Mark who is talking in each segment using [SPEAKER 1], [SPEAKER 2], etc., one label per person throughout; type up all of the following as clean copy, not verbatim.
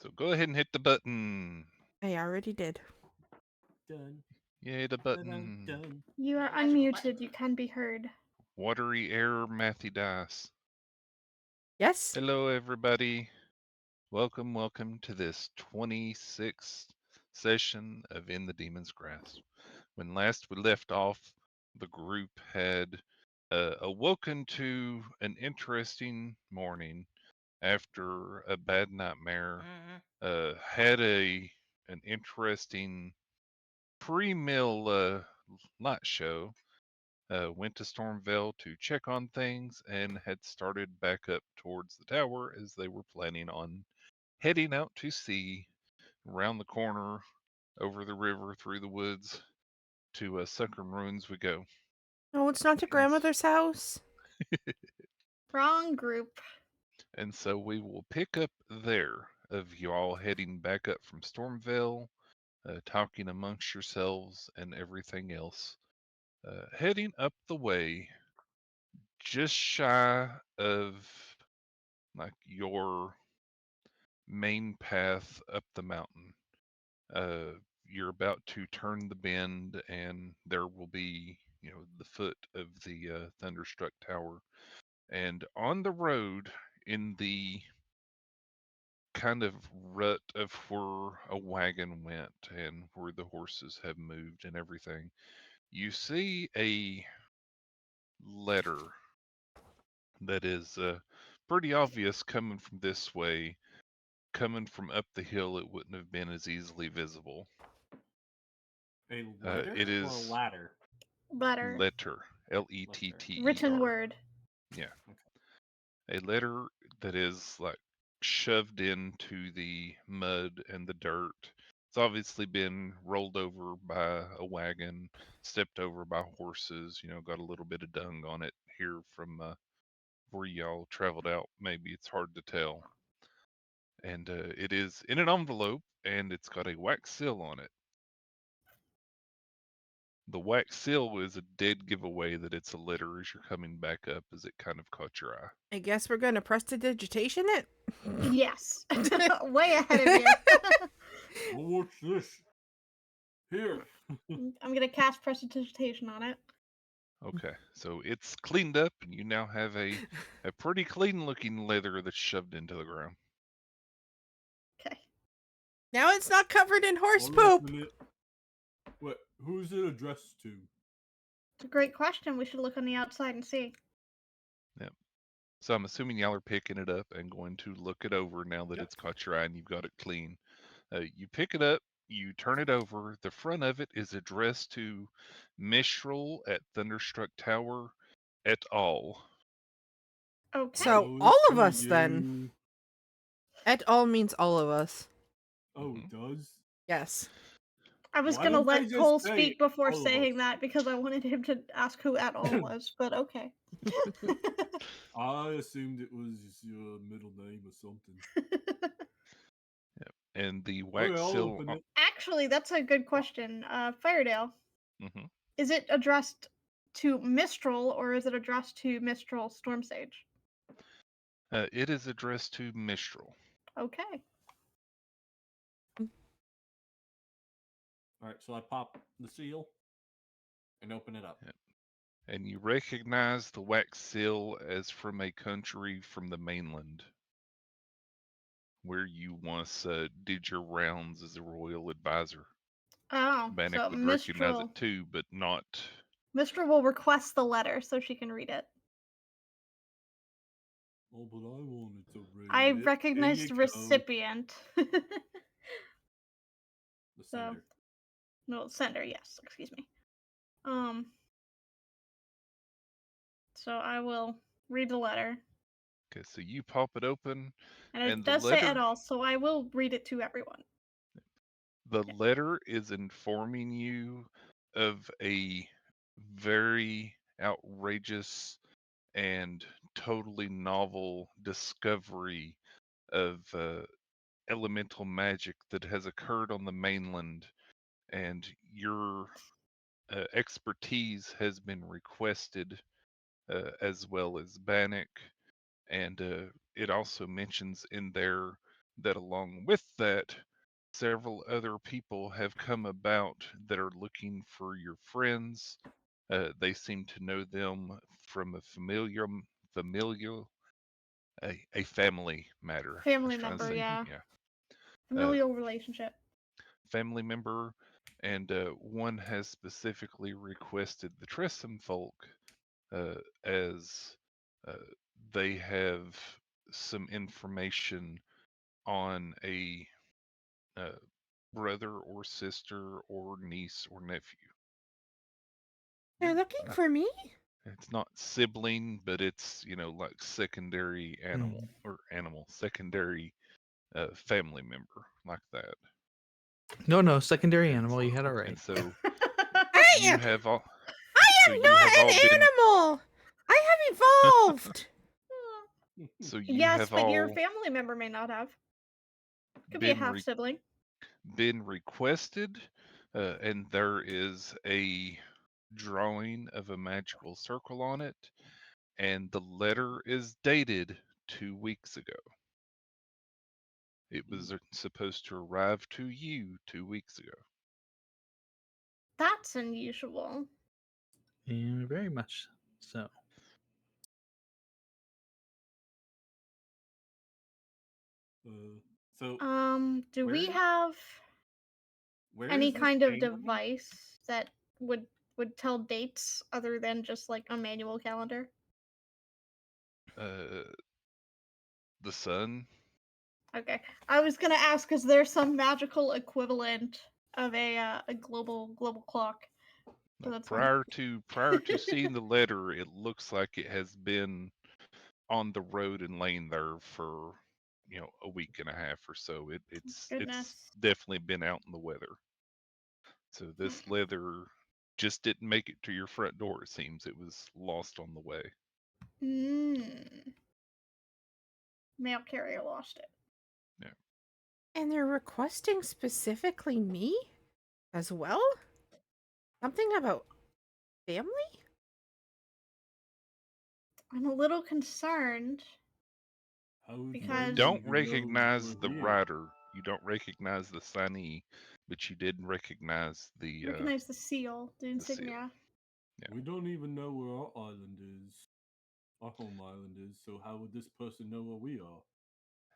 [SPEAKER 1] So go ahead and hit the button.
[SPEAKER 2] I already did.
[SPEAKER 3] Done.
[SPEAKER 1] Yay, the
[SPEAKER 3] Done.
[SPEAKER 1] button.
[SPEAKER 3] Done.
[SPEAKER 4] You are unmuted. You can be heard.
[SPEAKER 1] Watery air, Matthew Dice.
[SPEAKER 2] Yes?
[SPEAKER 1] Hello, everybody. Welcome to this 26th session of In the Demon's Grasp. When last we left off, the group had awoken to an interesting morning after a bad nightmare. Had an interesting pre-meal light show. Went to Stormvale to check on things and had started back up towards the tower as they were planning on heading out to sea around the corner, over the river, through the woods to Sucker Ruins we go.
[SPEAKER 2] No, it's not your grandmother's house.
[SPEAKER 4] Wrong group.
[SPEAKER 1] And so we will pick up there of you all heading back up from Stormvale, talking amongst yourselves and everything else. Heading up the way just shy of like your main path up the mountain. Uh, you're about to turn the bend, and there will be, the foot of the thunderstruck tower. And on the road, in the kind of rut of where a wagon went and where the horses have moved and everything, you see a letter that is pretty obvious coming from this way. Coming from up the hill, it wouldn't have been as easily visible.
[SPEAKER 3] A letter
[SPEAKER 1] It
[SPEAKER 3] or a
[SPEAKER 1] is
[SPEAKER 3] ladder?
[SPEAKER 4] Letter.
[SPEAKER 1] letter, Letter.
[SPEAKER 4] Written word.
[SPEAKER 1] Yeah,
[SPEAKER 3] Okay.
[SPEAKER 1] a letter that is like shoved into the mud and the dirt. It's obviously been rolled over by a wagon, stepped over by horses. Got a little bit of dung on it here from where y'all traveled out. Maybe it's hard to tell. And it is in an envelope, and it's got a wax seal on it. The wax seal is a dead giveaway that it's a letter as you're coming back up, as it kind of caught your eye.
[SPEAKER 2] I guess we're going to prestidigitation it?
[SPEAKER 4] Yes. Way ahead of you.
[SPEAKER 3] Well, what's this? Here.
[SPEAKER 4] I'm gonna cast prestidigitation on it.
[SPEAKER 1] Okay, so it's cleaned up, and you now have a pretty clean looking leather that's shoved into the ground.
[SPEAKER 4] Okay.
[SPEAKER 2] Now it's not covered in horse
[SPEAKER 3] I'll
[SPEAKER 2] poop.
[SPEAKER 3] open it. What? Who's it addressed to?
[SPEAKER 4] It's a great question. We should look on the outside and see.
[SPEAKER 1] Yep. So I'm assuming y'all are picking it up and going to look it over now that
[SPEAKER 3] Yep.
[SPEAKER 1] it's caught your eye and you've got it clean. You pick it up, you turn it over. The front of it is addressed to Mistral at Thunderstruck Tower et al.
[SPEAKER 4] Okay.
[SPEAKER 2] So,
[SPEAKER 3] Oh,
[SPEAKER 2] all
[SPEAKER 3] it's
[SPEAKER 2] of
[SPEAKER 3] to
[SPEAKER 2] us then.
[SPEAKER 3] you.
[SPEAKER 2] Et al means all of us.
[SPEAKER 3] Oh, it does?
[SPEAKER 2] Yes.
[SPEAKER 4] I was
[SPEAKER 3] Why
[SPEAKER 4] gonna
[SPEAKER 3] didn't they
[SPEAKER 4] let
[SPEAKER 3] just
[SPEAKER 4] Cole
[SPEAKER 3] say
[SPEAKER 4] speak before
[SPEAKER 3] all of
[SPEAKER 4] saying
[SPEAKER 3] us?
[SPEAKER 4] that because I wanted him to ask who at all was, but okay.
[SPEAKER 3] I assumed it was your middle name or something.
[SPEAKER 1] Yep. And the
[SPEAKER 3] Okay,
[SPEAKER 1] wax
[SPEAKER 3] I'll
[SPEAKER 1] seal.
[SPEAKER 3] open it.
[SPEAKER 4] Actually, that's a good question. Firedale,
[SPEAKER 1] Mhm.
[SPEAKER 4] is it addressed to Mistral or is it addressed to Mistral Storm Sage?
[SPEAKER 1] It is addressed to Mistral.
[SPEAKER 4] Okay.
[SPEAKER 3] Alright, so I pop the seal and open it up.
[SPEAKER 1] Yep. And you recognize the wax seal as from a country from the mainland, where you once did your rounds as a royal advisor.
[SPEAKER 4] Oh,
[SPEAKER 1] Bannock
[SPEAKER 4] so
[SPEAKER 1] would recognize it
[SPEAKER 4] Mistral
[SPEAKER 1] too, but not.
[SPEAKER 4] will request the letter so she can read it.
[SPEAKER 3] Oh, but I wanted to read
[SPEAKER 4] I
[SPEAKER 3] it.
[SPEAKER 4] recognize
[SPEAKER 3] Here
[SPEAKER 4] the
[SPEAKER 3] you go.
[SPEAKER 4] recipient.
[SPEAKER 3] The
[SPEAKER 4] So,
[SPEAKER 3] sender.
[SPEAKER 4] no, sender, yes, excuse me. So I will read the letter.
[SPEAKER 1] Okay, so you pop it open,
[SPEAKER 4] And it
[SPEAKER 1] and the
[SPEAKER 4] does say et
[SPEAKER 1] letter.
[SPEAKER 4] al, so I will read it to everyone.
[SPEAKER 1] The letter is informing you of a very outrageous and totally novel discovery of elemental magic that has occurred on the mainland, and your expertise has been requested, as well as Bannock. And it also mentions in there that along with that, several other people have come about that are looking for your friends. They seem to know them from a familial, a family matter. I was
[SPEAKER 4] Family
[SPEAKER 1] trying to
[SPEAKER 4] member,
[SPEAKER 1] say,
[SPEAKER 4] yeah.
[SPEAKER 1] yeah,
[SPEAKER 4] Familial relationship.
[SPEAKER 1] family member, and one has specifically requested the Tressum folk as uh, they have some information on a uh, brother or sister or niece or nephew.
[SPEAKER 2] They're looking
[SPEAKER 1] Uh,
[SPEAKER 2] for me?
[SPEAKER 1] It's not sibling, but it's like secondary animal or secondary family member like that.
[SPEAKER 5] No, secondary
[SPEAKER 1] And
[SPEAKER 5] animal. You had it
[SPEAKER 1] and
[SPEAKER 5] right.
[SPEAKER 1] so
[SPEAKER 2] I
[SPEAKER 1] you
[SPEAKER 2] am,
[SPEAKER 1] have all
[SPEAKER 2] I
[SPEAKER 1] so
[SPEAKER 2] am
[SPEAKER 1] you have
[SPEAKER 2] not
[SPEAKER 1] all
[SPEAKER 2] an
[SPEAKER 1] been
[SPEAKER 2] animal! I have evolved!
[SPEAKER 1] so you
[SPEAKER 4] Yes,
[SPEAKER 1] have
[SPEAKER 4] but your
[SPEAKER 1] all
[SPEAKER 4] family member may not have. Could be a
[SPEAKER 1] been
[SPEAKER 4] half sibling.
[SPEAKER 1] been requested, and there is a drawing of a magical circle on it, and the letter is dated 2 weeks ago. It was supposed to arrive to you 2 weeks ago.
[SPEAKER 4] That's unusual.
[SPEAKER 5] Yeah, very much so.
[SPEAKER 3] So
[SPEAKER 4] Do we
[SPEAKER 3] Where-
[SPEAKER 4] have
[SPEAKER 3] where
[SPEAKER 4] any
[SPEAKER 3] is this
[SPEAKER 4] kind of
[SPEAKER 3] came from?
[SPEAKER 4] device that would tell dates other than just like a manual calendar?
[SPEAKER 1] Uh, the sun.
[SPEAKER 4] Okay. I was gonna ask, is there some magical equivalent of a global clock? So that's fine.
[SPEAKER 1] Prior to seeing the letter, it looks like it has been on the road and laying there for a week and a half or so. It's
[SPEAKER 4] Goodness.
[SPEAKER 1] definitely been out in the weather. So this leather just didn't make it to your front door. It seems it was lost on the way.
[SPEAKER 4] Mm. Mail carrier lost it.
[SPEAKER 1] Yeah.
[SPEAKER 2] And they're requesting specifically me as well? Something about family?
[SPEAKER 4] I'm a little concerned.
[SPEAKER 3] How
[SPEAKER 4] Because-
[SPEAKER 1] You
[SPEAKER 3] do
[SPEAKER 1] don't
[SPEAKER 3] you know
[SPEAKER 1] recognize
[SPEAKER 3] we're
[SPEAKER 1] the
[SPEAKER 3] here?
[SPEAKER 1] writer. You don't recognize the signee, but you did recognize
[SPEAKER 4] Recognize the seal, the
[SPEAKER 1] the seal.
[SPEAKER 4] insignia.
[SPEAKER 1] Yeah.
[SPEAKER 3] We don't even know where our island is. Our home island is. So how would this person know where we are?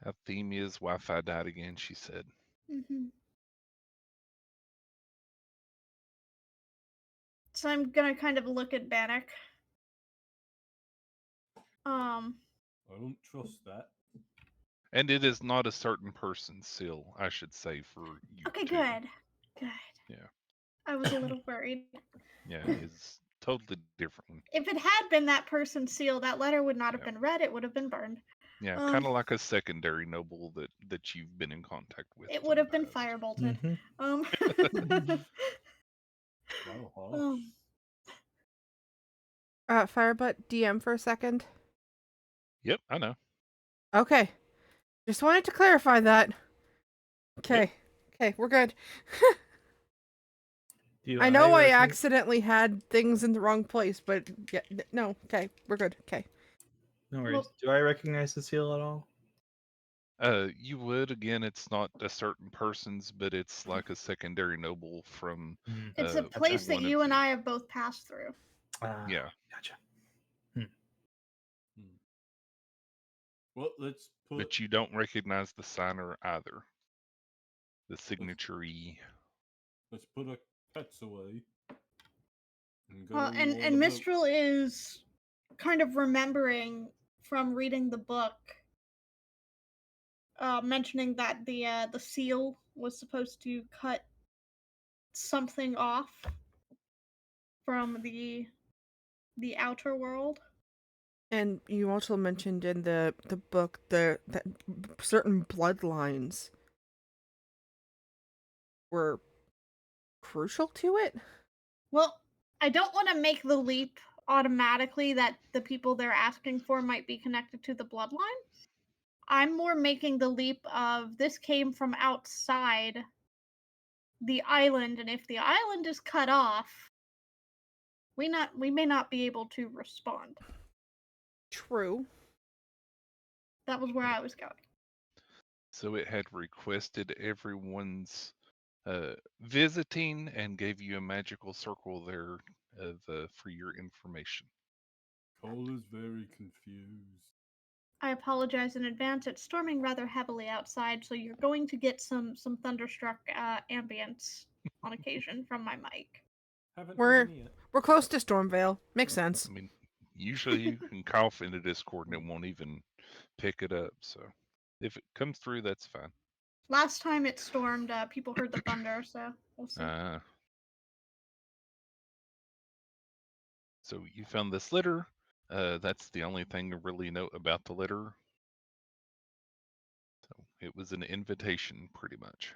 [SPEAKER 1] Althemia's Wi-Fi died again. She said.
[SPEAKER 4] Mm-hmm. So I'm gonna kind of look at Bannock.
[SPEAKER 3] I don't trust that.
[SPEAKER 1] And it is not a certain person's seal, I should say, for you
[SPEAKER 4] Okay,
[SPEAKER 1] too.
[SPEAKER 4] good. Good.
[SPEAKER 1] Yeah.
[SPEAKER 4] I was a little worried.
[SPEAKER 1] Yeah, it's totally different one.
[SPEAKER 4] If it had been that person's seal, that letter would not have
[SPEAKER 1] Yeah.
[SPEAKER 4] been read, it would have been burned.
[SPEAKER 1] Yeah, kind of like a secondary noble that you've been in contact with.
[SPEAKER 4] It
[SPEAKER 1] in
[SPEAKER 4] would
[SPEAKER 1] the
[SPEAKER 4] have been
[SPEAKER 1] past.
[SPEAKER 4] firebolted.
[SPEAKER 5] Mhm.
[SPEAKER 3] Wow, harsh.
[SPEAKER 2] Firebutt DM for a second.
[SPEAKER 1] Yep, I know.
[SPEAKER 2] Okay. Just wanted to clarify that. Okay. Okay, we're good.
[SPEAKER 5] Do
[SPEAKER 2] I know I
[SPEAKER 5] recognize-
[SPEAKER 2] accidentally had things in the wrong place, but yeah, no. Okay, we're good. Okay.
[SPEAKER 5] No worries.
[SPEAKER 4] Well-
[SPEAKER 5] Do I recognize the seal at all?
[SPEAKER 1] You would again. It's not a certain person's, but it's like a secondary noble from.
[SPEAKER 5] Mm.
[SPEAKER 4] It's a
[SPEAKER 1] Gotcha.
[SPEAKER 4] place that
[SPEAKER 1] one of
[SPEAKER 4] you and
[SPEAKER 1] the-
[SPEAKER 4] I have both passed through.
[SPEAKER 1] Yeah.
[SPEAKER 5] Gotcha.
[SPEAKER 3] Well, let's put.
[SPEAKER 1] But you don't recognize the signer either. The signature-y.
[SPEAKER 3] Let's put our pets away. And go
[SPEAKER 4] Well,
[SPEAKER 3] on
[SPEAKER 4] and
[SPEAKER 3] the boat.
[SPEAKER 4] Mistral is kind of remembering from reading the book, mentioning that the seal was supposed to cut something off from the outer world.
[SPEAKER 2] And you also mentioned in the book that certain bloodlines were crucial to it.
[SPEAKER 4] Well, I don't want to make the leap automatically that the people they're asking for might be connected to the bloodline. I'm more making the leap of this came from outside the island, and if the island is cut off, we may not be able to respond.
[SPEAKER 2] True.
[SPEAKER 4] That was where I was going.
[SPEAKER 1] So it had requested everyone's visiting and gave you a magical circle there for your information.
[SPEAKER 3] Cole is very confused.
[SPEAKER 4] I apologize in advance. It's storming rather heavily outside, so you're going to get some thunderstruck ambience on occasion from my mic.
[SPEAKER 3] Haven't heard
[SPEAKER 2] We're
[SPEAKER 3] any yet.
[SPEAKER 2] we're close to Stormvale. Makes sense.
[SPEAKER 1] I mean, usually you can cough into Discord and it won't even pick it up. So if it comes through, that's fine.
[SPEAKER 4] Last time it stormed, people heard the thunder, so we'll see.
[SPEAKER 1] So you found this litter. That's the only thing to really note about the litter. So it was an invitation, pretty much.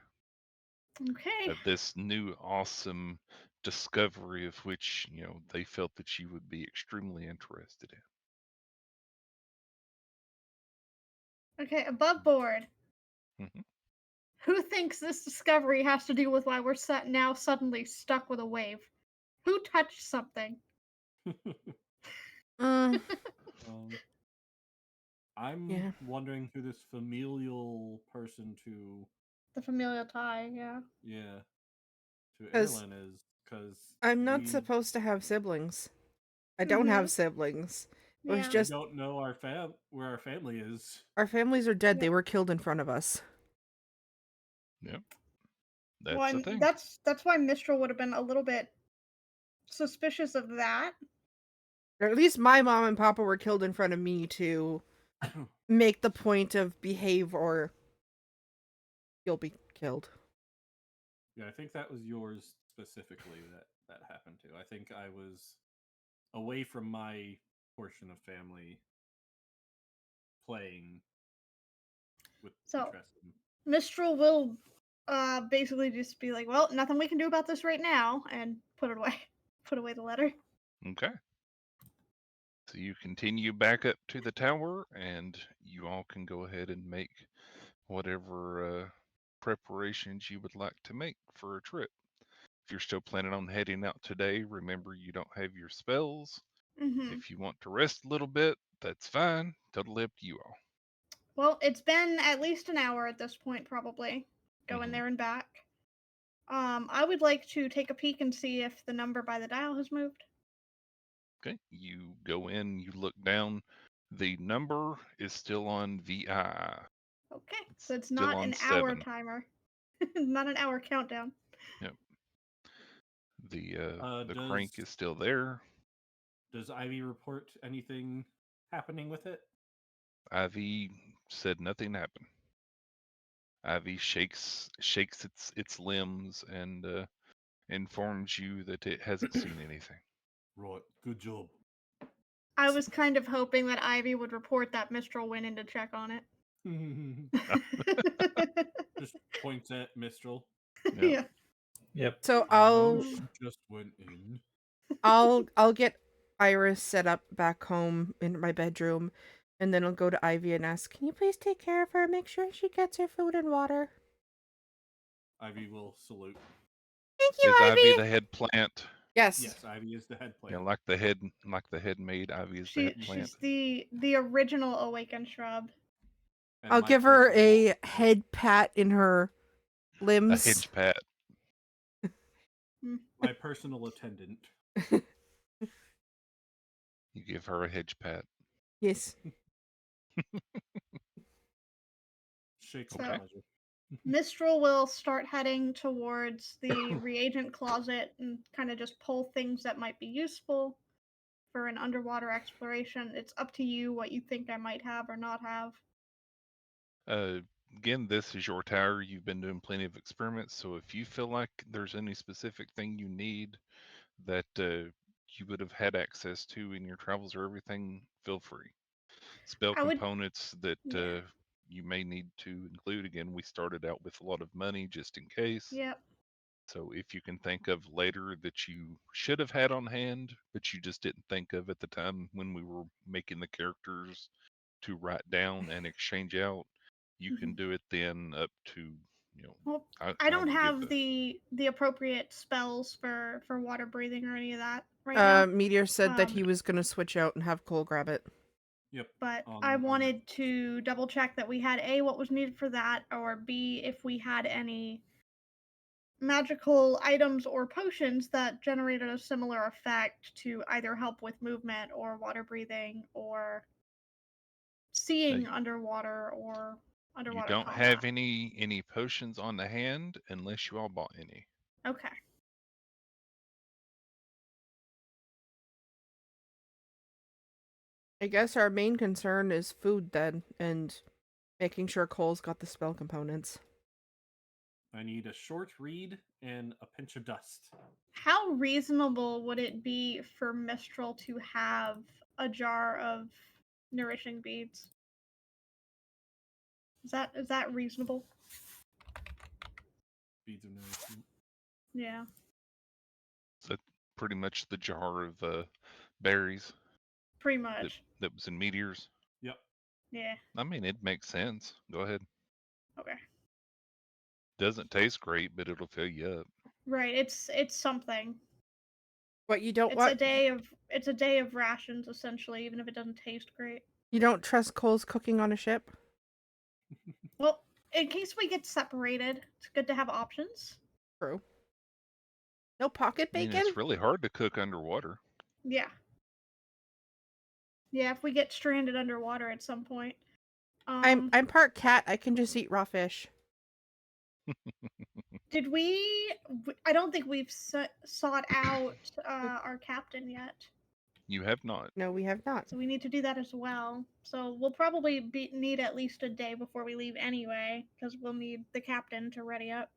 [SPEAKER 4] Okay.
[SPEAKER 1] This new awesome discovery of which they felt that you would be extremely interested in.
[SPEAKER 4] Okay, above board.
[SPEAKER 1] Mhm.
[SPEAKER 4] Who thinks this discovery has to do with why we're now suddenly stuck with a wave? Who touched something?
[SPEAKER 2] Mm,
[SPEAKER 3] I'm
[SPEAKER 2] Yeah.
[SPEAKER 3] wondering who this familial person to
[SPEAKER 4] The familial tie, yeah.
[SPEAKER 3] to
[SPEAKER 2] 'Cause
[SPEAKER 3] Aerilyn is, because
[SPEAKER 2] I'm not supposed to have siblings. I don't
[SPEAKER 4] Mhm.
[SPEAKER 2] have siblings. It was
[SPEAKER 4] Yeah.
[SPEAKER 3] we
[SPEAKER 2] just
[SPEAKER 3] don't know where our family is.
[SPEAKER 2] our families are dead.
[SPEAKER 4] Yeah.
[SPEAKER 2] They were killed in front of us.
[SPEAKER 1] Yep. That's
[SPEAKER 4] Well,
[SPEAKER 1] the
[SPEAKER 4] and
[SPEAKER 1] thing.
[SPEAKER 4] that's why Mistral would have been a little bit suspicious of that.
[SPEAKER 2] Or at least my mom and papa were killed in front of me to make the point of behave or you'll be killed.
[SPEAKER 3] Yeah, I think that was yours specifically that happened to. I think I was away from my portion of family playing with
[SPEAKER 4] So
[SPEAKER 3] Treston.
[SPEAKER 4] Mistral will basically just be like, well, nothing we can do about this right now, and put it away. Put away the letter.
[SPEAKER 1] Okay. So you continue back up to the tower, and you all can go ahead and make whatever preparations you would like to make for a trip. If you're still planning on heading out today, remember you don't have your spells.
[SPEAKER 4] Mm-hmm.
[SPEAKER 1] If you want to rest a little bit, that's fine. Totally up to you all.
[SPEAKER 4] Well, it's been at least an hour at this point, probably. Going
[SPEAKER 1] Mhm.
[SPEAKER 4] there and back. I would like to take a peek and see if the number by the dial has moved.
[SPEAKER 1] Okay. You go in, you look down. The number is still on VI.
[SPEAKER 4] Okay,
[SPEAKER 1] It's
[SPEAKER 4] so it's
[SPEAKER 1] still
[SPEAKER 4] not
[SPEAKER 1] on
[SPEAKER 4] an hour
[SPEAKER 1] 7.
[SPEAKER 4] timer. Not an hour countdown.
[SPEAKER 1] Yep. The
[SPEAKER 3] Does
[SPEAKER 1] crank is still there.
[SPEAKER 3] does Ivy report anything happening with it?
[SPEAKER 1] Ivy said nothing happened. Ivy shakes its limbs and informs you that it hasn't seen anything.
[SPEAKER 3] Right, good job.
[SPEAKER 4] I was kind of hoping that Ivy would report that Mistral went in to check on it.
[SPEAKER 3] Just points at Mistral.
[SPEAKER 1] Yep.
[SPEAKER 4] Yeah.
[SPEAKER 5] Yep.
[SPEAKER 2] So
[SPEAKER 3] I know
[SPEAKER 2] I'll
[SPEAKER 3] she just went in.
[SPEAKER 2] I'll get Iris set up back home in my bedroom, and then I'll go to Ivy and ask, "Can you please take care of her? Make sure she gets her food and water."
[SPEAKER 3] Ivy will salute.
[SPEAKER 2] Thank you,
[SPEAKER 1] Is Ivy
[SPEAKER 2] Ivy.
[SPEAKER 1] the head plant?
[SPEAKER 2] Yes.
[SPEAKER 3] Yes, Ivy is the head
[SPEAKER 1] Yeah,
[SPEAKER 3] player.
[SPEAKER 1] like the head maid. Ivy is the head plant.
[SPEAKER 4] She's the original awakened shrub.
[SPEAKER 3] And
[SPEAKER 2] I'll
[SPEAKER 3] my
[SPEAKER 2] give her
[SPEAKER 3] personal
[SPEAKER 2] a head pat in her
[SPEAKER 1] A
[SPEAKER 2] limbs.
[SPEAKER 1] hedge pat.
[SPEAKER 3] my personal attendant.
[SPEAKER 1] You give her a hedge pat.
[SPEAKER 2] Yes.
[SPEAKER 3] Shakes
[SPEAKER 4] So-
[SPEAKER 3] with pleasure.
[SPEAKER 4] Mistral will start heading towards the reagent closet and kind of just pull things that might be useful for an underwater exploration. It's up to you what you think I might have or not have.
[SPEAKER 1] Again, this is your tower. You've been doing plenty of experiments, so if you feel like there's any specific thing you need that you would have had access to in your travels or everything, feel free. Spell
[SPEAKER 4] I would-
[SPEAKER 1] components that
[SPEAKER 4] Yeah.
[SPEAKER 1] you may need to include. Again, we started out with a lot of money just in case.
[SPEAKER 4] Yep.
[SPEAKER 1] So if you can think of later that you should have had on hand, but you just didn't think of at the time when we were making the characters to write down and exchange out, you can do it then up to,
[SPEAKER 4] Well, I
[SPEAKER 1] I
[SPEAKER 4] don't
[SPEAKER 1] will give
[SPEAKER 4] have the appropriate spells for water breathing or any of that right now.
[SPEAKER 2] Meteor said that
[SPEAKER 4] Um,
[SPEAKER 2] he was gonna switch out and have Cole grab it.
[SPEAKER 3] Yep.
[SPEAKER 4] But I wanted to double check that we had A, what was needed for that, or B, if we had any magical items or potions that generated a similar effect to either help with movement or water breathing or seeing underwater or
[SPEAKER 1] You
[SPEAKER 4] underwater
[SPEAKER 1] don't
[SPEAKER 4] combat.
[SPEAKER 1] have any potions on the hand unless you all bought any.
[SPEAKER 4] Okay.
[SPEAKER 2] I guess our main concern is food then, and making sure Cole's got the spell components.
[SPEAKER 3] I need a short reed and a pinch of dust.
[SPEAKER 4] How reasonable would it be for Mistral to have a jar of nourishing beads? Is that reasonable?
[SPEAKER 3] Beads of nourishment.
[SPEAKER 4] Yeah.
[SPEAKER 1] So pretty much the jar of berries
[SPEAKER 4] Pretty much.
[SPEAKER 1] that was in meteors.
[SPEAKER 3] Yep.
[SPEAKER 4] Yeah.
[SPEAKER 1] I mean, it makes sense. Go ahead.
[SPEAKER 4] Okay.
[SPEAKER 1] Doesn't taste great, but it'll fill you up.
[SPEAKER 4] Right. It's something.
[SPEAKER 2] What you don't
[SPEAKER 4] It's
[SPEAKER 2] want?
[SPEAKER 4] a day of rations essentially, even if it doesn't taste great.
[SPEAKER 2] You don't trust Cole's cooking on a ship?
[SPEAKER 4] Well, in case we get separated, it's good to have options.
[SPEAKER 2] True. No pocket
[SPEAKER 1] I mean,
[SPEAKER 2] bacon?
[SPEAKER 1] it's really hard to cook underwater.
[SPEAKER 4] Yeah. Yeah, if we get stranded underwater at some point.
[SPEAKER 2] I'm part cat. I can just eat raw fish.
[SPEAKER 4] Did we? I don't think we've sought out our captain yet.
[SPEAKER 1] You have not.
[SPEAKER 2] No, we have not.
[SPEAKER 4] So we need to do that as well. So we'll probably need at least a day before we leave anyway, because we'll need the captain to ready up.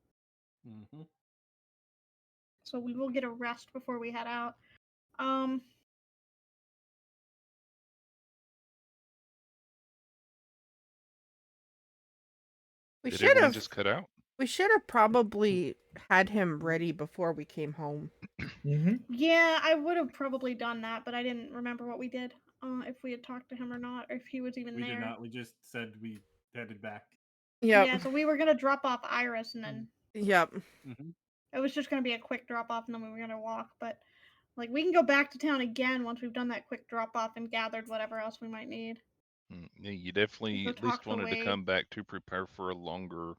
[SPEAKER 3] Mm-hmm.
[SPEAKER 4] So we will get a rest before we head out.
[SPEAKER 2] We
[SPEAKER 1] Did
[SPEAKER 2] should
[SPEAKER 1] everyone
[SPEAKER 2] have.
[SPEAKER 1] just cut out?
[SPEAKER 2] We should have probably had him ready before we came home.
[SPEAKER 5] Mm-hmm.
[SPEAKER 4] Yeah, I would have probably done that, but I didn't remember what we did. If we had talked to him or not, or if he was even
[SPEAKER 3] We
[SPEAKER 4] there.
[SPEAKER 3] did not. We just said we headed back.
[SPEAKER 2] Yep.
[SPEAKER 4] Yeah, so we were gonna drop off Iris, and then
[SPEAKER 2] Yep.
[SPEAKER 3] Mm-hmm.
[SPEAKER 4] it was just gonna be a quick drop off, and then we were gonna walk. But like, we can go back to town again once we've done that quick drop off and gathered whatever else we might need.
[SPEAKER 1] Yeah, you definitely
[SPEAKER 4] Go
[SPEAKER 1] at
[SPEAKER 4] talk
[SPEAKER 1] least
[SPEAKER 4] to
[SPEAKER 1] wanted to
[SPEAKER 4] Wade.
[SPEAKER 1] come back to prepare for a longer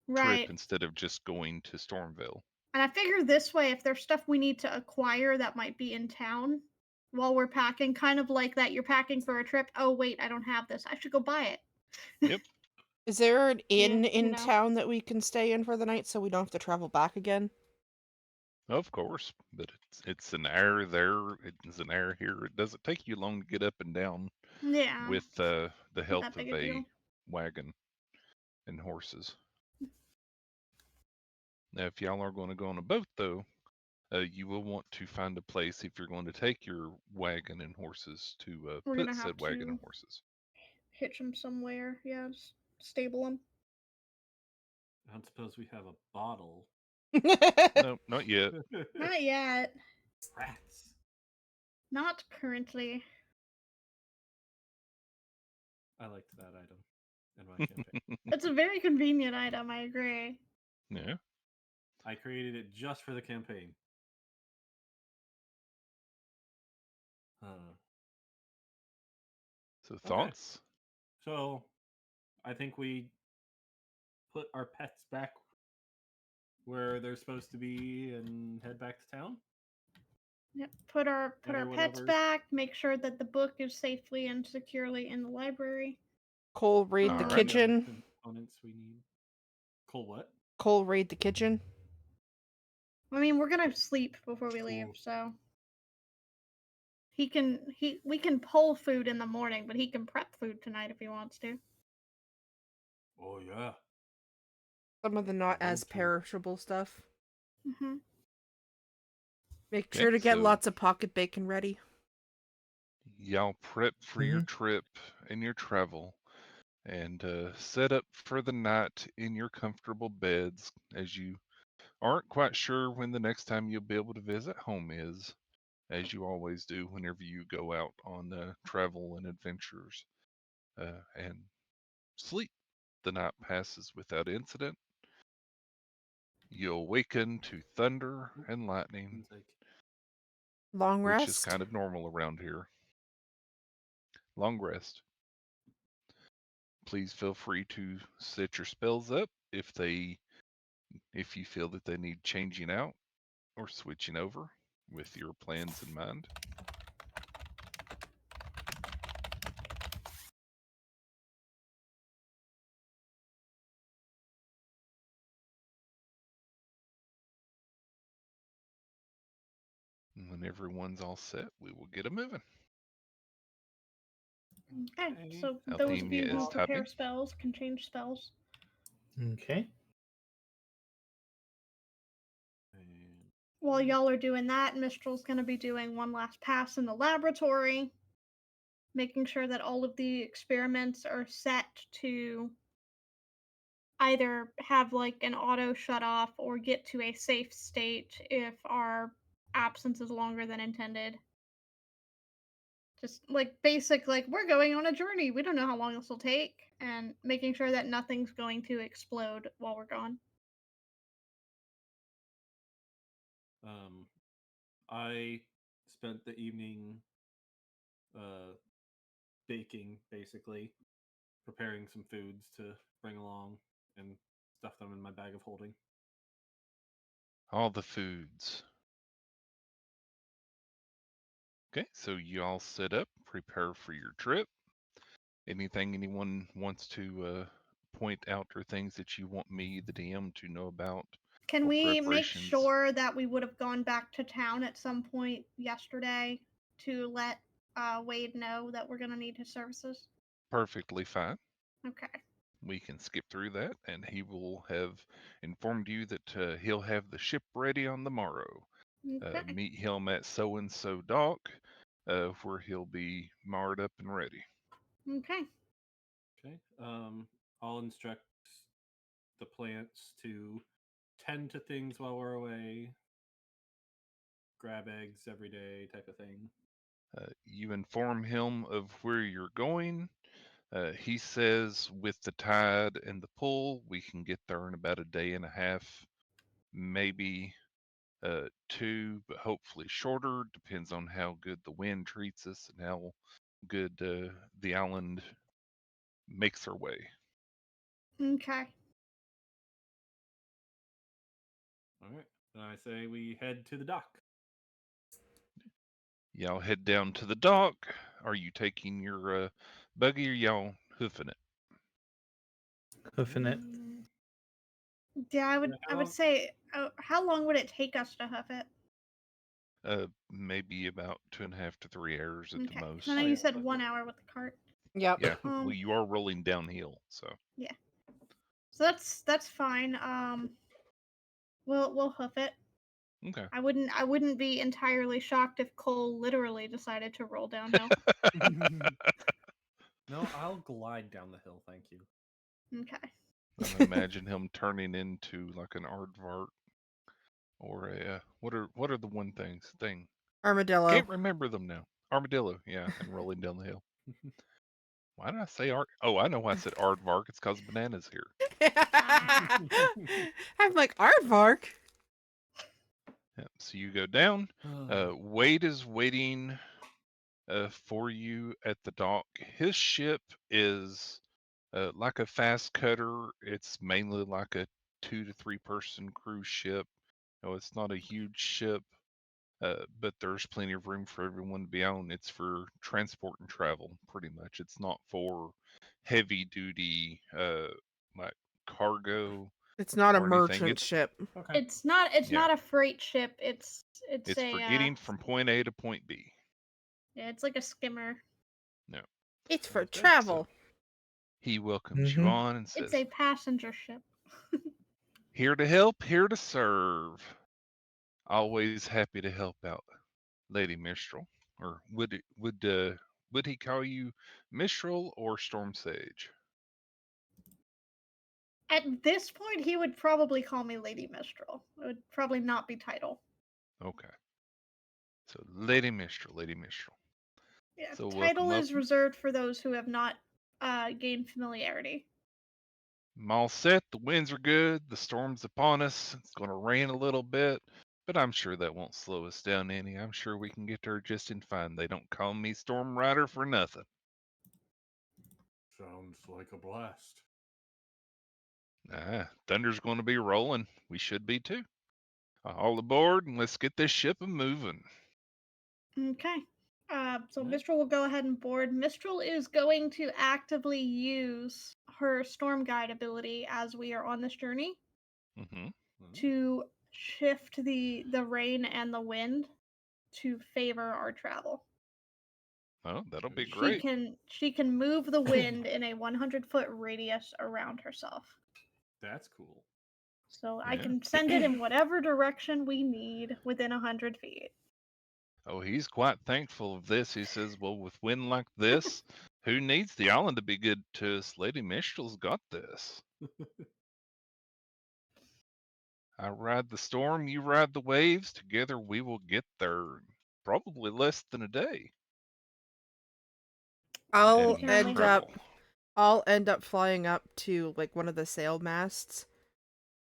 [SPEAKER 4] Right.
[SPEAKER 1] trip instead of just going to Stormville.
[SPEAKER 4] And I figure this way, if there's stuff we need to acquire that might be in town while we're packing, kind of like that you're packing for a trip. Oh wait, I don't have this. I should go buy it.
[SPEAKER 1] Yep.
[SPEAKER 2] Is there an inn
[SPEAKER 4] Yeah,
[SPEAKER 2] in town that we can stay in for the night so we don't have to travel back again?
[SPEAKER 1] Of course, but it's an hour there. It's an hour here. It doesn't take you long to get up and down
[SPEAKER 4] Yeah.
[SPEAKER 1] with the
[SPEAKER 4] Not
[SPEAKER 1] help
[SPEAKER 4] that big
[SPEAKER 1] of
[SPEAKER 4] a deal.
[SPEAKER 1] a wagon and horses. Now, if y'all are going to go on a boat, though, you will want to find a place if you're going to take your wagon and horses to
[SPEAKER 4] We're
[SPEAKER 1] put
[SPEAKER 4] gonna
[SPEAKER 1] said
[SPEAKER 4] have
[SPEAKER 1] wagon and
[SPEAKER 4] to
[SPEAKER 1] horses.
[SPEAKER 4] hitch them somewhere. Yeah, just stable them.
[SPEAKER 3] I don't suppose we have a bottle.
[SPEAKER 1] No, not yet.
[SPEAKER 4] Not yet.
[SPEAKER 3] Rats.
[SPEAKER 4] Not currently.
[SPEAKER 3] I liked that item in my campaign.
[SPEAKER 4] It's a very convenient item, I agree.
[SPEAKER 1] Yeah.
[SPEAKER 3] I created it just for the campaign.
[SPEAKER 1] So
[SPEAKER 3] Okay.
[SPEAKER 1] thoughts?
[SPEAKER 3] So, I think we put our pets back where they're supposed to be and head back to town.
[SPEAKER 4] Yep. Put our
[SPEAKER 3] Gather
[SPEAKER 4] pets
[SPEAKER 3] whatever-
[SPEAKER 4] back. Make sure that the book is safely and securely in the library.
[SPEAKER 2] Cole raid the
[SPEAKER 1] Alright.
[SPEAKER 2] kitchen.
[SPEAKER 3] Components we need. Cool. What?
[SPEAKER 2] Cole raid the kitchen.
[SPEAKER 4] I mean, we're gonna sleep before we leave,
[SPEAKER 3] Cool.
[SPEAKER 4] so we can pull food in the morning, but he can prep food tonight if he wants to.
[SPEAKER 3] Oh yeah.
[SPEAKER 2] Some of the not
[SPEAKER 3] I'd
[SPEAKER 2] as
[SPEAKER 3] love to.
[SPEAKER 2] perishable stuff.
[SPEAKER 4] Mm-hmm.
[SPEAKER 2] Make
[SPEAKER 1] Okay,
[SPEAKER 2] sure to get
[SPEAKER 1] so-
[SPEAKER 2] lots of pocket bacon ready.
[SPEAKER 1] Y'all prep for your trip and your travel and set up for the night in your comfortable beds as you aren't quite sure when the next time you'll be able to visit home is, as you always do whenever you go out on travel and adventures. And sleep. The night passes without incident. You awaken to thunder and lightning,
[SPEAKER 3] It's like,
[SPEAKER 2] Long
[SPEAKER 1] which is
[SPEAKER 2] rest.
[SPEAKER 1] kind of normal around here. long rest. Please feel free to set your spells up if you feel that they need changing out or switching over with your plans in mind. And when everyone's all set, we will get a moving.
[SPEAKER 4] Okay, so those of
[SPEAKER 1] Althemia
[SPEAKER 4] you who
[SPEAKER 1] is
[SPEAKER 4] prepare
[SPEAKER 1] typing.
[SPEAKER 4] spells can change spells.
[SPEAKER 5] Okay.
[SPEAKER 3] And
[SPEAKER 4] While y'all are doing that, Mistral's going to be doing one last pass in the laboratory, making sure that all of the experiments are set to either have like an auto shut off or get to a safe state if our absence is longer than intended. Just like basic, like we're going on a journey. We don't know how long this will take, and making sure that nothing's going to explode while we're gone.
[SPEAKER 3] I spent the evening baking, basically, preparing some foods to bring along and stuff them in my bag of holding.
[SPEAKER 1] All the foods. Okay, so you all set up, prepare for your trip. Anything anyone wants to point out or things that you want me, the DM, to know about?
[SPEAKER 4] Can
[SPEAKER 1] or
[SPEAKER 4] we make
[SPEAKER 1] preparations?
[SPEAKER 4] sure that we would have gone back to town at some point yesterday to let Wade know that we're going to need his services?
[SPEAKER 1] Perfectly fine.
[SPEAKER 4] Okay.
[SPEAKER 1] We can skip through that, and he will have informed you that he'll have the ship ready on the morrow.
[SPEAKER 4] Okay.
[SPEAKER 1] Meet him at so and so dock, where he'll be marred up and ready.
[SPEAKER 4] Okay.
[SPEAKER 3] Okay. I'll instruct the plants to tend to things while we're away, grab eggs every day, type of thing.
[SPEAKER 1] You inform him of where you're going. He says with the tide and the pull, we can get there in about a day and a half, maybe two, but hopefully shorter. Depends on how good the wind treats us and how good the island makes our way.
[SPEAKER 4] Okay.
[SPEAKER 3] All right. Then I say we head to the dock.
[SPEAKER 1] Y'all head down to the dock. Are you taking your buggy or y'all hoofing it?
[SPEAKER 5] Hoofing it.
[SPEAKER 4] Yeah, I would.
[SPEAKER 3] Yeah,
[SPEAKER 4] I would say. How long would it take us to hoof it?
[SPEAKER 1] Maybe about 2.5 to 3 hours at the
[SPEAKER 4] Okay. 'Cause
[SPEAKER 1] most.
[SPEAKER 4] I know
[SPEAKER 3] Oh,
[SPEAKER 4] you
[SPEAKER 3] yeah,
[SPEAKER 4] said
[SPEAKER 3] that's
[SPEAKER 4] 1
[SPEAKER 3] good.
[SPEAKER 4] hour with the cart.
[SPEAKER 2] Yep.
[SPEAKER 1] Yeah, well, you are rolling downhill, so.
[SPEAKER 4] Yeah. So that's fine. We'll hoof it.
[SPEAKER 1] Okay.
[SPEAKER 4] I wouldn't be entirely shocked if Cole literally decided to roll downhill.
[SPEAKER 3] No, I'll glide down the hill, thank you.
[SPEAKER 4] Okay.
[SPEAKER 1] I imagine him turning into like an aardvark or a what are the one thing?
[SPEAKER 2] Armadillo.
[SPEAKER 1] Can't remember them now. Armadillo, yeah, and rolling down the hill. Why did I say art? Oh, I know why I said aardvark. It's because Banana's here.
[SPEAKER 2] I'm like, Aardvark?
[SPEAKER 1] Yeah, so you go down. Wade is waiting for you at the dock. His ship is like a fast cutter. It's mainly like a 2 to 3 person cruise ship. No, it's not a huge ship, but there's plenty of room for everyone to be on. It's for transport and travel, pretty much. It's not for heavy duty like cargo
[SPEAKER 2] It's not a
[SPEAKER 1] or anything.
[SPEAKER 2] merchant ship.
[SPEAKER 3] Okay.
[SPEAKER 4] It's not. It's
[SPEAKER 1] Yeah.
[SPEAKER 4] not a freight ship. It's
[SPEAKER 1] It's
[SPEAKER 4] a.
[SPEAKER 1] for getting from point A to point B.
[SPEAKER 4] Yeah, it's like a skimmer.
[SPEAKER 1] No.
[SPEAKER 2] It's for
[SPEAKER 3] Sounds good.
[SPEAKER 2] travel.
[SPEAKER 1] He welcomes you
[SPEAKER 5] Mhm.
[SPEAKER 1] on and
[SPEAKER 4] It's
[SPEAKER 1] says,
[SPEAKER 4] a passenger ship.
[SPEAKER 1] "Here to help, here to serve. Always happy to help out, Lady Mistral." Or would he call you Mistral or Storm Sage?
[SPEAKER 4] At this point, he would probably call me Lady Mistral. It would probably not be title.
[SPEAKER 1] Okay. So Lady Mistral, Lady Mistral.
[SPEAKER 4] Yeah,
[SPEAKER 1] So
[SPEAKER 4] title
[SPEAKER 1] welcome up.
[SPEAKER 4] is reserved for those who have not gained familiarity.
[SPEAKER 1] I'm all set. The winds are good. The storm's upon us. It's going to rain a little bit, but I'm sure that won't slow us down any. I'm sure we can get there just in fine. They don't call me Storm Rider for nothing.
[SPEAKER 3] Sounds like a blast.
[SPEAKER 1] Thunder's going to be rolling. We should be too. All aboard, and let's get this ship a moving.
[SPEAKER 4] Okay. So
[SPEAKER 3] Right.
[SPEAKER 4] Mistral will go ahead and board. Mistral is going to actively use her storm guide ability as we are on this journey
[SPEAKER 1] Hmm.
[SPEAKER 4] to shift the rain and the wind to favor our travel.
[SPEAKER 1] Oh, that'll be
[SPEAKER 3] She
[SPEAKER 1] great.
[SPEAKER 4] She can move the wind in a 100-foot radius around herself.
[SPEAKER 3] That's cool.
[SPEAKER 4] So I
[SPEAKER 1] Yeah.
[SPEAKER 4] can send it in whatever direction we need within 100 feet.
[SPEAKER 1] Oh, he's quite thankful of this. He says, well, with wind like this, who needs the island to be good to us? Lady Mistral's got this. I ride the storm, you ride the waves. Together we will get there in probably less than a day.
[SPEAKER 2] I'll
[SPEAKER 1] And
[SPEAKER 4] Apparently.
[SPEAKER 2] end up flying up to like one of the sail masts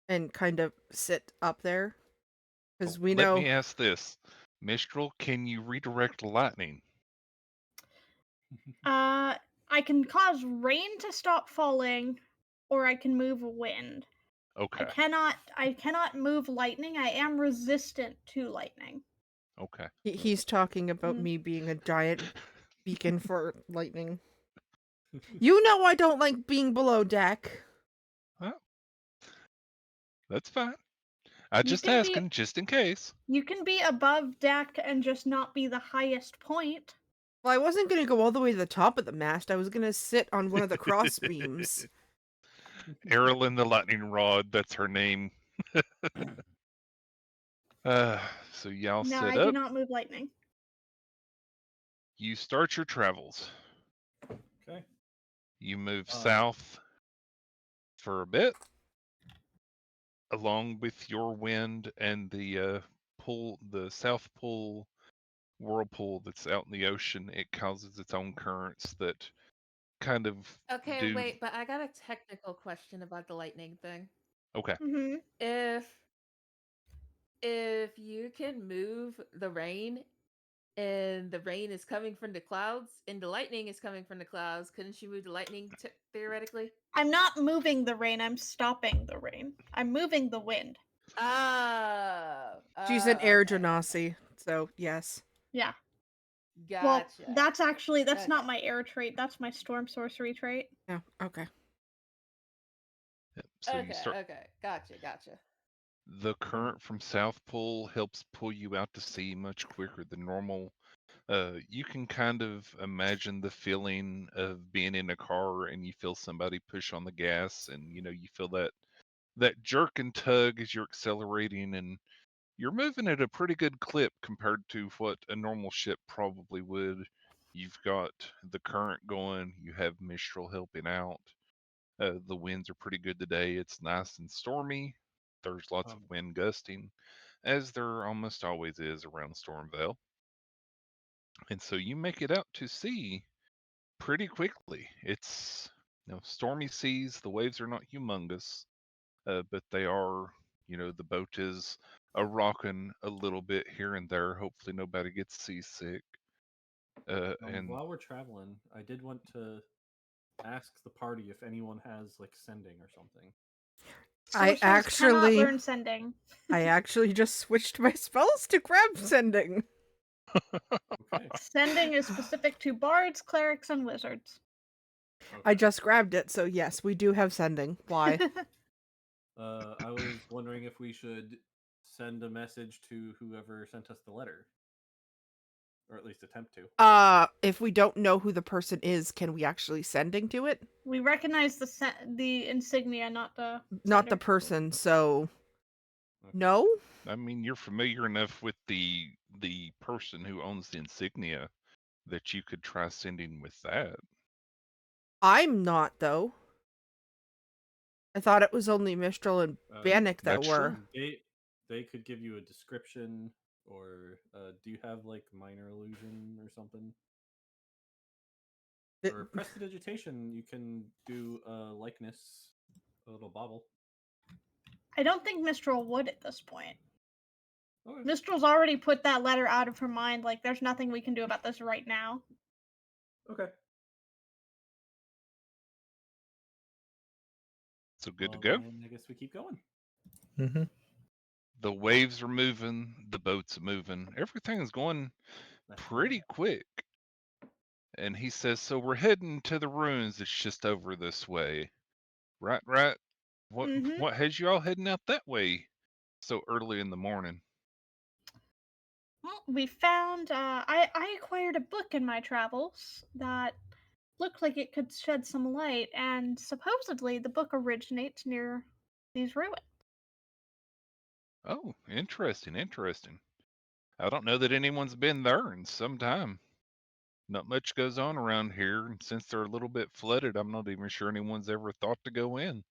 [SPEAKER 2] and kind of sit up there because we
[SPEAKER 1] Let
[SPEAKER 2] know.
[SPEAKER 1] me ask this. Mistral, can you redirect lightning?
[SPEAKER 4] I can cause rain to stop falling, or I can move wind.
[SPEAKER 1] Okay.
[SPEAKER 4] I cannot move lightning. I am resistant to lightning.
[SPEAKER 1] Okay.
[SPEAKER 2] He's talking about
[SPEAKER 4] Mm.
[SPEAKER 2] me being a giant beacon for lightning. You know I don't like being below deck.
[SPEAKER 1] Well, that's fine. I
[SPEAKER 4] You
[SPEAKER 1] just
[SPEAKER 4] can be
[SPEAKER 1] asking, just in case.
[SPEAKER 4] you can be above deck and just not be the highest point.
[SPEAKER 2] Well, I wasn't going to go all the way to the top of the mast. I was going to sit on one of the cross beams.
[SPEAKER 1] Aerilyn the lightning rod, that's her name. So y'all
[SPEAKER 4] No,
[SPEAKER 1] set
[SPEAKER 4] I do
[SPEAKER 1] up.
[SPEAKER 4] not move lightning.
[SPEAKER 1] You start your travels.
[SPEAKER 3] Okay.
[SPEAKER 1] You move
[SPEAKER 3] Um,
[SPEAKER 1] south for a bit, along with your wind and the south pole whirlpool that's out in the ocean. It causes its own currents that kind of
[SPEAKER 6] Okay,
[SPEAKER 1] do.
[SPEAKER 6] wait, but I got a technical question about the lightning thing.
[SPEAKER 1] Okay.
[SPEAKER 4] Mm-hmm.
[SPEAKER 6] If you can move the rain and the rain is coming from the clouds and the lightning is coming from the clouds, couldn't you move the lightning theoretically?
[SPEAKER 4] I'm not moving the rain. I'm stopping the rain. I'm moving the wind.
[SPEAKER 6] Oh,
[SPEAKER 2] She's an air
[SPEAKER 6] okay.
[SPEAKER 2] genasi, so yes.
[SPEAKER 4] Yeah. Well,
[SPEAKER 6] Gotcha.
[SPEAKER 4] that's not
[SPEAKER 6] Okay.
[SPEAKER 4] my air trait. That's my storm sorcery trait.
[SPEAKER 2] Yeah, okay.
[SPEAKER 1] Yep. So you
[SPEAKER 6] Okay,
[SPEAKER 1] start.
[SPEAKER 6] okay. Gotcha.
[SPEAKER 1] The current from South Pole helps pull you out to sea much quicker than normal. You can kind of imagine the feeling of being in a car and you feel somebody push on the gas, and you feel that jerk and tug as you're accelerating, and you're moving at a pretty good clip compared to what a normal ship probably would. You've got the current going, you have Mistral helping out. The winds are pretty good today. It's nice and stormy. There's lots of
[SPEAKER 3] um,
[SPEAKER 1] wind gusting, as there almost always is around Stormvale. And so you make it out to sea pretty quickly. It's stormy seas. The waves are not humongous, but they are. The boat is a rocking a little bit here and there. Hopefully, nobody gets seasick. And
[SPEAKER 3] while we're traveling, I did want to ask the party if anyone has like sending or something.
[SPEAKER 4] Sorcerers cannot learn sending.
[SPEAKER 2] I actually just switched my spells to grab sending.
[SPEAKER 3] Okay.
[SPEAKER 4] Sending is specific to bards, clerics, and wizards.
[SPEAKER 2] I just grabbed it, so yes, we do have sending. Why?
[SPEAKER 3] I was wondering if we should send a message to whoever sent us the letter, or at least attempt to.
[SPEAKER 2] If we don't know who the person is, can we actually sending to it?
[SPEAKER 4] We recognize the insignia, not the
[SPEAKER 2] Not the
[SPEAKER 4] sender.
[SPEAKER 2] person, so
[SPEAKER 3] Okay.
[SPEAKER 2] no?
[SPEAKER 1] I mean, you're familiar enough with the person who owns the insignia that you could try sending with that.
[SPEAKER 2] I'm not, though. I thought it was only Mistral and Bannock that
[SPEAKER 1] That's
[SPEAKER 2] were.
[SPEAKER 1] true.
[SPEAKER 3] They could give you a description, or do you have like minor illusion or something?
[SPEAKER 2] It-
[SPEAKER 3] For prestidigitation, you can do a likeness, a little bauble.
[SPEAKER 4] I don't think Mistral would at this point.
[SPEAKER 3] Okay.
[SPEAKER 4] Mistral's already put that letter out of her mind. Like, there's nothing we can do about this right now.
[SPEAKER 3] Okay.
[SPEAKER 1] So good to
[SPEAKER 3] Well,
[SPEAKER 1] go.
[SPEAKER 3] then I guess we keep going.
[SPEAKER 5] Mm-hmm.
[SPEAKER 1] The waves are moving, the boat's moving, everything is going
[SPEAKER 3] Left and
[SPEAKER 1] pretty
[SPEAKER 3] right.
[SPEAKER 1] quick. And he says, "So we're heading to the ruins. It's just over this way, right? Right? What
[SPEAKER 4] Mm-hmm.
[SPEAKER 1] what has you all heading out that way so early in the morning?"
[SPEAKER 4] Well, we found. I acquired a book in my travels that looked like it could shed some light, and supposedly the book originates near these ruins.
[SPEAKER 1] Oh, interesting, interesting. I don't know that anyone's been there in some time. Not much goes on around here, and since they're a little bit flooded, I'm not even sure anyone's ever thought to go in.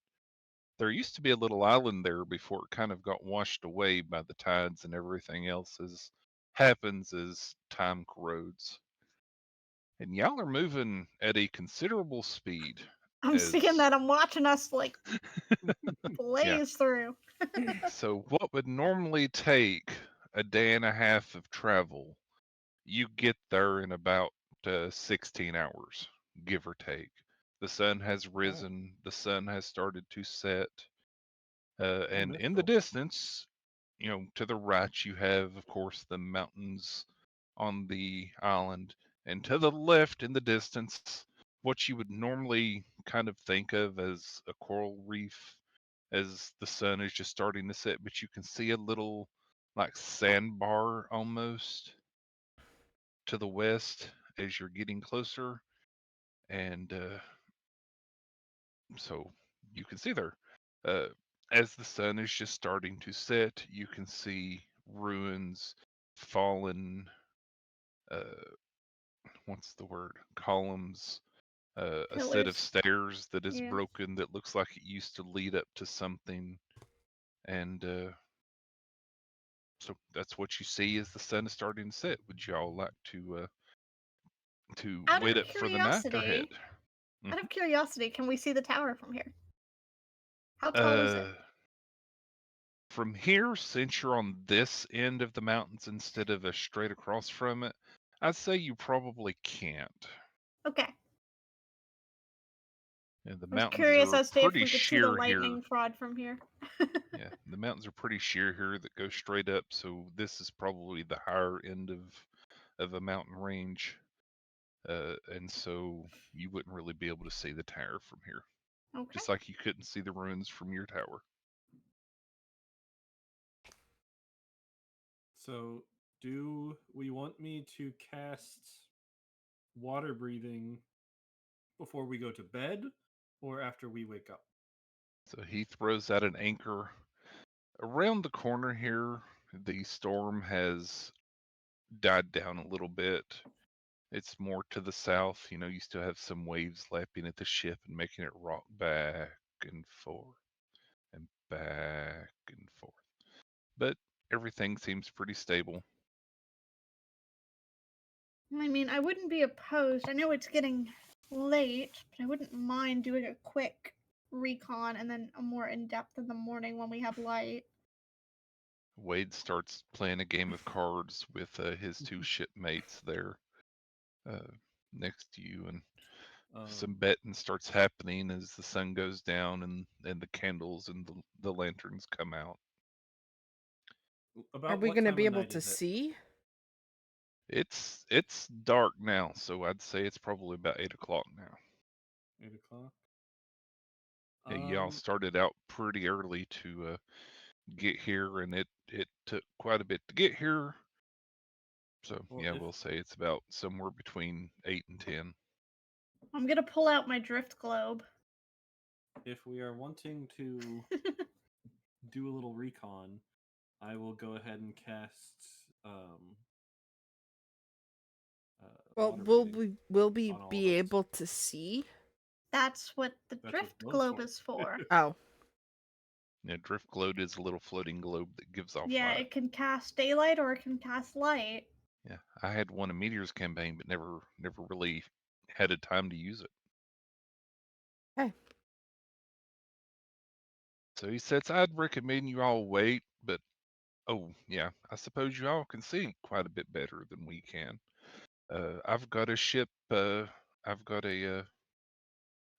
[SPEAKER 1] There used to be a little island there before it kind of got washed away by the tides and everything else as happens as time corrodes. And y'all are moving at a considerable speed
[SPEAKER 4] I'm seeing
[SPEAKER 1] as
[SPEAKER 4] that. I'm watching us like
[SPEAKER 1] yeah.
[SPEAKER 4] blaze through.
[SPEAKER 1] So what would normally take a day and a half of travel, you get there in about 16 hours, give or take. The sun has
[SPEAKER 3] Right.
[SPEAKER 1] risen, the sun has started to set,
[SPEAKER 3] Oh,
[SPEAKER 1] and in the
[SPEAKER 3] mystical.
[SPEAKER 1] distance, to the right, you have, of course, the mountains on the island, and to the left in the distance, what you would normally kind of think of as a coral reef as the sun is just starting to set, but you can see a little like sandbar almost to the west as you're getting closer. And so you can see there. Uh, as the sun is just starting to set, you can see ruins, fallen, uh, what's the word? Columns, a set of
[SPEAKER 4] Pillars.
[SPEAKER 1] stairs that is
[SPEAKER 4] Yeah.
[SPEAKER 1] broken that looks like it used to lead up to something. And so that's what you see as the sun is starting to set. Would y'all like to
[SPEAKER 4] Out
[SPEAKER 1] wait
[SPEAKER 4] of
[SPEAKER 1] up for the night or head?
[SPEAKER 4] curiosity,
[SPEAKER 1] Mhm.
[SPEAKER 4] can we see the tower from here? How tall is it?
[SPEAKER 1] Uh, from here, since you're on this end of the mountains instead of a straight across from it, I'd say you probably can't.
[SPEAKER 4] Okay.
[SPEAKER 1] And the
[SPEAKER 4] I was
[SPEAKER 1] mountains
[SPEAKER 4] curious
[SPEAKER 1] are
[SPEAKER 4] as to if
[SPEAKER 1] pretty
[SPEAKER 4] we could see the
[SPEAKER 1] sheer here.
[SPEAKER 4] lightning rod from here.
[SPEAKER 1] Yeah, the mountains are pretty sheer here that go straight up, so this is probably the higher end of a mountain range. And so you wouldn't really be able to see the tower from here,
[SPEAKER 4] Okay.
[SPEAKER 1] just like you couldn't see the ruins from your tower.
[SPEAKER 3] So, do we want me to cast water breathing before we go to bed or after we wake up?
[SPEAKER 1] So he throws out an anchor. Around the corner here, the storm has died down a little bit. It's more to the south. You still have some waves lapping at the ship and making it rock back and forth and back and forth. But everything seems pretty stable.
[SPEAKER 4] I mean, I wouldn't be opposed. I know it's getting late, but I wouldn't mind doing a quick recon and then a more in depth in the morning when we have light.
[SPEAKER 1] Wade starts playing a game of cards with his two shipmates there uh, next to you, and some
[SPEAKER 3] Um,
[SPEAKER 1] betting starts happening as the sun goes down and the candles and the lanterns come out.
[SPEAKER 2] Are
[SPEAKER 3] about
[SPEAKER 2] we
[SPEAKER 3] what
[SPEAKER 2] gonna
[SPEAKER 3] time
[SPEAKER 2] be
[SPEAKER 3] of
[SPEAKER 2] able
[SPEAKER 3] night
[SPEAKER 2] to
[SPEAKER 3] is it?
[SPEAKER 2] see?
[SPEAKER 1] It's dark now, so I'd say it's probably about 8 o'clock now.
[SPEAKER 3] 8 o'clock.
[SPEAKER 1] Yeah, y'all
[SPEAKER 3] Um,
[SPEAKER 1] started out pretty early to get here, and it took quite a bit to get here. So
[SPEAKER 3] well,
[SPEAKER 1] yeah, we'll say it's about somewhere between 8 and 10.
[SPEAKER 4] I'm gonna pull out my drift globe.
[SPEAKER 3] if we are wanting to do a little recon, I will go ahead and cast
[SPEAKER 2] Well,
[SPEAKER 3] water breathing
[SPEAKER 2] will we
[SPEAKER 3] on all of
[SPEAKER 2] be
[SPEAKER 3] us.
[SPEAKER 2] able to see?
[SPEAKER 4] That's what the
[SPEAKER 3] That's what
[SPEAKER 4] drift
[SPEAKER 3] globe's
[SPEAKER 4] globe
[SPEAKER 3] for.
[SPEAKER 4] is for.
[SPEAKER 2] Oh,
[SPEAKER 1] Yeah, drift globe is a little floating globe that gives off
[SPEAKER 4] Yeah,
[SPEAKER 1] light.
[SPEAKER 4] it can cast daylight or it can cast light.
[SPEAKER 1] Yeah, I had one in Meteor's campaign, but never really had a time to use it.
[SPEAKER 2] hey,
[SPEAKER 1] So he says, I'd recommend you all wait, but oh yeah, I suppose you all can see quite a bit better than we can. I've got a ship. I've got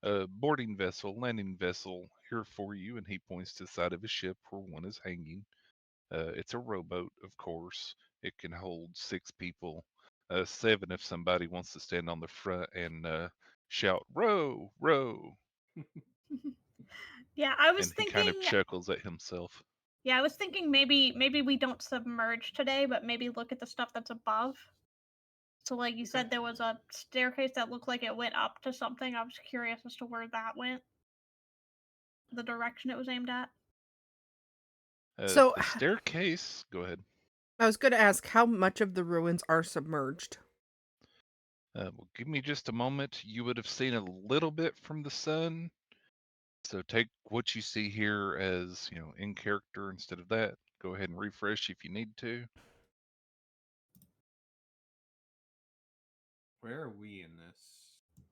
[SPEAKER 1] boarding vessel, landing vessel here for you, and he points to the side of a ship where one is hanging. It's a rowboat, of course. It can hold 6 people, 7 if somebody wants to stand on the front and shout, row, row.
[SPEAKER 4] Yeah, I was
[SPEAKER 1] And he kind
[SPEAKER 4] thinking.
[SPEAKER 1] of chuckles at himself.
[SPEAKER 4] Yeah, I was thinking maybe we don't submerge today, but maybe look at the stuff that's above. So, like you said, there was a staircase that looked like it went up to something. I was curious as to where that went, the direction it was aimed at.
[SPEAKER 2] So
[SPEAKER 1] The staircase, go ahead.
[SPEAKER 2] I was going to ask how much of the ruins are submerged.
[SPEAKER 1] Well, give me just a moment. You would have seen a little bit from the sun. So take what you see here as, in character instead of that. Go ahead and refresh if you need to.
[SPEAKER 3] Where are we in this?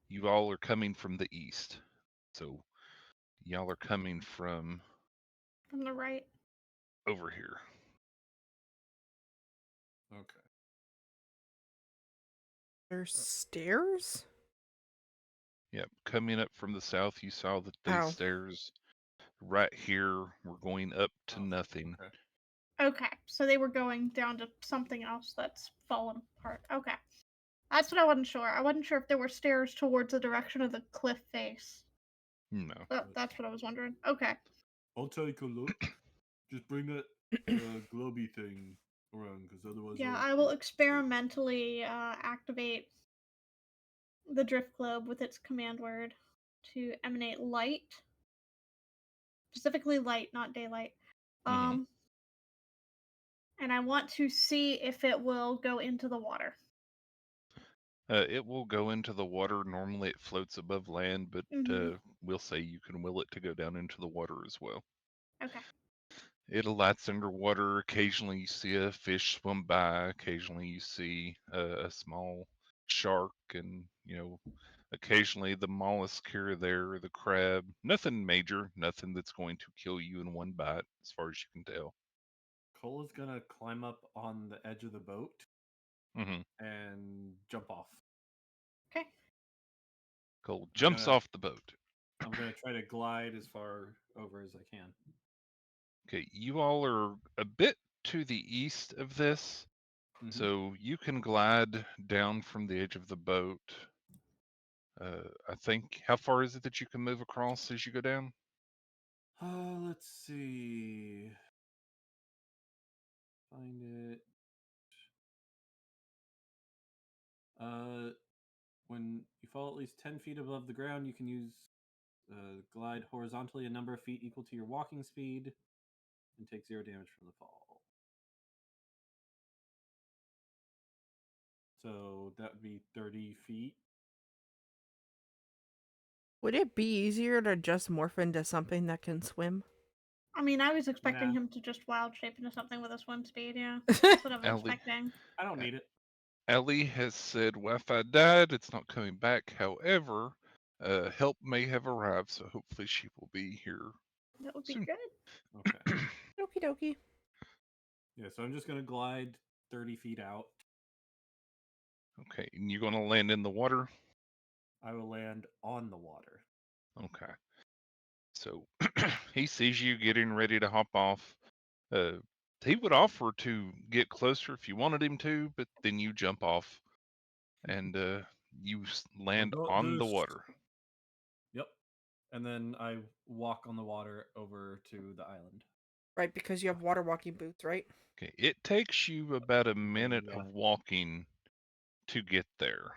[SPEAKER 1] You all are coming from the east. So y'all are coming from
[SPEAKER 4] From the right.
[SPEAKER 1] over here.
[SPEAKER 3] Okay.
[SPEAKER 2] There's stairs?
[SPEAKER 1] Yep, coming up from the south, you saw that these
[SPEAKER 2] Oh.
[SPEAKER 1] stairs right here were going up to nothing.
[SPEAKER 3] Okay.
[SPEAKER 4] Okay, so they were going down to something else that's fallen apart. Okay. That's what I wasn't sure. I wasn't sure if there were stairs towards the direction of the cliff face.
[SPEAKER 1] No.
[SPEAKER 4] That's what I was wondering. Okay.
[SPEAKER 3] I'll take a look. Just bring that globy thing around, because otherwise.
[SPEAKER 4] Yeah, I will experimentally activate the drift globe with its command word to emanate light. Specifically light, not daylight.
[SPEAKER 1] Mhm.
[SPEAKER 4] And I want to see if it will go into the water.
[SPEAKER 1] It will go into the water. Normally it floats above land, but
[SPEAKER 4] Mhm.
[SPEAKER 1] we'll say you can will it to go down into the water as well.
[SPEAKER 4] Okay.
[SPEAKER 1] It lights underwater. Occasionally you see a fish swim by. Occasionally you see a small shark, and occasionally the mollusk here or there, the crab. Nothing major. Nothing that's going to kill you in one bite, as far as you can tell.
[SPEAKER 3] Cole is gonna climb up on the edge of the boat
[SPEAKER 1] hmm
[SPEAKER 3] and jump off.
[SPEAKER 4] Okay.
[SPEAKER 1] Cole jumps off the boat.
[SPEAKER 3] I'm gonna try to glide as far over as I can.
[SPEAKER 1] Okay, you all are a bit to the east of this,
[SPEAKER 3] Mhm.
[SPEAKER 1] so you can glide down from the edge of the boat. I think, how far is it that you can move across as you go down?
[SPEAKER 3] Let's see. Find it. When you fall at least 10 feet above the ground, you can use glide horizontally a number of feet equal to your walking speed and take 0 damage from the fall. So that would be 30 feet.
[SPEAKER 2] Would it be easier to just morph into something that can swim?
[SPEAKER 4] I mean, I was expecting
[SPEAKER 3] Nah.
[SPEAKER 4] him to just wild shape into something with a swim speed, yeah. That's what I was
[SPEAKER 1] Ellie,
[SPEAKER 4] expecting.
[SPEAKER 3] I don't need it.
[SPEAKER 1] Ellie has said Wi-Fi died. It's not coming back. However, help may have arrived, so hopefully she will be here
[SPEAKER 4] That would be
[SPEAKER 1] soon.
[SPEAKER 4] good.
[SPEAKER 3] Okay.
[SPEAKER 2] Okie dokie.
[SPEAKER 3] Yeah, so I'm just going to glide 30 feet out.
[SPEAKER 1] Okay, and you're going to land in the water?
[SPEAKER 3] I will land on the water.
[SPEAKER 1] Okay. So he sees you getting ready to hop off. He would offer to get closer if you wanted him to, but then you jump off and you land
[SPEAKER 3] got
[SPEAKER 1] on the
[SPEAKER 3] this.
[SPEAKER 1] water.
[SPEAKER 3] Yep. And then I walk on the water over to the island.
[SPEAKER 2] Right, because you have water walking boots, right?
[SPEAKER 1] Okay, it takes you about a minute
[SPEAKER 3] Yeah.
[SPEAKER 1] of walking to get there.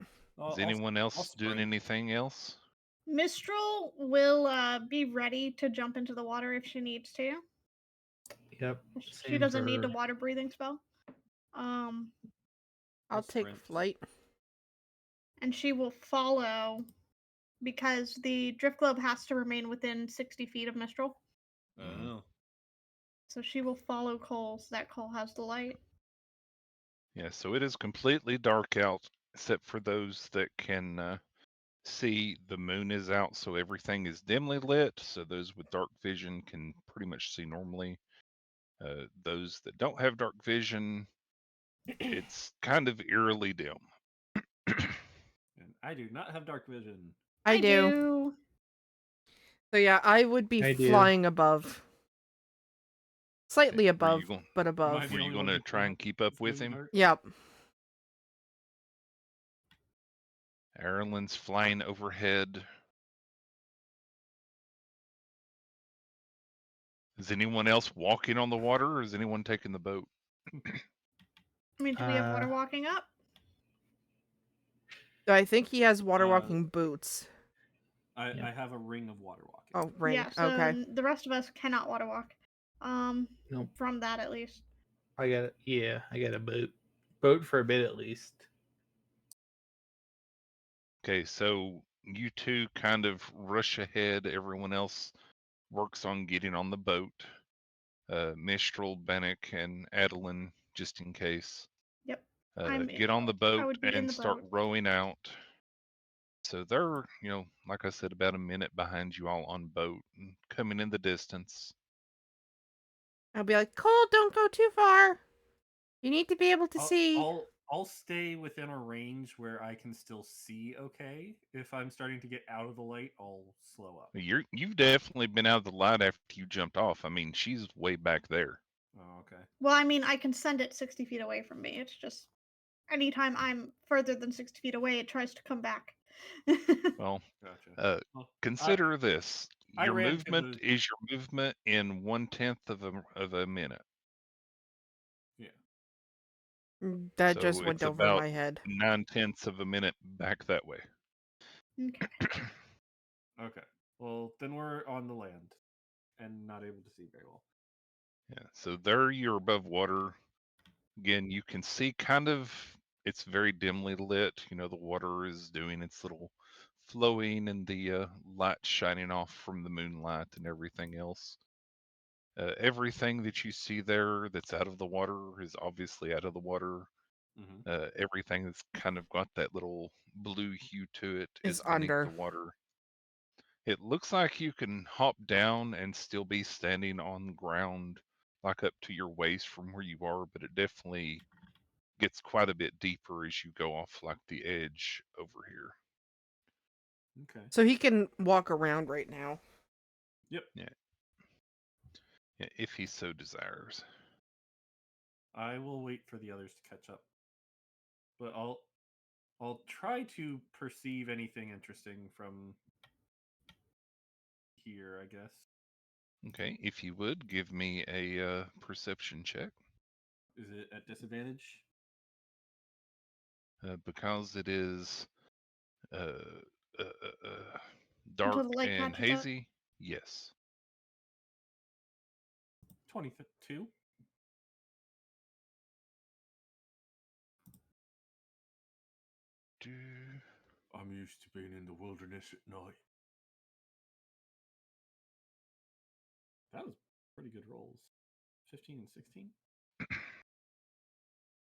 [SPEAKER 1] Is
[SPEAKER 3] I'll
[SPEAKER 1] anyone else doing
[SPEAKER 3] sprint.
[SPEAKER 1] anything else?
[SPEAKER 4] Mistral will be ready to jump into the water if she needs to.
[SPEAKER 5] Yep.
[SPEAKER 4] She
[SPEAKER 5] Same
[SPEAKER 4] doesn't need
[SPEAKER 5] for
[SPEAKER 4] a water breathing spell.
[SPEAKER 2] I'll
[SPEAKER 3] I'll
[SPEAKER 2] take
[SPEAKER 3] sprint.
[SPEAKER 2] flight.
[SPEAKER 4] And she will follow because the drift globe has to remain within 60 feet of Mistral.
[SPEAKER 3] Oh.
[SPEAKER 4] So she will follow Cole so that Cole has the light.
[SPEAKER 1] Yeah, so it is completely dark out, except for those that can see the moon is out, so everything is dimly lit. So those with dark vision can pretty much see normally. Those that don't have dark vision, it's kind of eerily dim.
[SPEAKER 3] And I do not have dark vision.
[SPEAKER 2] I do. So yeah, I would be
[SPEAKER 5] I do.
[SPEAKER 2] flying above. Slightly
[SPEAKER 1] Were
[SPEAKER 2] above,
[SPEAKER 1] you going?
[SPEAKER 2] but
[SPEAKER 3] Am I
[SPEAKER 2] above.
[SPEAKER 3] the
[SPEAKER 1] Were you
[SPEAKER 3] only
[SPEAKER 1] going
[SPEAKER 3] one
[SPEAKER 1] to
[SPEAKER 3] who
[SPEAKER 1] try and
[SPEAKER 3] can't
[SPEAKER 1] keep up with
[SPEAKER 3] swim,
[SPEAKER 1] him?
[SPEAKER 3] Art?
[SPEAKER 2] Yep.
[SPEAKER 1] Aerilyn's flying overhead. Is anyone else walking on the water, or is anyone taking the boat?
[SPEAKER 4] I mean, do we have water walking up?
[SPEAKER 2] So I think he has water
[SPEAKER 3] Uh,
[SPEAKER 2] walking boots.
[SPEAKER 3] I have a ring of water walking.
[SPEAKER 2] Oh, ring.
[SPEAKER 4] Yeah, so
[SPEAKER 2] Okay.
[SPEAKER 4] the rest of us cannot water walk.
[SPEAKER 5] Nope.
[SPEAKER 4] From that at least.
[SPEAKER 5] I got a boat. Boat for a bit at least.
[SPEAKER 1] Okay, so you two kind of rush ahead. Everyone else works on getting on the boat. Mistral, Bannock, and Adeline, just in case.
[SPEAKER 4] Yep. I'm in
[SPEAKER 1] Get
[SPEAKER 4] the
[SPEAKER 1] on the
[SPEAKER 4] boat. I
[SPEAKER 1] boat
[SPEAKER 4] would be in
[SPEAKER 1] and
[SPEAKER 4] the
[SPEAKER 1] start
[SPEAKER 4] boat.
[SPEAKER 1] rowing out. So they're, like I said, about a minute behind you all on boat and coming in the distance.
[SPEAKER 2] I'll be like, Cole, don't go too far. You need to be able to see.
[SPEAKER 3] I'll stay within a range where I can still see okay. If I'm starting to get out of the light, I'll slow up.
[SPEAKER 1] You've definitely been out of the light after you jumped off. I mean, she's way back there.
[SPEAKER 3] Oh, okay.
[SPEAKER 4] Well, I mean, I can send it 60 feet away from me. It's just anytime I'm further than 60 feet away, it tries to come back.
[SPEAKER 1] Well,
[SPEAKER 3] Gotcha. Well,
[SPEAKER 1] consider this:
[SPEAKER 3] I
[SPEAKER 1] your
[SPEAKER 3] ran to
[SPEAKER 1] movement
[SPEAKER 3] the
[SPEAKER 1] is your movement in 1/10 of a minute.
[SPEAKER 3] yeah.
[SPEAKER 2] That
[SPEAKER 1] So
[SPEAKER 2] just went
[SPEAKER 1] it's
[SPEAKER 2] over
[SPEAKER 1] about
[SPEAKER 2] my head.
[SPEAKER 1] 9/10 of a minute back that way.
[SPEAKER 4] Okay.
[SPEAKER 3] Okay. Well, then we're on the land and not able to see very well.
[SPEAKER 1] Yeah. So there you're above water. Again, you can see kind of, it's very dimly lit. The water is doing its little flowing and the light shining off from the moonlight and everything else. Everything that you see there that's out of the water is obviously out of the water. Everything that's kind of got that little blue hue to it
[SPEAKER 2] Is
[SPEAKER 1] is beneath the
[SPEAKER 2] under.
[SPEAKER 1] water. It looks like you can hop down and still be standing on ground, like up to your waist from where you are, but it definitely gets quite a bit deeper as you go off like the edge over here.
[SPEAKER 3] Okay.
[SPEAKER 2] So he can walk around right now.
[SPEAKER 3] Yep.
[SPEAKER 1] Yeah. Yeah, if he so desires.
[SPEAKER 3] I will wait for the others to catch up. But I'll try to perceive anything interesting from here, I guess.
[SPEAKER 1] Okay, if you would give me a perception check,
[SPEAKER 3] Is it at disadvantage?
[SPEAKER 1] because it is uh, uh, uh, uh,
[SPEAKER 4] Until
[SPEAKER 1] dark
[SPEAKER 4] the light
[SPEAKER 1] and
[SPEAKER 4] catches up.
[SPEAKER 1] hazy. Yes.
[SPEAKER 3] 22.
[SPEAKER 1] Do...
[SPEAKER 3] I'm used to being in the wilderness at night. That was pretty good rolls. 15 and 16.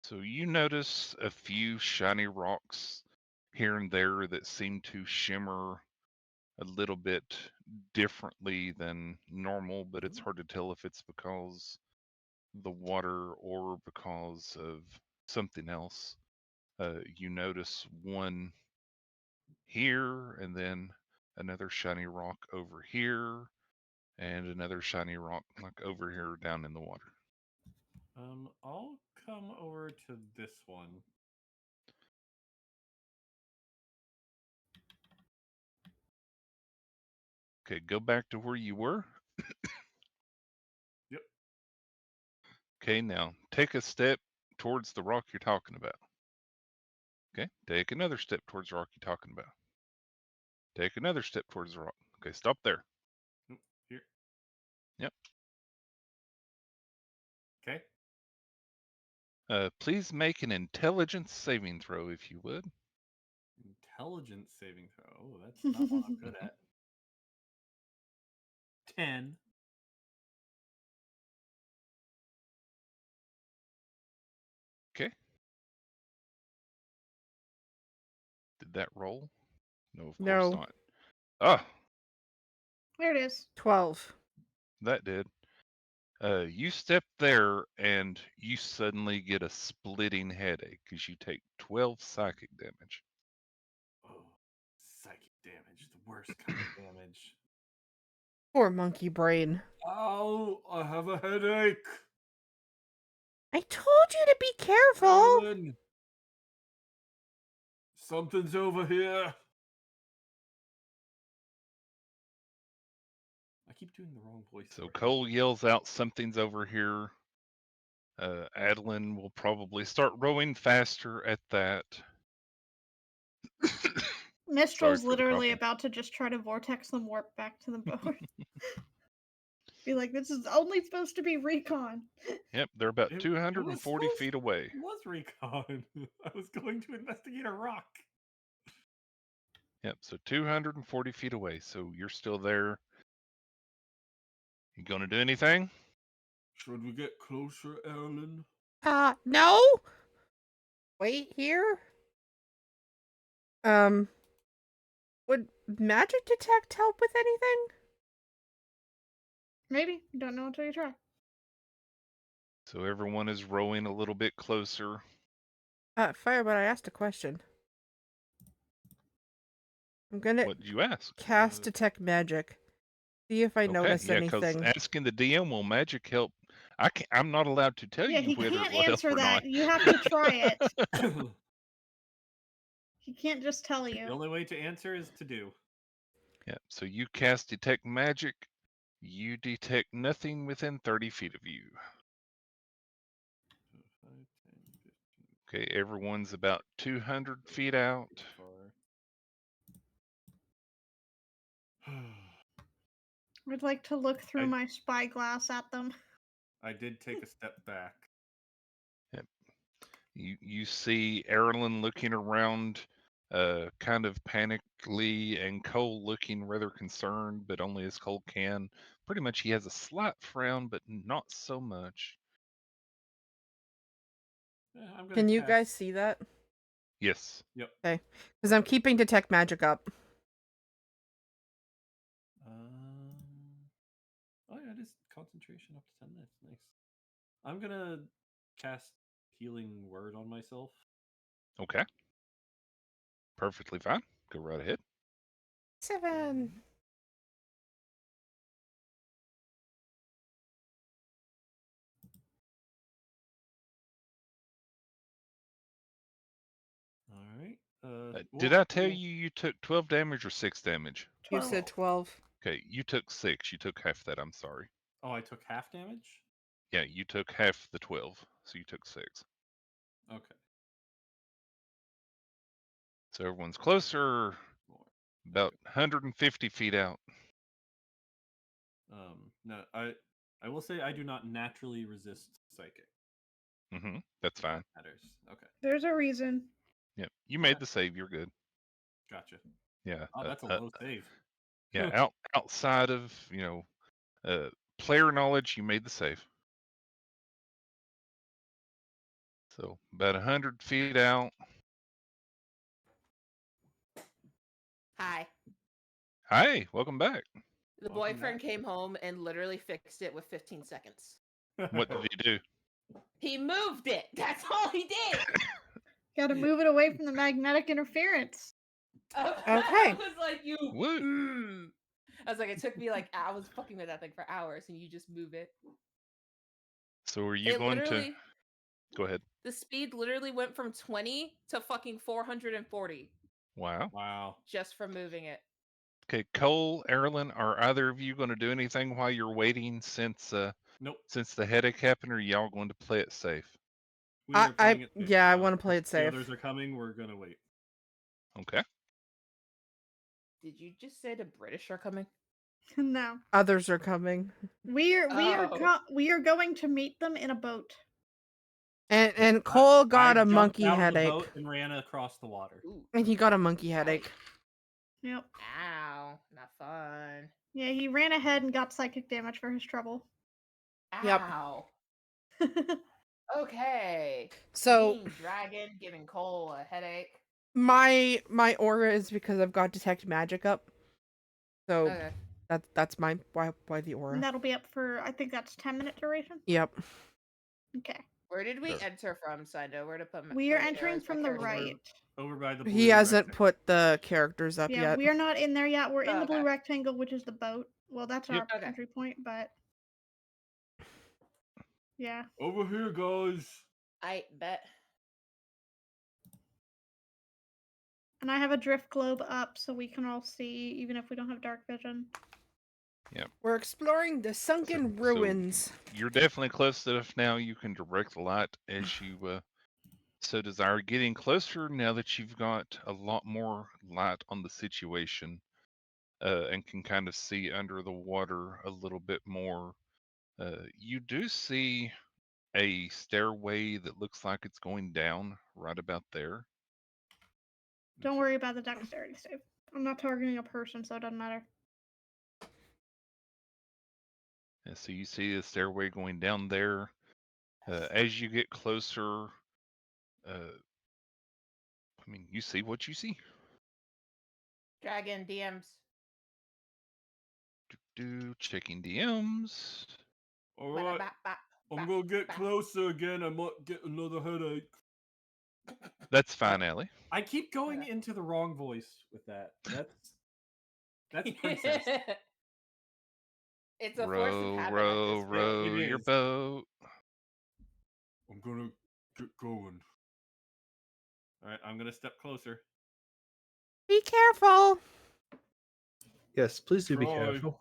[SPEAKER 1] So you notice a few shiny rocks here and there that seem to shimmer a little bit differently than normal, but it's hard to tell if it's because the water or because of something else. You notice one here, and then another shiny rock over here, and another shiny rock like over here down in the water.
[SPEAKER 3] I'll come over to this one.
[SPEAKER 1] Okay, go back to where you were.
[SPEAKER 3] Yep.
[SPEAKER 1] Okay, now take a step towards the rock you're talking about. Okay, take another step towards the rock you're talking about. Take another step towards the rock. Okay, stop there.
[SPEAKER 3] Nope. Here.
[SPEAKER 1] Yep.
[SPEAKER 3] Okay.
[SPEAKER 1] Please make an intelligence saving throw if you would.
[SPEAKER 3] Intelligence saving throw. Oh, that's not what I'm good at. 10.
[SPEAKER 1] Okay. Did that roll? No, of course
[SPEAKER 2] No.
[SPEAKER 1] not. Ah,
[SPEAKER 4] There it is.
[SPEAKER 2] 12.
[SPEAKER 1] that did. You step there and you suddenly get a splitting headache because you take 12 psychic damage.
[SPEAKER 3] Oh, psychic damage. worst kind of damage.
[SPEAKER 2] Poor monkey brain.
[SPEAKER 3] Ow! I have a headache.
[SPEAKER 2] I told you to be careful.
[SPEAKER 3] Aerilyn, something's over here. I keep doing the wrong voice.
[SPEAKER 1] So Cole yells out, "Something's over here." Adeline will probably start rowing faster at that.
[SPEAKER 4] Mistral's
[SPEAKER 1] for the
[SPEAKER 4] literally
[SPEAKER 1] coughing.
[SPEAKER 4] about to just try to vortex them warp back to the boat. Be like, this is only supposed to be recon.
[SPEAKER 1] Yep, they're about
[SPEAKER 3] It
[SPEAKER 1] 240
[SPEAKER 3] was
[SPEAKER 1] feet away.
[SPEAKER 3] It was recon. I was going to investigate a rock.
[SPEAKER 1] Yep, so 240 feet away. So you're still there. You gonna do anything?
[SPEAKER 3] Should we get closer, Aerilyn?
[SPEAKER 2] No. Wait here. Would magic detect help with anything?
[SPEAKER 4] Maybe. You don't know until you try.
[SPEAKER 1] So everyone is rowing a little bit closer.
[SPEAKER 2] Fireball, I asked a question. I'm gonna
[SPEAKER 1] What did you ask?
[SPEAKER 2] cast detect magic. See if I
[SPEAKER 1] Okay,
[SPEAKER 2] notice
[SPEAKER 1] yeah, because
[SPEAKER 2] anything.
[SPEAKER 1] asking the DM, will magic help? I'm not allowed to tell
[SPEAKER 4] Yeah,
[SPEAKER 1] you
[SPEAKER 4] he
[SPEAKER 1] whether
[SPEAKER 4] can't
[SPEAKER 1] it will help
[SPEAKER 4] answer
[SPEAKER 1] or
[SPEAKER 4] that.
[SPEAKER 1] not.
[SPEAKER 4] You have to try it. He can't just tell
[SPEAKER 3] The
[SPEAKER 4] you.
[SPEAKER 3] only way to answer is to do.
[SPEAKER 1] Yeah, so you cast detect magic. You detect nothing within 30 feet of you.
[SPEAKER 3] 5, 10, 15,
[SPEAKER 1] Okay, everyone's about 200 feet out.
[SPEAKER 3] far.
[SPEAKER 4] I'd like to look through
[SPEAKER 3] I-
[SPEAKER 4] my spyglass at them.
[SPEAKER 3] I did take a step back.
[SPEAKER 1] You see Aerilyn looking around, kind of panically, and Cole looking rather concerned, but only as Cole can. Pretty much, he has a slight frown, but not so much.
[SPEAKER 3] Yeah, I'm gonna
[SPEAKER 2] Can you
[SPEAKER 3] cast...
[SPEAKER 2] guys see that?
[SPEAKER 1] Yes.
[SPEAKER 3] Yep.
[SPEAKER 2] Okay, because I'm keeping detect magic up.
[SPEAKER 3] Oh yeah, it is concentration up to 10 minutes. Nice. I'm gonna cast healing word on myself.
[SPEAKER 1] Okay. Perfectly fine. Go right ahead.
[SPEAKER 2] 7.
[SPEAKER 3] All right.
[SPEAKER 1] Did I tell you you took 12 damage or 6 damage?
[SPEAKER 2] You said 12.
[SPEAKER 1] Okay, you took 6. You took half that. I'm sorry.
[SPEAKER 3] Oh, I took half damage?
[SPEAKER 1] Yeah, you took half the 12, so you took 6.
[SPEAKER 3] Okay.
[SPEAKER 1] So everyone's closer,
[SPEAKER 3] More.
[SPEAKER 1] about 150 feet out.
[SPEAKER 3] No, I will say I do not naturally resist psychic.
[SPEAKER 1] That's fine.
[SPEAKER 3] That matters. Okay.
[SPEAKER 4] There's a reason.
[SPEAKER 1] Yep, you made the save. You're good.
[SPEAKER 3] Gotcha.
[SPEAKER 1] Yeah.
[SPEAKER 3] Oh, that's a low save.
[SPEAKER 1] Yeah. Outside of player knowledge, you made the save. So about 100 feet out.
[SPEAKER 6] Hi.
[SPEAKER 1] Hi, welcome back.
[SPEAKER 6] The
[SPEAKER 3] Welcome
[SPEAKER 6] boyfriend
[SPEAKER 3] back.
[SPEAKER 6] came home and literally fixed it with 15 seconds.
[SPEAKER 1] What did he do?
[SPEAKER 6] He moved it. That's all he did.
[SPEAKER 4] Gotta move it away from the magnetic interference.
[SPEAKER 6] I
[SPEAKER 2] Okay.
[SPEAKER 6] was like, you.
[SPEAKER 1] Woo.
[SPEAKER 6] I was like, it took me like, I was fucking with that thing for hours, and you just move it.
[SPEAKER 1] So are you
[SPEAKER 6] It
[SPEAKER 1] going to
[SPEAKER 6] literally,
[SPEAKER 1] go ahead?
[SPEAKER 6] the speed literally went from 20 to fucking 440
[SPEAKER 1] Wow.
[SPEAKER 3] Wow.
[SPEAKER 6] just from moving it.
[SPEAKER 1] Okay, Cole, Aerilyn, are either of you going to do anything while you're waiting since
[SPEAKER 3] Nope.
[SPEAKER 1] since the headache happened, or are y'all going to play it safe?
[SPEAKER 3] We are playing it safe.
[SPEAKER 2] I want to play it
[SPEAKER 3] The
[SPEAKER 2] safe.
[SPEAKER 3] others are coming. We're gonna wait.
[SPEAKER 1] Okay.
[SPEAKER 6] Did you just say the British are coming?
[SPEAKER 4] No.
[SPEAKER 2] Others are coming.
[SPEAKER 4] We are
[SPEAKER 6] Oh.
[SPEAKER 4] we are going to meet them in a boat.
[SPEAKER 2] And Cole got
[SPEAKER 3] I
[SPEAKER 2] a monkey
[SPEAKER 3] jumped out of the
[SPEAKER 2] headache.
[SPEAKER 3] boat and ran across the water.
[SPEAKER 6] Ooh.
[SPEAKER 2] And he got a monkey headache.
[SPEAKER 4] Yep.
[SPEAKER 6] Ow. Not fun.
[SPEAKER 4] Yeah, he ran ahead and got psychic damage for his trouble.
[SPEAKER 2] Yep.
[SPEAKER 6] Ow. Okay.
[SPEAKER 2] So
[SPEAKER 6] Mean dragon giving Cole a headache.
[SPEAKER 2] my aura is because I've got detect magic up. So
[SPEAKER 6] Okay.
[SPEAKER 2] that's my why the aura.
[SPEAKER 4] And that'll be up for, I think that's 10-minute duration.
[SPEAKER 2] Yep.
[SPEAKER 4] Okay.
[SPEAKER 6] Where did we
[SPEAKER 1] Sure.
[SPEAKER 6] enter from, so I know where to put my
[SPEAKER 4] We are
[SPEAKER 6] where to
[SPEAKER 4] entering
[SPEAKER 6] arrows my
[SPEAKER 4] from the
[SPEAKER 6] character.
[SPEAKER 4] right.
[SPEAKER 3] Over by the blue
[SPEAKER 2] He hasn't
[SPEAKER 3] rectangle.
[SPEAKER 2] put the characters up
[SPEAKER 4] Yeah,
[SPEAKER 2] yet.
[SPEAKER 4] we are not in there yet. We're in
[SPEAKER 6] Oh,
[SPEAKER 4] the blue
[SPEAKER 6] okay.
[SPEAKER 4] rectangle, which is the boat. Well, that's
[SPEAKER 1] Yep.
[SPEAKER 4] our
[SPEAKER 6] Okay.
[SPEAKER 4] entry point, but yeah.
[SPEAKER 3] Over here, guys.
[SPEAKER 6] I bet.
[SPEAKER 4] And I have a drift globe up so we can all see, even if we don't have dark vision.
[SPEAKER 2] We're exploring the sunken
[SPEAKER 1] So
[SPEAKER 2] ruins.
[SPEAKER 1] you're definitely close enough now. You can direct the light as you so desire. Getting closer now that you've got a lot more light on the situation, and can kind of see under the water a little bit more. You do see a stairway that looks like it's going down right about there.
[SPEAKER 4] Don't worry about the dexterity save. I'm not targeting a person, so it doesn't matter.
[SPEAKER 1] And so you see a stairway going down there. As you get closer, I mean, you see what you see.
[SPEAKER 6] Dragon DMs.
[SPEAKER 1] Checking DMs.
[SPEAKER 3] All right. I'm gonna get closer again. I might get another headache.
[SPEAKER 1] That's fine, Allie.
[SPEAKER 3] I keep going
[SPEAKER 6] Okay.
[SPEAKER 3] into the wrong voice with that. That's princess.
[SPEAKER 6] It's a force of
[SPEAKER 1] Row,
[SPEAKER 6] habit at
[SPEAKER 1] row,
[SPEAKER 6] this point.
[SPEAKER 1] row
[SPEAKER 3] It
[SPEAKER 1] your
[SPEAKER 3] is.
[SPEAKER 1] boat.
[SPEAKER 3] I'm gonna get going. All right, I'm gonna step closer.
[SPEAKER 2] Be careful.
[SPEAKER 5] Yes, please do be
[SPEAKER 3] Try.
[SPEAKER 5] careful.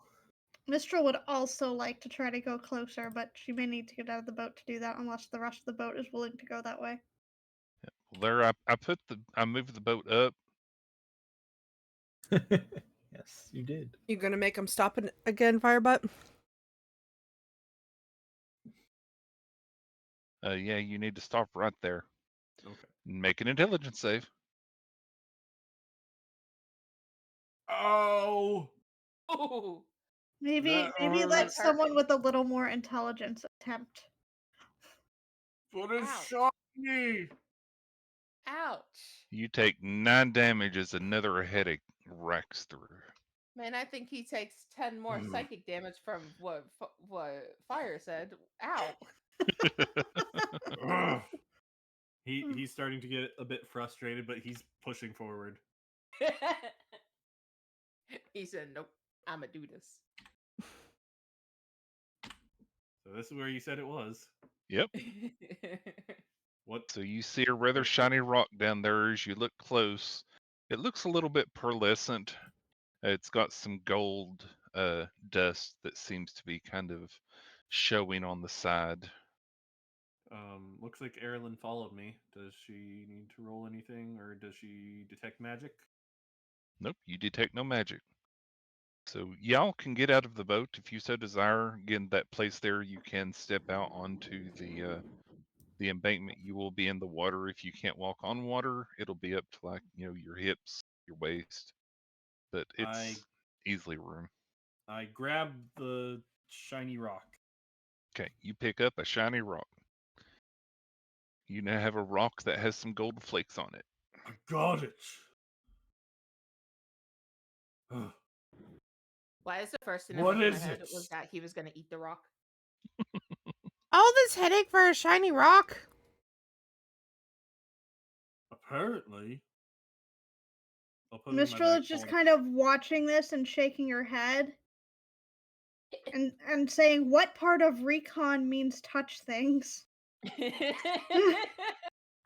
[SPEAKER 4] Mistral would also like to try to go closer, but she may need to get out of the boat to do that unless the rest of the boat is willing to go that way.
[SPEAKER 1] Well, there, I moved the boat up.
[SPEAKER 5] Yes, you did.
[SPEAKER 2] You gonna make him stop it again, Firebutt?
[SPEAKER 1] Yeah, you need to stop right there.
[SPEAKER 3] Okay.
[SPEAKER 1] Make an intelligence save.
[SPEAKER 3] Oh,
[SPEAKER 6] Ooh.
[SPEAKER 4] Maybe
[SPEAKER 3] That
[SPEAKER 4] let
[SPEAKER 6] hurts.
[SPEAKER 4] someone with a little more intelligence attempt.
[SPEAKER 3] but it's
[SPEAKER 6] Ow.
[SPEAKER 3] shiny.
[SPEAKER 6] Ouch.
[SPEAKER 1] You take 9 damage as another headache racks through.
[SPEAKER 6] Man, I think he takes 10 more psychic damage from what Fire said. Ow.
[SPEAKER 3] Ugh. He's starting to get a bit frustrated, but he's pushing forward.
[SPEAKER 6] He said, nope, I'ma do this.
[SPEAKER 3] So this is where you said it was.
[SPEAKER 1] Yep.
[SPEAKER 3] What?
[SPEAKER 1] So you see a rather shiny rock down there as you look close. It looks a little bit pearlescent. It's got some gold dust that seems to be kind of showing on the side.
[SPEAKER 3] Looks like Aerilyn followed me. Does she need to roll anything, or does she detect magic?
[SPEAKER 1] Nope, you detect no magic. So y'all can get out of the boat if you so desire. Again, that place there, you can step out onto the embankment. You will be in the water. If you can't walk on water, it'll be up to like your hips, your waist, but it's easily room.
[SPEAKER 3] I grab the shiny rock.
[SPEAKER 1] Okay, you pick up a shiny rock. You now have a rock that has some gold flakes on it.
[SPEAKER 3] I got it. Ugh.
[SPEAKER 6] Why is the first thing that
[SPEAKER 3] What
[SPEAKER 6] went through my
[SPEAKER 3] is
[SPEAKER 6] head
[SPEAKER 3] it?
[SPEAKER 6] was that he was gonna eat the rock?
[SPEAKER 2] All this headache for a shiny rock?
[SPEAKER 3] Apparently. I'll put it in my
[SPEAKER 4] Mistral
[SPEAKER 3] bag.
[SPEAKER 4] is just
[SPEAKER 3] Hold
[SPEAKER 4] kind of watching this and shaking her head. And saying, what part of recon means touch things?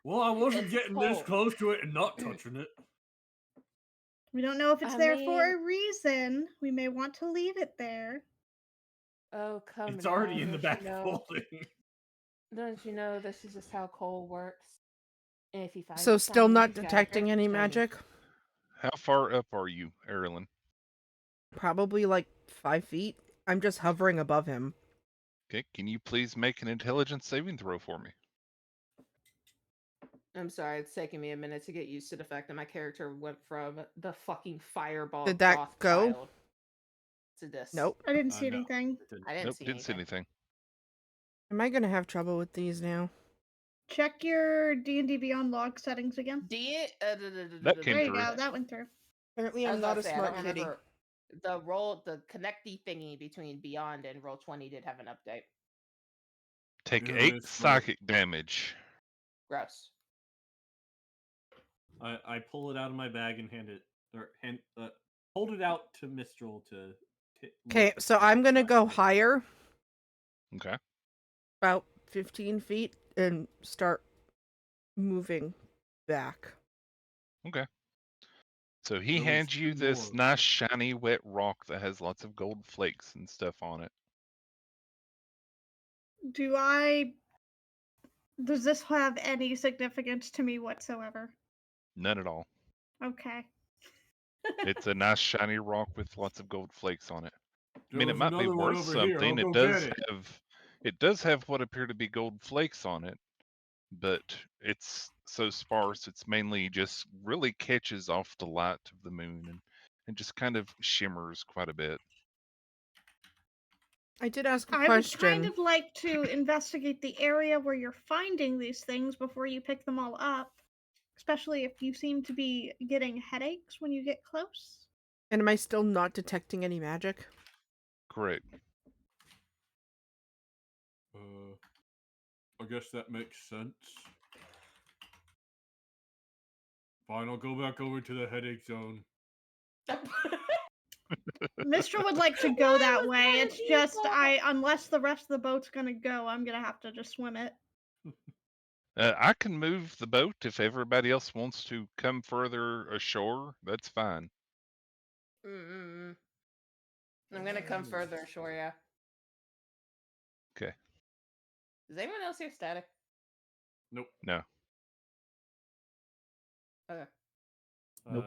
[SPEAKER 3] Well, I wasn't
[SPEAKER 6] It's
[SPEAKER 3] getting this
[SPEAKER 6] cold.
[SPEAKER 3] close to it and not touching it.
[SPEAKER 4] We don't know if it's
[SPEAKER 6] I
[SPEAKER 4] there for
[SPEAKER 6] mean-
[SPEAKER 4] a reason. We may want to leave it there.
[SPEAKER 6] Oh, come
[SPEAKER 3] It's already
[SPEAKER 6] now,
[SPEAKER 3] in the
[SPEAKER 6] don't
[SPEAKER 3] back
[SPEAKER 6] you know?
[SPEAKER 3] folding.
[SPEAKER 6] Don't you know this is just how coal works? And if he finds
[SPEAKER 2] So
[SPEAKER 6] it
[SPEAKER 2] still
[SPEAKER 6] shiny,
[SPEAKER 2] not
[SPEAKER 6] he's gotta
[SPEAKER 2] detecting
[SPEAKER 6] get
[SPEAKER 2] any
[SPEAKER 6] shiny.
[SPEAKER 2] magic?
[SPEAKER 1] How far up are you, Aerilyn?
[SPEAKER 2] Probably like 5 feet. I'm just hovering above him.
[SPEAKER 1] Okay, can you please make an intelligence saving throw for me?
[SPEAKER 6] I'm sorry, it's taking me a minute to get used to the fact that my character went from the fucking fireball
[SPEAKER 2] Did that
[SPEAKER 6] goth
[SPEAKER 2] go?
[SPEAKER 6] child to this.
[SPEAKER 2] Nope.
[SPEAKER 4] I didn't see
[SPEAKER 3] No,
[SPEAKER 4] anything.
[SPEAKER 3] it didn't.
[SPEAKER 6] I didn't
[SPEAKER 1] Nope,
[SPEAKER 6] see
[SPEAKER 1] didn't see
[SPEAKER 6] anything.
[SPEAKER 1] anything.
[SPEAKER 2] Am I gonna have trouble with these now?
[SPEAKER 4] Check your D&D Beyond log settings again.
[SPEAKER 1] That came
[SPEAKER 4] There you
[SPEAKER 1] through.
[SPEAKER 4] go. That went through.
[SPEAKER 2] Apparently
[SPEAKER 6] I
[SPEAKER 2] I'm
[SPEAKER 6] was
[SPEAKER 2] not
[SPEAKER 6] about
[SPEAKER 2] a
[SPEAKER 6] to say, I
[SPEAKER 2] smart
[SPEAKER 6] don't
[SPEAKER 2] kitty.
[SPEAKER 6] remember the connecty thingy between Beyond and Roll20 did have an update.
[SPEAKER 1] Take
[SPEAKER 3] Yeah,
[SPEAKER 1] 8
[SPEAKER 3] miss, but
[SPEAKER 1] psychic damage.
[SPEAKER 6] Gross.
[SPEAKER 3] I pull it out of my bag and hold it out to Mistral to.
[SPEAKER 2] Okay,
[SPEAKER 3] look
[SPEAKER 2] so
[SPEAKER 3] at
[SPEAKER 2] I'm gonna go
[SPEAKER 3] it.
[SPEAKER 2] higher,
[SPEAKER 1] Okay.
[SPEAKER 2] about 15 feet, and start moving back.
[SPEAKER 1] Okay. So he
[SPEAKER 3] So it's
[SPEAKER 1] hands you
[SPEAKER 3] due
[SPEAKER 1] this
[SPEAKER 3] north.
[SPEAKER 1] nice, shiny, wet rock that has lots of gold flakes and stuff on it.
[SPEAKER 4] Does this have any significance to me whatsoever?
[SPEAKER 1] None at all.
[SPEAKER 4] Okay.
[SPEAKER 1] It's a nice, shiny rock with lots of gold flakes on it. I
[SPEAKER 3] There
[SPEAKER 1] mean, it
[SPEAKER 3] was
[SPEAKER 1] might be
[SPEAKER 3] another one
[SPEAKER 1] worth
[SPEAKER 3] over here.
[SPEAKER 1] something.
[SPEAKER 3] I'll
[SPEAKER 1] It
[SPEAKER 3] go get
[SPEAKER 1] does have what appear to be gold flakes on it, but it's so sparse. It's mainly just really catches off the light of the moon and just kind of shimmers quite a bit.
[SPEAKER 2] I did ask a
[SPEAKER 4] I would kind
[SPEAKER 2] question.
[SPEAKER 4] of like to investigate the area where you're finding these things before you pick them all up, especially if you seem to be getting headaches when you get close.
[SPEAKER 2] And am I still not detecting any magic?
[SPEAKER 1] Correct.
[SPEAKER 3] I guess that makes sense. Fine, I'll go back over to the headache zone.
[SPEAKER 4] Mistral would like to go that way. It's just unless the rest of the boat's gonna go, I'm gonna have to just swim it.
[SPEAKER 1] I can move the boat if everybody else wants to come further ashore. That's fine.
[SPEAKER 6] I'm gonna come further ashore, yeah.
[SPEAKER 1] Okay.
[SPEAKER 6] Does anyone else hear static?
[SPEAKER 3] Nope.
[SPEAKER 1] No.
[SPEAKER 6] Okay.
[SPEAKER 5] Nope.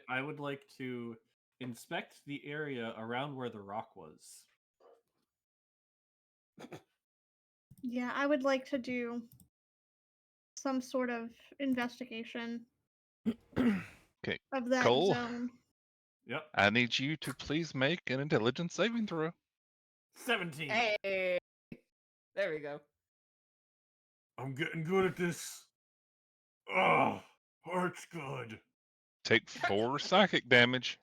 [SPEAKER 3] I would like to inspect the area around where the rock was.
[SPEAKER 4] Yeah, I would like to do some sort of investigation
[SPEAKER 1] Okay.
[SPEAKER 4] of that
[SPEAKER 1] Cole,
[SPEAKER 4] zone.
[SPEAKER 3] Yep.
[SPEAKER 1] I need you to please make an intelligence saving throw.
[SPEAKER 3] 17.
[SPEAKER 6] Hey, there we go.
[SPEAKER 3] I'm getting good at this. Oh, heart's good.
[SPEAKER 1] Take 4 psychic damage.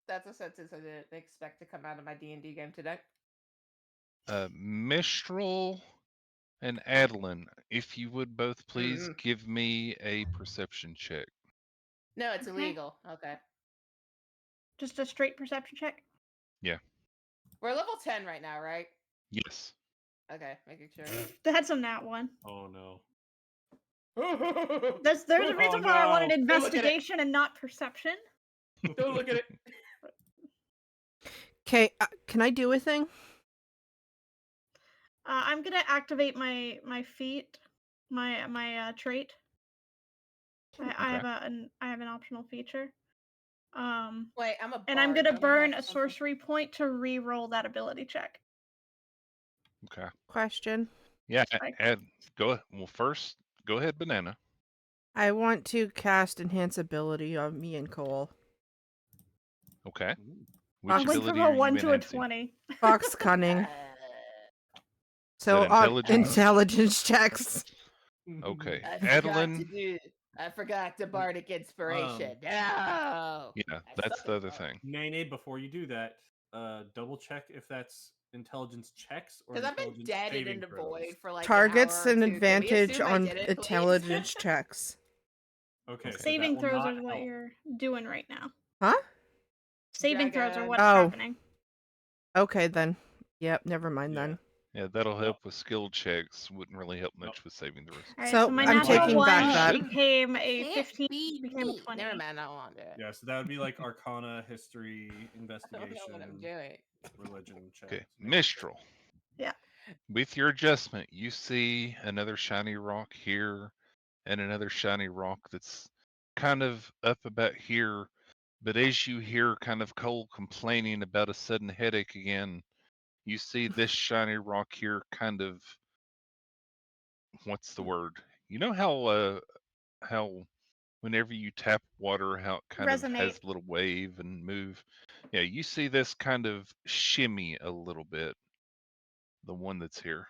[SPEAKER 6] That's a sentence I didn't expect to come out of my D&D game today.
[SPEAKER 1] Mistral and Adeline, if you would both please give me a perception check.
[SPEAKER 6] No, it's
[SPEAKER 4] Okay.
[SPEAKER 6] illegal. Okay.
[SPEAKER 4] Just a straight perception check.
[SPEAKER 1] Yeah.
[SPEAKER 6] We're level 10 right now, right?
[SPEAKER 1] Yes.
[SPEAKER 6] Okay, making sure.
[SPEAKER 4] That's a nat one.
[SPEAKER 3] Oh no.
[SPEAKER 4] There's a reason why I wanted
[SPEAKER 6] Don't look at it.
[SPEAKER 4] investigation and not perception.
[SPEAKER 6] Don't look at it.
[SPEAKER 2] Okay, can I do a thing?
[SPEAKER 4] I'm gonna activate my feat, my trait. I have I have an optional feature.
[SPEAKER 6] Wait, I'm a
[SPEAKER 4] and I'm
[SPEAKER 6] bard.
[SPEAKER 4] gonna
[SPEAKER 6] Don't I
[SPEAKER 4] burn
[SPEAKER 6] have
[SPEAKER 4] a
[SPEAKER 6] something?
[SPEAKER 4] sorcery point to re-roll that ability check.
[SPEAKER 1] Okay.
[SPEAKER 2] Question.
[SPEAKER 1] Yeah,
[SPEAKER 4] Right.
[SPEAKER 1] go. Well, first, go ahead, Banana.
[SPEAKER 2] I want to cast Enhance Ability on me and Cole.
[SPEAKER 1] Okay.
[SPEAKER 2] Fox-
[SPEAKER 4] I
[SPEAKER 1] Which
[SPEAKER 4] went from
[SPEAKER 1] ability
[SPEAKER 4] a
[SPEAKER 1] are you
[SPEAKER 4] 1 to a
[SPEAKER 1] enhancing?
[SPEAKER 4] 20.
[SPEAKER 2] Fox Cunning. So
[SPEAKER 1] that intelligence?
[SPEAKER 2] intelligence checks.
[SPEAKER 1] Okay.
[SPEAKER 6] I forgot to
[SPEAKER 1] Adeline.
[SPEAKER 6] do. I forgot to bardic inspiration. No.
[SPEAKER 1] Yeah,
[SPEAKER 6] I
[SPEAKER 1] that's
[SPEAKER 6] suck
[SPEAKER 1] the
[SPEAKER 6] at
[SPEAKER 1] other
[SPEAKER 6] bard.
[SPEAKER 1] thing.
[SPEAKER 3] Nene, before you do that, double check if that's intelligence checks or
[SPEAKER 6] Because I've been
[SPEAKER 3] intelligence
[SPEAKER 6] dead and
[SPEAKER 3] saving
[SPEAKER 6] in the
[SPEAKER 3] throws.
[SPEAKER 6] void for like
[SPEAKER 2] Targets
[SPEAKER 6] an hour or
[SPEAKER 2] an
[SPEAKER 6] two. Can we
[SPEAKER 2] advantage
[SPEAKER 6] assume I
[SPEAKER 2] on
[SPEAKER 6] did it, please?
[SPEAKER 2] intelligence checks.
[SPEAKER 3] Okay,
[SPEAKER 1] Okay.
[SPEAKER 3] so
[SPEAKER 4] Saving
[SPEAKER 3] that will
[SPEAKER 4] throws
[SPEAKER 3] not
[SPEAKER 4] is what
[SPEAKER 3] help.
[SPEAKER 4] you're doing right now.
[SPEAKER 2] Huh?
[SPEAKER 4] Saving throws are
[SPEAKER 6] Dragon.
[SPEAKER 4] what's
[SPEAKER 2] Oh.
[SPEAKER 4] happening.
[SPEAKER 2] Okay, then. Yep, never mind then.
[SPEAKER 1] Yeah, that'll
[SPEAKER 3] Yep.
[SPEAKER 1] help with skill checks. Wouldn't really help much with saving throws.
[SPEAKER 4] All right,
[SPEAKER 2] So,
[SPEAKER 4] so my
[SPEAKER 2] I'm
[SPEAKER 4] natural
[SPEAKER 2] taking
[SPEAKER 4] one
[SPEAKER 2] back that.
[SPEAKER 4] became a
[SPEAKER 6] Can't
[SPEAKER 4] 15,
[SPEAKER 6] be
[SPEAKER 4] became a
[SPEAKER 6] me.
[SPEAKER 4] 20.
[SPEAKER 6] Never mind. I don't want to do it.
[SPEAKER 3] Yeah, so that would be like Arcana, History,
[SPEAKER 6] I don't
[SPEAKER 3] Investigation,
[SPEAKER 6] know what I'm doing.
[SPEAKER 3] Religion check.
[SPEAKER 1] Okay. Mistral.
[SPEAKER 4] Yeah.
[SPEAKER 1] With your adjustment, you see another shiny rock here and another shiny rock that's kind of up about here. But as you hear kind of Cole complaining about a sudden headache again, you see this shiny rock here kind of, what's the word? You know how whenever you tap water, how it kind of has
[SPEAKER 4] Resonate.
[SPEAKER 1] a little wave and move. Yeah, you see this kind of shimmy a little bit. The one that's here.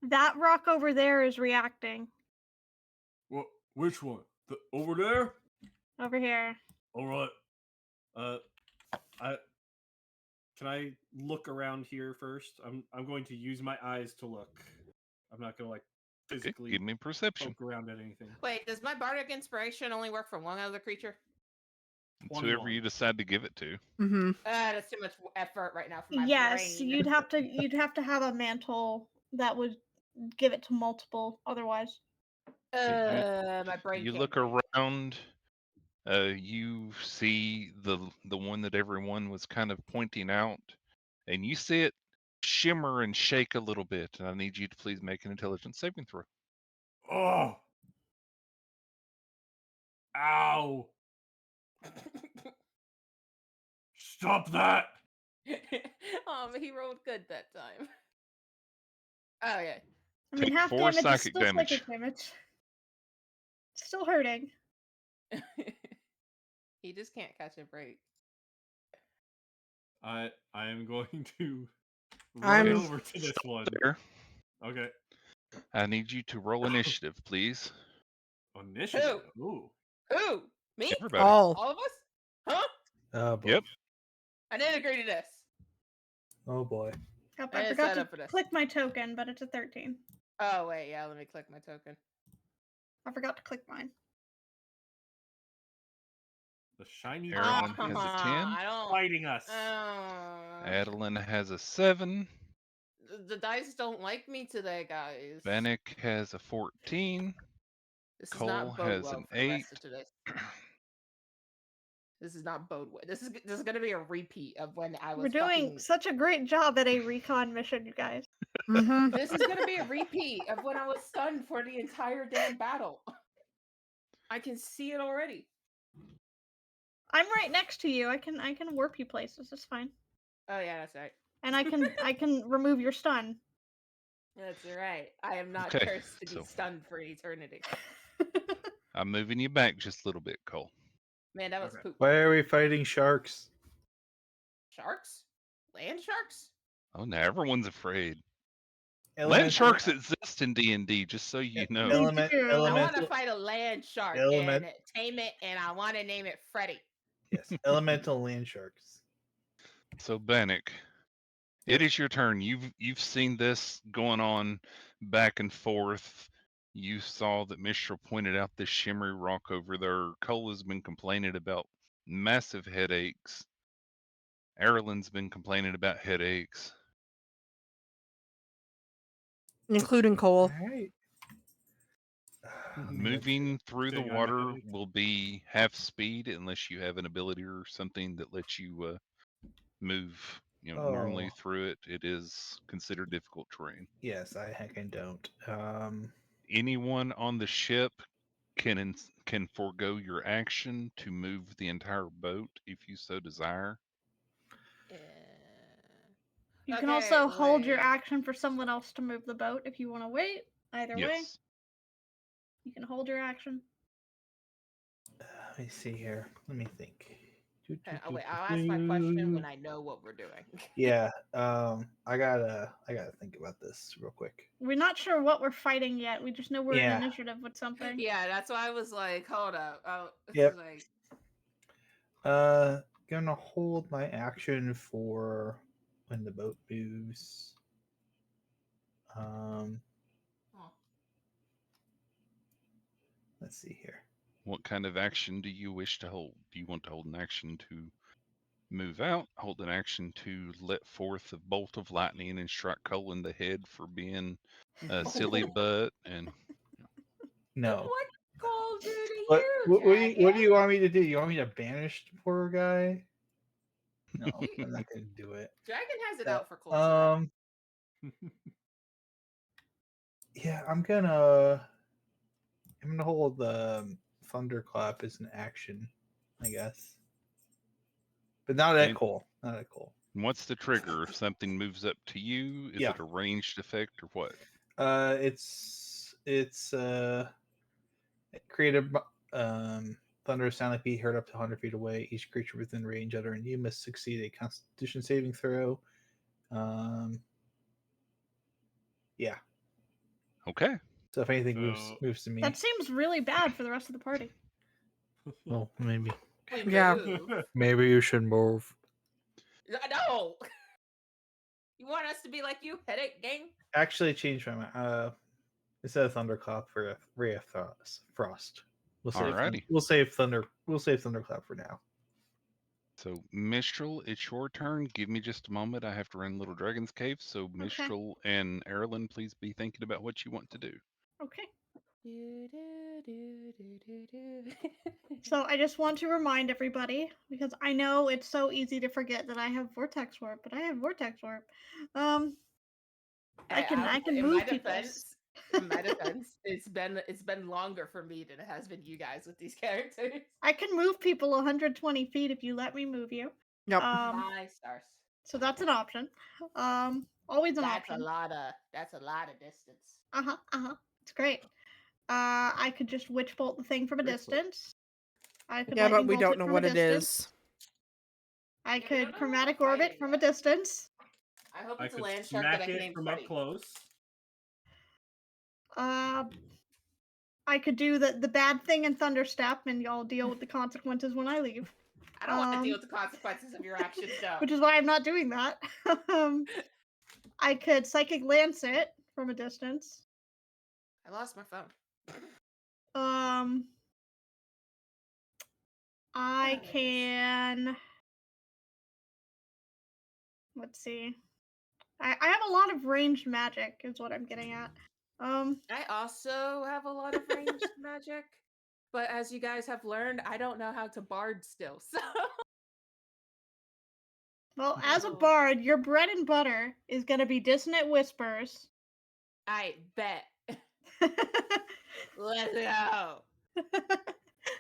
[SPEAKER 4] That rock over there is reacting.
[SPEAKER 3] What? Which one? Over there?
[SPEAKER 4] Over here.
[SPEAKER 3] All right. I Can I look around here first? I'm going to use my eyes to look. I'm not gonna like
[SPEAKER 1] Okay,
[SPEAKER 3] physically
[SPEAKER 1] give me perception.
[SPEAKER 3] poke around at anything.
[SPEAKER 6] Wait, does my bardic inspiration only work for one other creature?
[SPEAKER 1] It's whoever
[SPEAKER 3] 21.
[SPEAKER 1] you decide to give it to.
[SPEAKER 2] Mm-hmm.
[SPEAKER 6] That's too much effort right now for my
[SPEAKER 4] Yes,
[SPEAKER 6] brain.
[SPEAKER 4] you'd have to have a mantle that would give it to multiple otherwise.
[SPEAKER 6] My brain
[SPEAKER 1] You
[SPEAKER 6] can't
[SPEAKER 1] look
[SPEAKER 6] do it.
[SPEAKER 1] around. You see the one that everyone was kind of pointing out, and you see it shimmer and shake a little bit. And I need you to please make an intelligence saving throw.
[SPEAKER 3] Oh! Ow! Stop that!
[SPEAKER 6] But he rolled good that time. Oh yeah.
[SPEAKER 4] I mean,
[SPEAKER 1] Take
[SPEAKER 4] half
[SPEAKER 1] 4
[SPEAKER 4] damage is
[SPEAKER 1] psychic
[SPEAKER 4] still
[SPEAKER 1] damage.
[SPEAKER 4] psychic damage. Still hurting.
[SPEAKER 6] He just can't catch a break.
[SPEAKER 3] I am going to
[SPEAKER 2] I'm-
[SPEAKER 3] run over to this one.
[SPEAKER 1] There.
[SPEAKER 3] Okay.
[SPEAKER 1] I need you to roll initiative, please.
[SPEAKER 3] Initiative. Ooh.
[SPEAKER 6] Who? Me?
[SPEAKER 1] Everybody.
[SPEAKER 2] All.
[SPEAKER 6] All of us? Huh?
[SPEAKER 5] Oh boy.
[SPEAKER 1] Yep.
[SPEAKER 6] I didn't agree to this.
[SPEAKER 5] Oh boy.
[SPEAKER 4] Yep,
[SPEAKER 6] I
[SPEAKER 4] I
[SPEAKER 6] didn't
[SPEAKER 4] forgot
[SPEAKER 6] sign
[SPEAKER 4] to
[SPEAKER 6] up for this.
[SPEAKER 4] click my token, but it's a 13.
[SPEAKER 6] Oh wait, yeah. Let me click my token.
[SPEAKER 4] I forgot to click mine.
[SPEAKER 3] The shiny
[SPEAKER 1] Aerilyn
[SPEAKER 3] dog
[SPEAKER 1] has
[SPEAKER 3] is
[SPEAKER 1] a 10.
[SPEAKER 6] I don't.
[SPEAKER 3] fighting us.
[SPEAKER 1] Adeline has a 7.
[SPEAKER 6] The dice don't like me today, guys.
[SPEAKER 1] Vanek has a 14.
[SPEAKER 6] This is
[SPEAKER 1] Cole
[SPEAKER 6] not bode
[SPEAKER 1] has
[SPEAKER 6] well
[SPEAKER 1] an
[SPEAKER 6] for the
[SPEAKER 1] 8.
[SPEAKER 6] rest of today. This is not bode well. This is gonna be a repeat of when I was.
[SPEAKER 4] We're doing
[SPEAKER 6] fucking...
[SPEAKER 4] such a great job at a recon mission, you guys.
[SPEAKER 2] Mm-hmm.
[SPEAKER 6] This is gonna be a repeat of when I was stunned for the entire damn battle. I can see it already.
[SPEAKER 4] I'm right next to you. I can warp you places. It's fine.
[SPEAKER 6] Oh yeah, that's right.
[SPEAKER 4] And I can remove your stun.
[SPEAKER 6] That's right. I am not
[SPEAKER 1] Okay,
[SPEAKER 6] cursed to be
[SPEAKER 1] so-
[SPEAKER 6] stunned for eternity.
[SPEAKER 1] I'm moving you back just a little bit, Cole.
[SPEAKER 6] Man, that was
[SPEAKER 3] Okay.
[SPEAKER 6] poop.
[SPEAKER 5] Why are we fighting sharks?
[SPEAKER 6] Sharks? Land sharks?
[SPEAKER 1] Oh, now everyone's afraid. Land
[SPEAKER 5] Elemental-
[SPEAKER 1] sharks exist in D&D, just so you know.
[SPEAKER 5] Element,
[SPEAKER 4] Ew.
[SPEAKER 6] I want to
[SPEAKER 5] elemental,
[SPEAKER 6] fight a land shark
[SPEAKER 5] Element-
[SPEAKER 6] and tame it, and I want to name it Freddy.
[SPEAKER 5] yes, elemental land sharks.
[SPEAKER 1] So Bannock,
[SPEAKER 5] Yep.
[SPEAKER 1] it is your turn. You've seen this going on back and forth. You saw that Mishra pointed out this shimmery rock over there. Cole has been complaining about massive headaches. Aerilyn's been complaining about headaches.
[SPEAKER 2] Including Cole.
[SPEAKER 5] All right.
[SPEAKER 1] Moving through the
[SPEAKER 3] Saying I'm a
[SPEAKER 1] water
[SPEAKER 3] headache?
[SPEAKER 1] will be half speed unless you have an ability or something that lets you move. Normally
[SPEAKER 5] Oh.
[SPEAKER 1] through it, it is considered difficult terrain.
[SPEAKER 5] Yes, I don't.
[SPEAKER 1] Anyone on the ship can forego your action to move the entire boat if you so desire.
[SPEAKER 4] You can
[SPEAKER 6] Okay,
[SPEAKER 4] also hold your
[SPEAKER 6] wait.
[SPEAKER 4] action for someone else to move the boat if you want to wait. Either way,
[SPEAKER 1] Yes.
[SPEAKER 4] you can hold your action.
[SPEAKER 5] Let me see here. Let me think.
[SPEAKER 6] Oh, wait, I'll ask my question when I know what we're doing.
[SPEAKER 5] Yeah. I gotta think about this real quick.
[SPEAKER 4] We're not sure what we're fighting yet. We just know we're
[SPEAKER 5] Yeah.
[SPEAKER 4] in initiative with something.
[SPEAKER 6] Yeah, that's why I was like, hold up. Oh,
[SPEAKER 5] Yep.
[SPEAKER 6] Like,
[SPEAKER 5] Gonna hold my action for when the boat moves.
[SPEAKER 6] oh.
[SPEAKER 5] Let's see here.
[SPEAKER 1] What kind of action do you wish to hold? Do you want to hold an action to move out? Hold an action to let forth a bolt of lightning and strike Cole in the head for being a silly butt? And
[SPEAKER 5] No.
[SPEAKER 6] What call do to
[SPEAKER 5] What,
[SPEAKER 6] you,
[SPEAKER 5] what, what, do you, what do
[SPEAKER 6] Dragon?
[SPEAKER 5] you want me to do? You want me to banish the poor guy? No, I'm not gonna do it.
[SPEAKER 6] Dragon has it
[SPEAKER 5] Uh,
[SPEAKER 6] out for culture.
[SPEAKER 5] Yeah, I'm gonna hold the thunderclap as an action, I guess. But not at
[SPEAKER 1] And-
[SPEAKER 5] Cole. Not at Cole.
[SPEAKER 1] what's the trigger? If something moves up to you, is
[SPEAKER 5] Yeah.
[SPEAKER 1] it a ranged effect or what?
[SPEAKER 5] It's create a thunder sound like be heard up to 100 feet away. Each creature within range other than you must succeed a Constitution saving throw. Yeah.
[SPEAKER 1] Okay.
[SPEAKER 5] So if anything
[SPEAKER 3] So-
[SPEAKER 5] moves to me,
[SPEAKER 4] That seems really bad for the rest of the party.
[SPEAKER 5] well, maybe
[SPEAKER 6] We
[SPEAKER 2] Yeah.
[SPEAKER 6] move.
[SPEAKER 5] you should move.
[SPEAKER 6] No. You want us to be like you, headache gang?
[SPEAKER 5] Actually, changed my mind. Instead of thunderclap for a ray of frost.
[SPEAKER 1] Alrighty.
[SPEAKER 5] We'll save thunderclap for now.
[SPEAKER 1] So, Mistral, it's your turn. Give me just a moment. I have to run Little Dragon's Cave. So, Mistral and Aerilyn, please be thinking about what you want to do.
[SPEAKER 4] Okay.
[SPEAKER 6] Do, do, do, do, do, do.
[SPEAKER 4] So I just want to remind everybody, because I know it's so easy to forget that I have vortex warp, but I have vortex warp. I can
[SPEAKER 6] in
[SPEAKER 4] move
[SPEAKER 6] my
[SPEAKER 4] people.
[SPEAKER 6] defense, in my defense, it's been longer for me than it has been you guys with these characters.
[SPEAKER 4] I can move people 120 feet if you let me move you.
[SPEAKER 2] Yep.
[SPEAKER 6] My stars.
[SPEAKER 4] So that's an option. Always an
[SPEAKER 6] That's
[SPEAKER 4] option.
[SPEAKER 6] that's a lot of distance.
[SPEAKER 4] It's great. I could just witch bolt the thing from a
[SPEAKER 5] Great bolt.
[SPEAKER 4] distance. I could
[SPEAKER 2] Yeah,
[SPEAKER 4] lightning
[SPEAKER 2] but we
[SPEAKER 4] bolt
[SPEAKER 2] don't
[SPEAKER 4] it
[SPEAKER 2] know
[SPEAKER 4] from
[SPEAKER 2] what
[SPEAKER 4] a
[SPEAKER 2] it
[SPEAKER 4] distance.
[SPEAKER 2] is.
[SPEAKER 4] I
[SPEAKER 6] Yeah, we
[SPEAKER 4] could
[SPEAKER 6] don't know
[SPEAKER 4] chromatic
[SPEAKER 6] what we're
[SPEAKER 4] orbit
[SPEAKER 6] fighting
[SPEAKER 4] from a
[SPEAKER 6] yet.
[SPEAKER 4] distance.
[SPEAKER 6] I hope
[SPEAKER 3] I
[SPEAKER 6] it's a
[SPEAKER 3] could
[SPEAKER 6] land shark that I
[SPEAKER 3] smack
[SPEAKER 6] can
[SPEAKER 3] it
[SPEAKER 6] aim
[SPEAKER 3] from up
[SPEAKER 6] Freddy.
[SPEAKER 3] close.
[SPEAKER 4] I could do the bad thing in Thunderstep, and y'all deal with the consequences when I leave.
[SPEAKER 6] I don't want to deal with the consequences of your actions, though.
[SPEAKER 4] Which is why I'm not doing that. I could psychic lance it from a distance.
[SPEAKER 6] I lost my phone.
[SPEAKER 4] I
[SPEAKER 6] Oh, there it is.
[SPEAKER 4] can. Let's see. I have a lot of ranged magic, is what I'm getting at.
[SPEAKER 6] I also have a lot of ranged magic, but as you guys have learned, I don't know how to bard still. So
[SPEAKER 4] Well, as a
[SPEAKER 6] No.
[SPEAKER 4] bard, your bread and butter is gonna be dissonant whispers.
[SPEAKER 6] I bet. Let's go.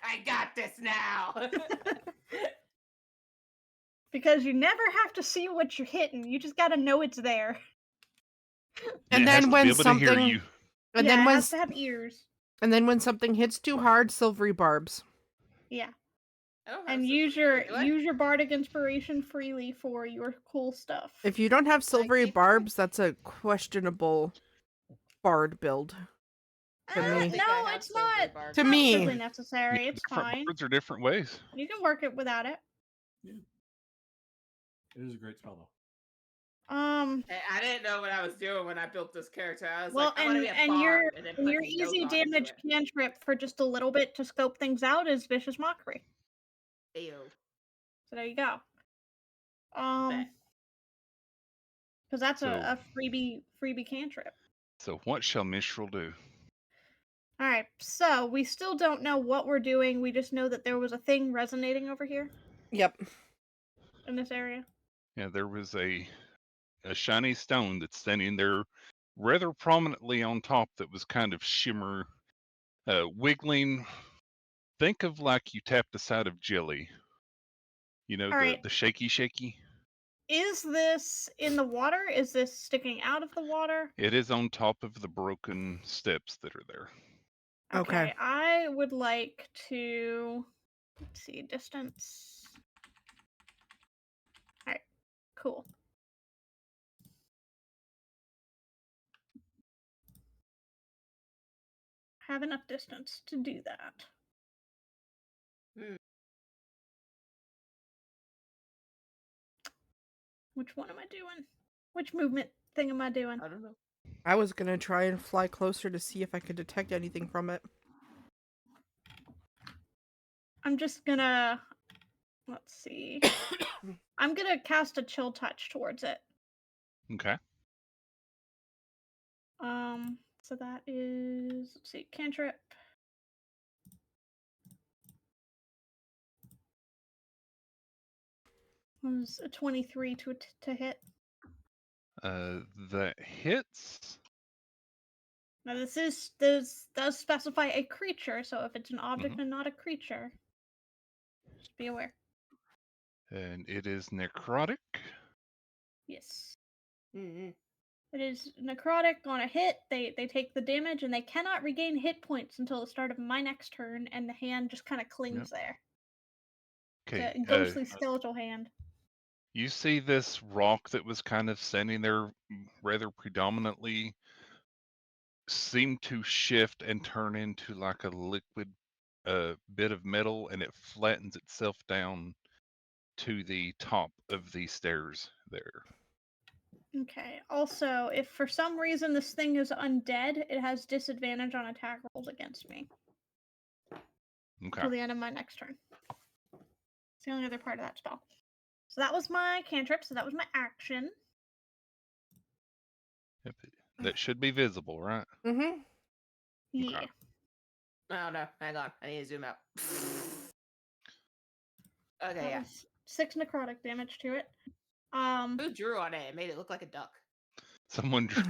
[SPEAKER 6] I got this now.
[SPEAKER 4] Because you never have to see what you're hitting. You just gotta know it's there.
[SPEAKER 2] And
[SPEAKER 1] it has
[SPEAKER 2] then
[SPEAKER 1] to
[SPEAKER 2] when
[SPEAKER 1] be able to hear
[SPEAKER 2] something,
[SPEAKER 1] you.
[SPEAKER 2] and
[SPEAKER 4] yeah,
[SPEAKER 2] then
[SPEAKER 4] it
[SPEAKER 2] when,
[SPEAKER 4] has to have ears.
[SPEAKER 2] and then when something hits too hard, silvery barbs.
[SPEAKER 4] Yeah.
[SPEAKER 6] I don't have
[SPEAKER 4] And
[SPEAKER 6] silver.
[SPEAKER 4] use your
[SPEAKER 6] Wait, do I?
[SPEAKER 4] use your bardic inspiration freely for your cool stuff.
[SPEAKER 2] If you don't have silvery
[SPEAKER 6] keep-
[SPEAKER 2] barbs, that's a questionable bard build. To
[SPEAKER 6] I don't
[SPEAKER 2] me.
[SPEAKER 6] think I
[SPEAKER 4] No,
[SPEAKER 6] have
[SPEAKER 4] it's
[SPEAKER 6] silver
[SPEAKER 4] not.
[SPEAKER 6] barbs.
[SPEAKER 2] To
[SPEAKER 4] Not
[SPEAKER 2] me.
[SPEAKER 4] strictly necessary.
[SPEAKER 1] Yeah,
[SPEAKER 4] It's
[SPEAKER 1] different
[SPEAKER 4] fine.
[SPEAKER 1] birds are different ways.
[SPEAKER 4] You can work it without it.
[SPEAKER 3] It is a great spell though.
[SPEAKER 6] I didn't know what I was doing when I built this character. I was
[SPEAKER 4] Well,
[SPEAKER 6] like, I want to be a bard, and then put
[SPEAKER 4] your
[SPEAKER 6] the yoke
[SPEAKER 4] easy
[SPEAKER 6] onto
[SPEAKER 4] damage
[SPEAKER 6] it.
[SPEAKER 4] cantrip for just a little bit to scope things out is vicious mockery.
[SPEAKER 6] Ew.
[SPEAKER 4] So there you go.
[SPEAKER 6] Bet.
[SPEAKER 4] Because that's
[SPEAKER 1] So-
[SPEAKER 4] a freebie cantrip.
[SPEAKER 1] So, what shall Mistral do?
[SPEAKER 4] All right, so we still don't know what we're doing. We just know that there was a thing resonating over here
[SPEAKER 2] Yep.
[SPEAKER 4] in this area.
[SPEAKER 1] Yeah, there was a shiny stone that's standing there rather prominently on top that was kind of wiggling. Think of like you tapped the side of jelly. You know,
[SPEAKER 4] All right.
[SPEAKER 1] the shaky.
[SPEAKER 4] Is this in the water? Is this sticking out of the water?
[SPEAKER 1] It is on top of the broken steps that are there.
[SPEAKER 2] Okay.
[SPEAKER 4] I would like to let's see distance. All right, cool. Have enough distance to do that.
[SPEAKER 6] Hmm.
[SPEAKER 4] Which one am I doing? Which movement thing am I doing?
[SPEAKER 6] I don't know.
[SPEAKER 2] I was gonna try and fly closer to see if I could detect anything from it.
[SPEAKER 4] I'm just gonna let's see. I'm gonna cast a chill touch towards it.
[SPEAKER 1] Okay.
[SPEAKER 4] So that is let's see, cantrip. Was a 23 to hit.
[SPEAKER 1] That hits.
[SPEAKER 4] Now this does specify a creature, so if it's an object and not a creature, just be aware.
[SPEAKER 1] And it is necrotic.
[SPEAKER 4] Yes.
[SPEAKER 6] Mm-hmm.
[SPEAKER 4] It is necrotic on a hit. They take the damage and they cannot regain hit points until the start of my next turn, and the hand just kind of clings there.
[SPEAKER 1] Okay.
[SPEAKER 4] It's a ghostly skeletal hand.
[SPEAKER 1] You see this rock that was kind of standing there rather predominantly seem to shift and turn into like a liquid bit of metal, and it flattens itself down to the top of the stairs there.
[SPEAKER 4] Okay. Also, if for some reason this thing is undead, it has disadvantage on attack rolls against me
[SPEAKER 1] Okay.
[SPEAKER 4] till the end of my next turn. It's the only other part of that spell. So that was my cantrip. So that was my action.
[SPEAKER 1] Yep. That should be visible, right?
[SPEAKER 2] Mm-hmm.
[SPEAKER 4] Yeah.
[SPEAKER 6] Oh no, hang on. I need to zoom out. Okay,
[SPEAKER 4] That
[SPEAKER 6] yeah.
[SPEAKER 4] was 6 necrotic damage to it.
[SPEAKER 6] Who drew on it? It made it look like a duck.
[SPEAKER 1] Someone drew.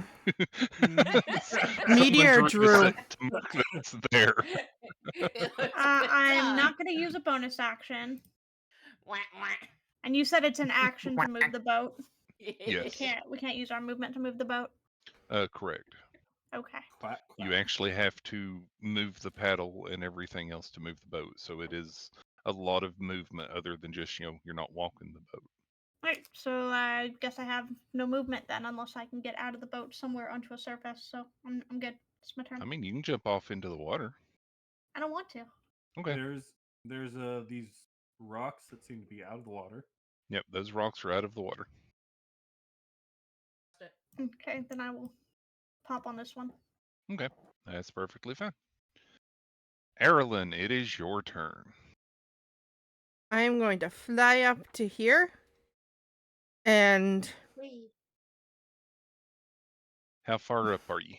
[SPEAKER 2] Meteor
[SPEAKER 1] Someone
[SPEAKER 2] drew.
[SPEAKER 1] it to mark that it's there.
[SPEAKER 6] It looks like a
[SPEAKER 4] I'm
[SPEAKER 6] duck.
[SPEAKER 4] not going to use a bonus action.
[SPEAKER 6] Wah, wah.
[SPEAKER 4] And you said it's an action to move the boat.
[SPEAKER 1] Yes.
[SPEAKER 4] We can't use our movement to move the boat.
[SPEAKER 1] Correct.
[SPEAKER 4] Okay.
[SPEAKER 3] Quack,
[SPEAKER 1] You
[SPEAKER 3] quack.
[SPEAKER 1] actually have to move the paddle and everything else to move the boat. So it is a lot of movement other than just, you're not walking the boat.
[SPEAKER 4] Alright, so I guess I have no movement then, unless I can get out of the boat somewhere onto a surface. So I'm good. It's my turn.
[SPEAKER 1] I mean, you can jump off into the water.
[SPEAKER 4] I don't want to.
[SPEAKER 1] Okay.
[SPEAKER 3] There's these rocks that seem to be out of the water.
[SPEAKER 1] Yep, those rocks are out of the water.
[SPEAKER 4] Okay, then I will pop on this one.
[SPEAKER 1] Okay, that's perfectly fine. Aerilyn, it is your turn.
[SPEAKER 2] I am going to fly up to here. And
[SPEAKER 6] Whee.
[SPEAKER 1] How far up are you?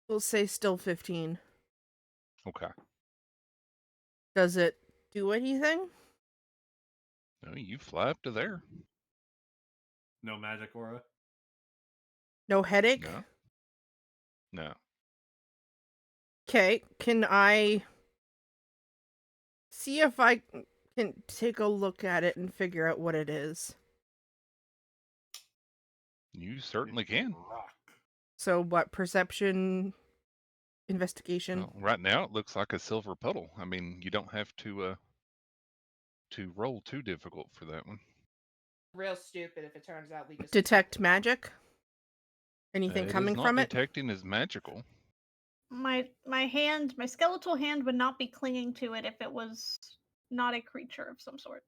[SPEAKER 2] we'll say still 15.
[SPEAKER 1] Okay.
[SPEAKER 2] Does it do anything?
[SPEAKER 1] No, you fly up to there.
[SPEAKER 3] No magic aura.
[SPEAKER 2] No headache?
[SPEAKER 1] No. No.
[SPEAKER 2] Okay, can I see if I can take a look at it and figure out what it is?
[SPEAKER 1] You certainly
[SPEAKER 3] It's a
[SPEAKER 1] can.
[SPEAKER 3] rock.
[SPEAKER 2] So what, perception, investigation?
[SPEAKER 1] Well, right now it looks like a silver puddle. I mean, you don't have to roll too difficult for that one.
[SPEAKER 6] Real stupid if it turns out we just
[SPEAKER 2] Detect magic? Anything
[SPEAKER 1] It is
[SPEAKER 2] coming
[SPEAKER 1] not
[SPEAKER 2] from it?
[SPEAKER 1] detecting as magical.
[SPEAKER 4] My hand, my skeletal hand would not be clinging to it if it was not a creature of some sort.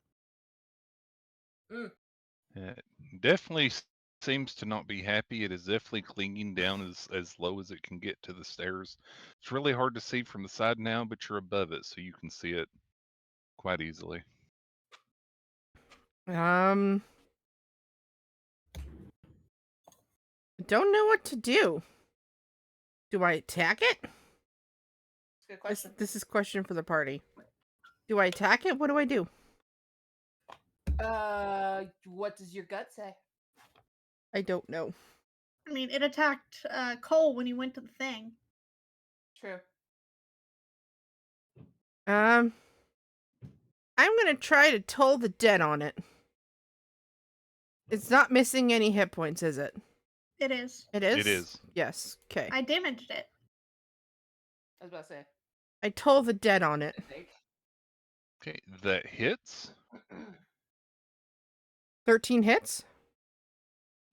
[SPEAKER 1] It definitely seems to not be happy. It is definitely clinging down as low as it can get to the stairs. It's really hard to see from the side now, but you're above it, so you can see it quite easily.
[SPEAKER 2] Don't know what to do. Do I attack it?
[SPEAKER 6] That's a good question.
[SPEAKER 2] This is question for the party. Do I attack it? What do I do?
[SPEAKER 6] What does your gut say?
[SPEAKER 2] I don't know.
[SPEAKER 4] I mean, it attacked Cole when he went to the thing.
[SPEAKER 6] True.
[SPEAKER 2] I'm gonna try to toll the dead on it. It's not missing any hit points, is it?
[SPEAKER 4] It is.
[SPEAKER 2] It is?
[SPEAKER 1] It is.
[SPEAKER 2] Yes. Okay.
[SPEAKER 4] I damaged it.
[SPEAKER 6] I was about to say.
[SPEAKER 2] I toll the dead on it.
[SPEAKER 6] I think.
[SPEAKER 1] Okay, that hits.
[SPEAKER 2] 13 hits?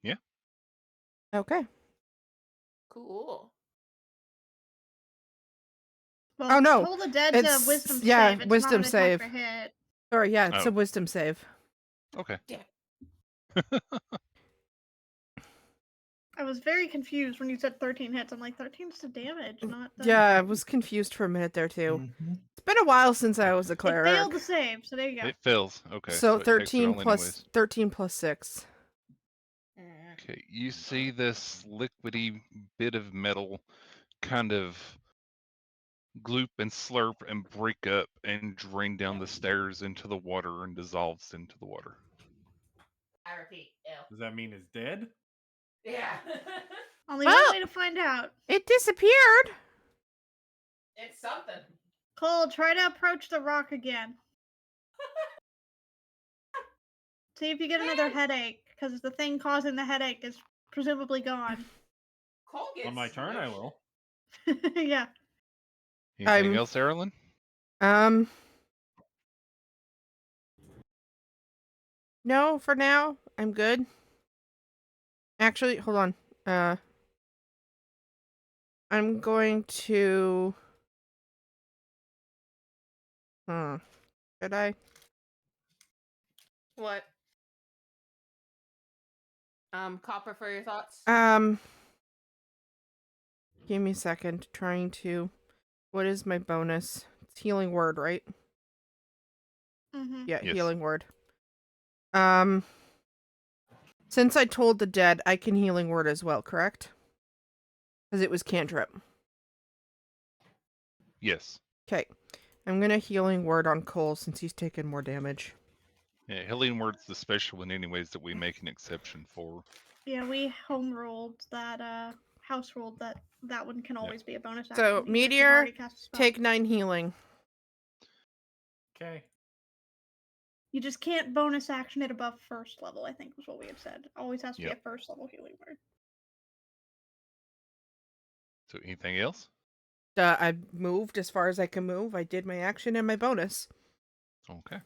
[SPEAKER 1] Yeah.
[SPEAKER 2] Okay.
[SPEAKER 6] Cool.
[SPEAKER 4] Well,
[SPEAKER 2] Oh, no.
[SPEAKER 4] Toll the Dead's
[SPEAKER 2] It's-
[SPEAKER 4] a wisdom
[SPEAKER 2] yeah,
[SPEAKER 4] save. It's
[SPEAKER 2] wisdom
[SPEAKER 4] not an attack
[SPEAKER 2] save.
[SPEAKER 4] or hit.
[SPEAKER 2] Sorry, yeah, it's a
[SPEAKER 1] Oh.
[SPEAKER 2] wisdom save.
[SPEAKER 1] Okay.
[SPEAKER 4] I was very confused when you said 13 hits. I'm like, 13's the damage, not the...
[SPEAKER 2] Yeah, I was confused for a minute there too.
[SPEAKER 5] Mhm.
[SPEAKER 2] It's been a while since I was a
[SPEAKER 4] It
[SPEAKER 2] cleric.
[SPEAKER 4] failed the save, so there you go.
[SPEAKER 1] It fails. Okay.
[SPEAKER 2] So
[SPEAKER 1] it takes it
[SPEAKER 2] 13
[SPEAKER 1] all
[SPEAKER 2] plus
[SPEAKER 1] anyways.
[SPEAKER 2] 13 plus 6.
[SPEAKER 1] Okay, you see this liquidy bit of metal kind of gloop and slurp and break up and drain down the stairs into the water and dissolves into the water.
[SPEAKER 6] I repeat, ew.
[SPEAKER 3] Does that mean it's dead?
[SPEAKER 6] Yeah.
[SPEAKER 4] Only
[SPEAKER 2] Well-
[SPEAKER 4] one way to find out.
[SPEAKER 2] It disappeared.
[SPEAKER 6] It's something.
[SPEAKER 4] Cole, try to approach the rock again. See if you get another headache, because the thing causing the headache is presumably gone.
[SPEAKER 6] Cole gets
[SPEAKER 3] On my turn, I will.
[SPEAKER 4] Yeah.
[SPEAKER 1] Anything
[SPEAKER 2] I'm-
[SPEAKER 1] else, Aerilyn?
[SPEAKER 2] No, for now, I'm good. Actually, hold on. I'm going to... Should I?
[SPEAKER 6] What? Copper for your thoughts.
[SPEAKER 2] Give me a second. Trying to. What is my bonus? It's healing word, right?
[SPEAKER 4] Mm-hmm.
[SPEAKER 2] Yeah,
[SPEAKER 1] Yes.
[SPEAKER 2] healing word. Since I told the dead, I can healing word as well, correct? Because it was cantrip.
[SPEAKER 1] Yes.
[SPEAKER 2] Okay. I'm gonna healing word on Cole since he's taken more damage.
[SPEAKER 1] Yeah, healing word's the special one anyways that we make an exception for.
[SPEAKER 4] Yeah, we home rolled that. House rolled that one can always be a bonus action.
[SPEAKER 2] So
[SPEAKER 4] even if you've
[SPEAKER 2] meteor,
[SPEAKER 4] already cast a spell.
[SPEAKER 2] take 9 healing.
[SPEAKER 3] Okay.
[SPEAKER 4] You just can't bonus action it above first level, I think was what we had said. Always has to be a
[SPEAKER 1] Yep.
[SPEAKER 4] first level healing word.
[SPEAKER 1] So anything else?
[SPEAKER 2] I moved as far as I can move. I did my action and my bonus.
[SPEAKER 1] Okay.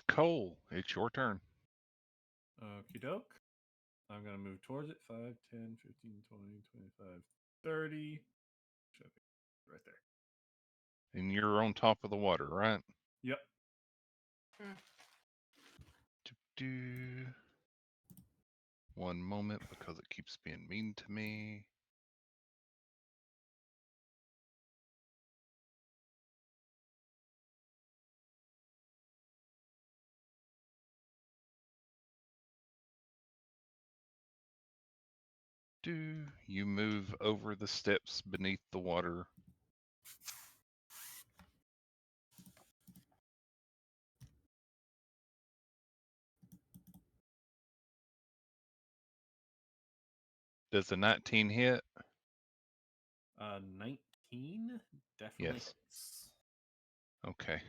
[SPEAKER 1] Cole, it's your turn.
[SPEAKER 3] Okie doke. I'm going to move towards it. 5, 10, 15, 20, 25, 30. Should be right there.
[SPEAKER 1] And you're on top of the water, right?
[SPEAKER 3] Yep.
[SPEAKER 1] Do. One moment because it keeps being mean to me. Do you move over the steps beneath the water? Does a 19 hit?
[SPEAKER 3] 19 definitely
[SPEAKER 1] Yes.
[SPEAKER 3] hits.
[SPEAKER 1] Okay.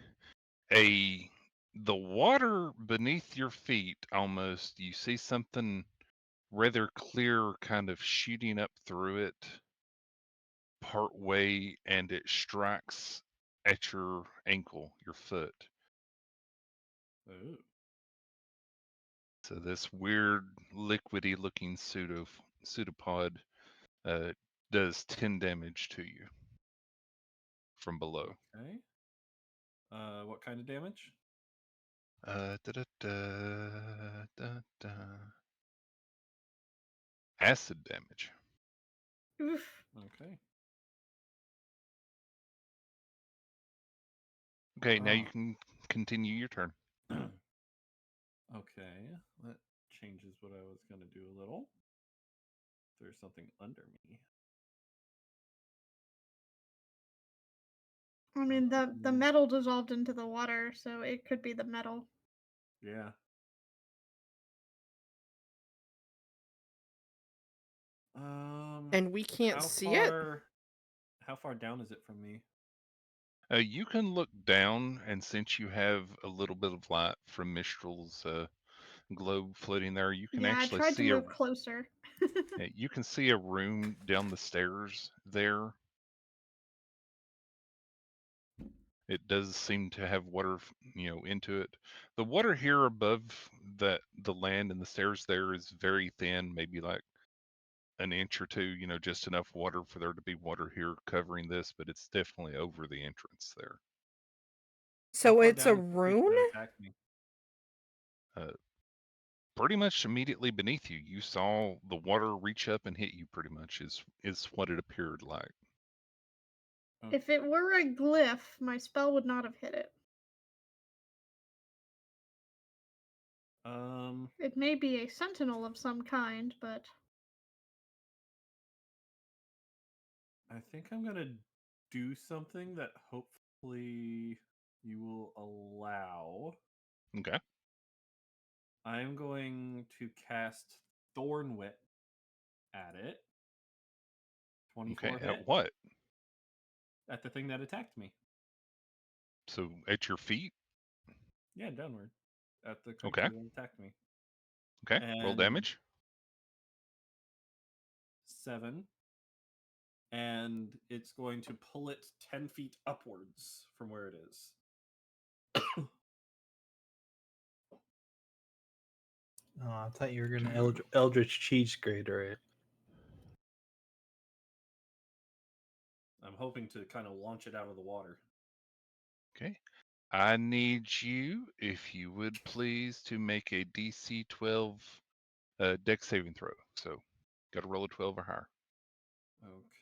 [SPEAKER 1] The water beneath your feet almost, you see something rather clear kind of shooting up through it part way, and it strikes at your ankle, your foot.
[SPEAKER 3] Ooh.
[SPEAKER 1] So this weird liquidy looking pseudopod does 10 damage to you from below.
[SPEAKER 3] Okay. What kind of damage?
[SPEAKER 1] Da, da, da, da, da. Acid damage.
[SPEAKER 4] Oof.
[SPEAKER 3] Okay.
[SPEAKER 1] Okay, now you can continue your turn.
[SPEAKER 3] Okay. That changes what I was going to do a little. There's something under me.
[SPEAKER 4] I mean the metal dissolved into the water, so it could be the metal.
[SPEAKER 3] Yeah.
[SPEAKER 2] And we can't
[SPEAKER 3] how
[SPEAKER 2] see it?
[SPEAKER 3] How far down is it from me?
[SPEAKER 1] You can look down, and since you have a little bit of light from Mistral's globe floating there, you can
[SPEAKER 4] Yeah, I
[SPEAKER 1] actually
[SPEAKER 4] tried to
[SPEAKER 1] see
[SPEAKER 4] move closer.
[SPEAKER 1] you can see a room down the stairs there. It does seem to have water, into it. The water here above the land and the stairs there is very thin, maybe like an inch or two, just enough water for there to be water here covering this, but it's definitely over the entrance there.
[SPEAKER 3] How
[SPEAKER 2] So
[SPEAKER 3] far
[SPEAKER 2] it's a
[SPEAKER 3] down is the creature
[SPEAKER 2] rune?
[SPEAKER 3] that attacked me?
[SPEAKER 1] Pretty much immediately beneath you, you saw the water reach up and hit you. Pretty much is what it appeared like.
[SPEAKER 4] If it were a glyph, my spell would not have hit it. It may be a sentinel of some kind, but
[SPEAKER 3] I think I'm gonna do something that hopefully you will allow.
[SPEAKER 1] Okay.
[SPEAKER 3] I'm going to cast Thorn Whip at it. 24
[SPEAKER 1] Okay.
[SPEAKER 3] hit
[SPEAKER 1] At what?
[SPEAKER 3] at the thing that attacked me.
[SPEAKER 1] So at your feet?
[SPEAKER 3] Yeah, downward at the creature
[SPEAKER 1] Okay.
[SPEAKER 3] that attacked me.
[SPEAKER 1] Okay. Roll
[SPEAKER 3] And
[SPEAKER 1] damage.
[SPEAKER 3] 7. And it's going to pull it 10 feet upwards from where it is.
[SPEAKER 5] Oh, I thought you were going to Eldritch Cheese Grater it.
[SPEAKER 3] I'm hoping to kind of launch it out of the water.
[SPEAKER 1] Okay. I need you, if you would please, to make a DC 12 dex saving throw. So, got to roll a 12 or higher.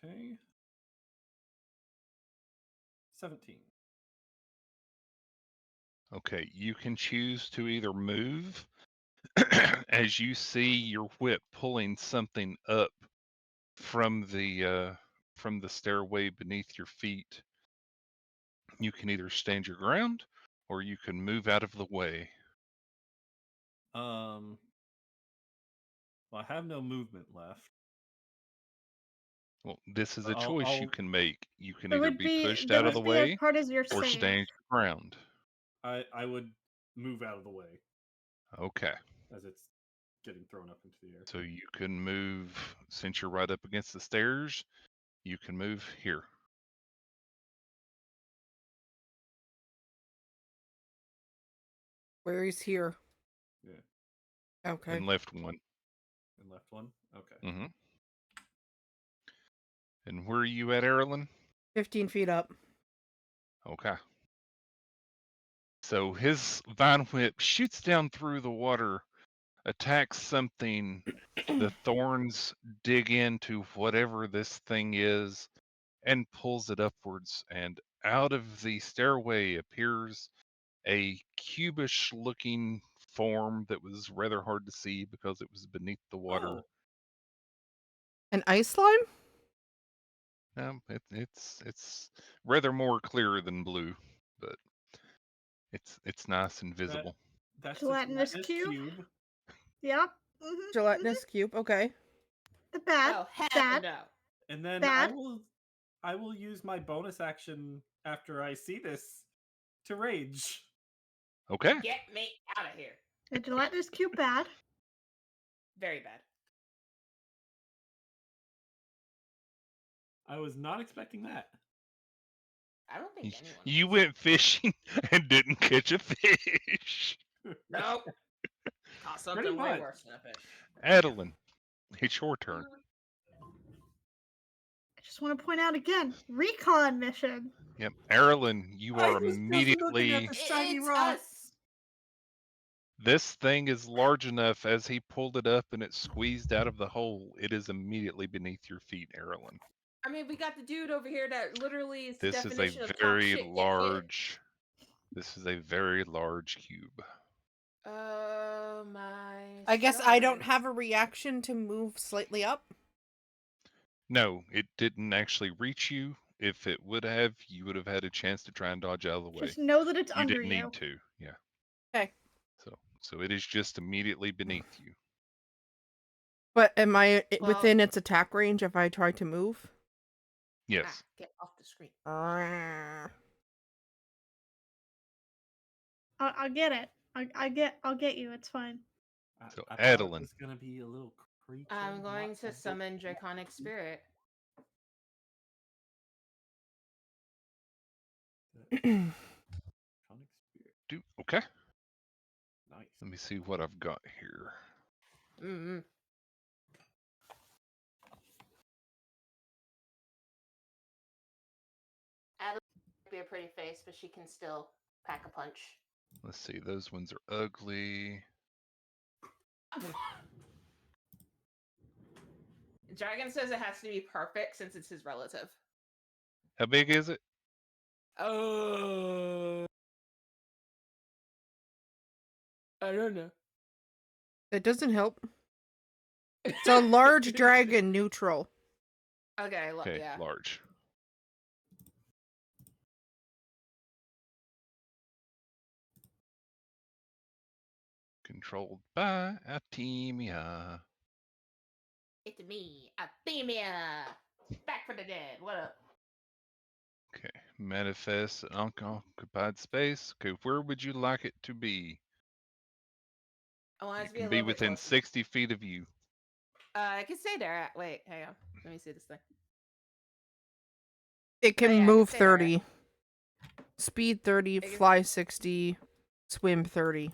[SPEAKER 3] Okay. 17.
[SPEAKER 1] Okay, you can choose to either move as you see your whip pulling something up from the stairway beneath your feet. You can either stand your ground or you can move out of the way.
[SPEAKER 3] Well, I have no movement left.
[SPEAKER 1] Well, this is a
[SPEAKER 3] I'll,
[SPEAKER 1] choice you
[SPEAKER 3] I'll
[SPEAKER 1] can make. You can
[SPEAKER 4] It
[SPEAKER 1] either
[SPEAKER 4] would
[SPEAKER 1] be
[SPEAKER 4] be
[SPEAKER 1] pushed
[SPEAKER 4] that
[SPEAKER 1] out of
[SPEAKER 4] would
[SPEAKER 1] the
[SPEAKER 4] be as
[SPEAKER 1] way
[SPEAKER 4] part of your
[SPEAKER 1] or
[SPEAKER 4] save.
[SPEAKER 1] stand your ground.
[SPEAKER 3] I would move out of the way
[SPEAKER 1] Okay.
[SPEAKER 3] as it's getting thrown up into the air.
[SPEAKER 1] So you can move, since you're right up against the stairs, you can move here.
[SPEAKER 2] Where he's here.
[SPEAKER 3] Yeah.
[SPEAKER 2] Okay.
[SPEAKER 1] And left one.
[SPEAKER 3] And left one. Okay.
[SPEAKER 1] Mm-hmm. And where are you at, Aerilyn?
[SPEAKER 2] 15 feet up.
[SPEAKER 1] Okay. So his vine whip shoots down through the water, attacks something. The thorns dig into whatever this thing is and pulls it upwards. And out of the stairway appears a cubish looking form that was rather hard to see because it was beneath the water.
[SPEAKER 3] Oh,
[SPEAKER 2] An ice slime?
[SPEAKER 1] It's rather more clear than blue, but it's nice and visible.
[SPEAKER 3] that's
[SPEAKER 4] Gelatinous
[SPEAKER 3] a
[SPEAKER 4] cube? Yep.
[SPEAKER 2] Gelatinous cube. Okay.
[SPEAKER 4] The bad.
[SPEAKER 6] Oh, hell
[SPEAKER 4] Bad.
[SPEAKER 6] no.
[SPEAKER 3] And then
[SPEAKER 4] Bad.
[SPEAKER 3] I will use my bonus action after I see this to rage.
[SPEAKER 1] Okay.
[SPEAKER 6] Get me out of here.
[SPEAKER 4] The gelatinous cube bad.
[SPEAKER 6] Very bad.
[SPEAKER 3] I was not expecting that.
[SPEAKER 6] I don't think anyone
[SPEAKER 1] You
[SPEAKER 6] was.
[SPEAKER 1] went fishing and didn't catch a fish.
[SPEAKER 6] Nope. Caught something
[SPEAKER 3] Pretty
[SPEAKER 6] way
[SPEAKER 3] much.
[SPEAKER 6] worse than a fish.
[SPEAKER 1] Adeline, it's your turn.
[SPEAKER 4] I just want to point out again, recon mission.
[SPEAKER 1] Yep. Aerilyn, you
[SPEAKER 3] I
[SPEAKER 1] are
[SPEAKER 3] was just looking
[SPEAKER 1] immediately.
[SPEAKER 3] at the shiny
[SPEAKER 6] It's
[SPEAKER 3] rock.
[SPEAKER 6] us.
[SPEAKER 1] This thing is large enough as he pulled it up and it squeezed out of the hole. It is immediately beneath your feet, Aerilyn.
[SPEAKER 6] I mean, we got the dude over here that literally is the
[SPEAKER 1] This is a
[SPEAKER 6] definition of talk
[SPEAKER 1] very
[SPEAKER 6] shit, get hit.
[SPEAKER 1] large. This is a very large cube.
[SPEAKER 6] Oh my.
[SPEAKER 2] I guess I don't
[SPEAKER 6] stars.
[SPEAKER 2] have a reaction to move slightly up.
[SPEAKER 1] No, it didn't actually reach you. If it would have, you would have had a chance to try and dodge out of the way.
[SPEAKER 4] Just know that it's
[SPEAKER 1] You
[SPEAKER 4] under
[SPEAKER 1] didn't
[SPEAKER 4] you.
[SPEAKER 1] need to. Yeah.
[SPEAKER 2] Okay.
[SPEAKER 1] So it is just immediately beneath you.
[SPEAKER 2] But am I
[SPEAKER 6] Well-
[SPEAKER 2] within its attack range if I try to move?
[SPEAKER 1] Yes.
[SPEAKER 6] Ah, get off the screen.
[SPEAKER 4] I'll get it. I'll get you. It's fine.
[SPEAKER 1] So,
[SPEAKER 3] I thought it
[SPEAKER 1] Adeline.
[SPEAKER 3] was gonna be a little creature.
[SPEAKER 6] I'm going
[SPEAKER 3] not
[SPEAKER 6] to
[SPEAKER 3] a big
[SPEAKER 6] summon Draconic Spirit.
[SPEAKER 3] Draconic spirit.
[SPEAKER 1] Okay.
[SPEAKER 3] Nice.
[SPEAKER 1] Let me see what I've got here.
[SPEAKER 6] Mm-hmm. Adeline might be a pretty face, but she can still pack a punch.
[SPEAKER 1] Let's see. Those ones are ugly.
[SPEAKER 6] Dragon says it has to be perfect since it's his relative.
[SPEAKER 1] How big is it?
[SPEAKER 6] Oh. I don't know.
[SPEAKER 2] It doesn't help. It's a large dragon neutral.
[SPEAKER 6] Okay,
[SPEAKER 1] Okay,
[SPEAKER 6] yeah.
[SPEAKER 1] large. Controlled by Artemia.
[SPEAKER 6] It's me, Athemia. Back for the dead. What up?
[SPEAKER 1] Okay, manifest an unoccupied space. Okay, where would you like it to be?
[SPEAKER 6] I want it
[SPEAKER 1] It
[SPEAKER 6] to be
[SPEAKER 1] can
[SPEAKER 6] a
[SPEAKER 1] be
[SPEAKER 6] little bit
[SPEAKER 1] within
[SPEAKER 6] closer.
[SPEAKER 1] 60 feet of you.
[SPEAKER 6] I can stay there. Wait, hang on. Let me see this thing.
[SPEAKER 2] It can
[SPEAKER 6] yeah, I can
[SPEAKER 2] move
[SPEAKER 6] stay there, right?
[SPEAKER 2] 30. Speed 30,
[SPEAKER 6] can-
[SPEAKER 2] fly 60, swim 30.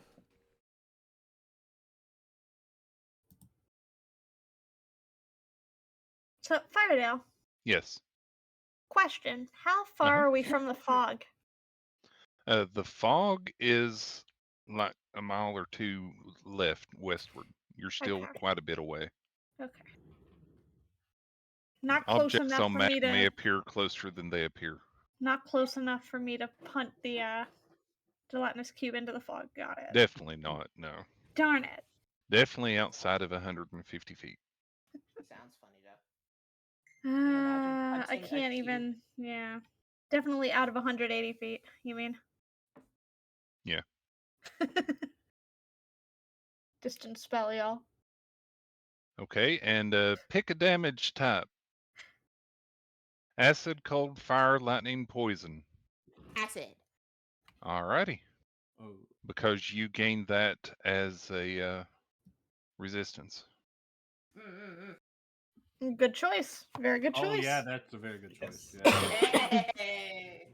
[SPEAKER 4] So, Firedale,
[SPEAKER 1] Yes.
[SPEAKER 4] question: how far are we from the fog?
[SPEAKER 1] The fog is like a mile or two left westward. You're still
[SPEAKER 4] Okay.
[SPEAKER 1] quite a bit away.
[SPEAKER 4] Okay. Not close
[SPEAKER 1] Objects
[SPEAKER 4] enough
[SPEAKER 1] on
[SPEAKER 4] for
[SPEAKER 1] map
[SPEAKER 4] me
[SPEAKER 1] may
[SPEAKER 4] to.
[SPEAKER 1] appear closer than they appear.
[SPEAKER 4] Not close enough for me to punt the gelatinous cube into the fog. Got it.
[SPEAKER 1] Definitely not. No.
[SPEAKER 4] Darn it.
[SPEAKER 1] Definitely outside of 150 feet.
[SPEAKER 6] Sounds funny though. imagine
[SPEAKER 4] I
[SPEAKER 6] punching a
[SPEAKER 4] can't
[SPEAKER 6] cube.
[SPEAKER 4] even. Yeah. Definitely out of 180 feet, you mean?
[SPEAKER 1] Yeah.
[SPEAKER 4] Distance spell, y'all.
[SPEAKER 1] Okay, and pick a damage type. Acid, cold, fire, lightning, poison.
[SPEAKER 6] Acid.
[SPEAKER 1] Alrighty.
[SPEAKER 3] Oh,
[SPEAKER 1] Because you gained that as a resistance.
[SPEAKER 4] Good choice. Very good choice.
[SPEAKER 3] oh yeah, that's a very good choice.
[SPEAKER 5] Yes.
[SPEAKER 3] Yeah.
[SPEAKER 6] Hey.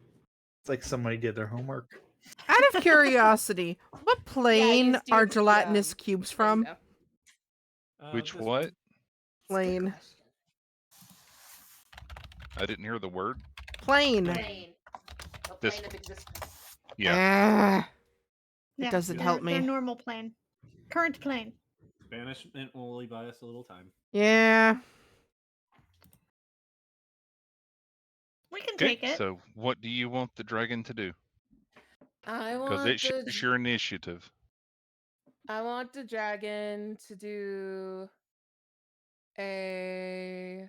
[SPEAKER 5] It's like somebody did their homework.
[SPEAKER 2] Out of curiosity, what plane
[SPEAKER 6] used
[SPEAKER 2] are
[SPEAKER 6] your
[SPEAKER 2] gelatinous cubes
[SPEAKER 6] there you
[SPEAKER 2] from?
[SPEAKER 6] go.
[SPEAKER 1] Which
[SPEAKER 3] This
[SPEAKER 1] what?
[SPEAKER 3] one.
[SPEAKER 2] Plane.
[SPEAKER 1] I didn't hear the word.
[SPEAKER 2] Plane.
[SPEAKER 6] Plane. The
[SPEAKER 1] This
[SPEAKER 6] plane of
[SPEAKER 1] one.
[SPEAKER 6] existence.
[SPEAKER 1] Yeah.
[SPEAKER 2] Ah, it
[SPEAKER 4] Yeah,
[SPEAKER 2] doesn't
[SPEAKER 3] they're-
[SPEAKER 2] help
[SPEAKER 4] They're
[SPEAKER 2] me.
[SPEAKER 4] normal plane. Current plane.
[SPEAKER 3] Banishment will only buy us a little time.
[SPEAKER 2] Yeah.
[SPEAKER 4] We can
[SPEAKER 1] Okay,
[SPEAKER 4] take it.
[SPEAKER 1] so what do you want the dragon to do?
[SPEAKER 6] I
[SPEAKER 1] Because
[SPEAKER 6] want
[SPEAKER 1] it shows your initiative.
[SPEAKER 6] I want the dragon to do a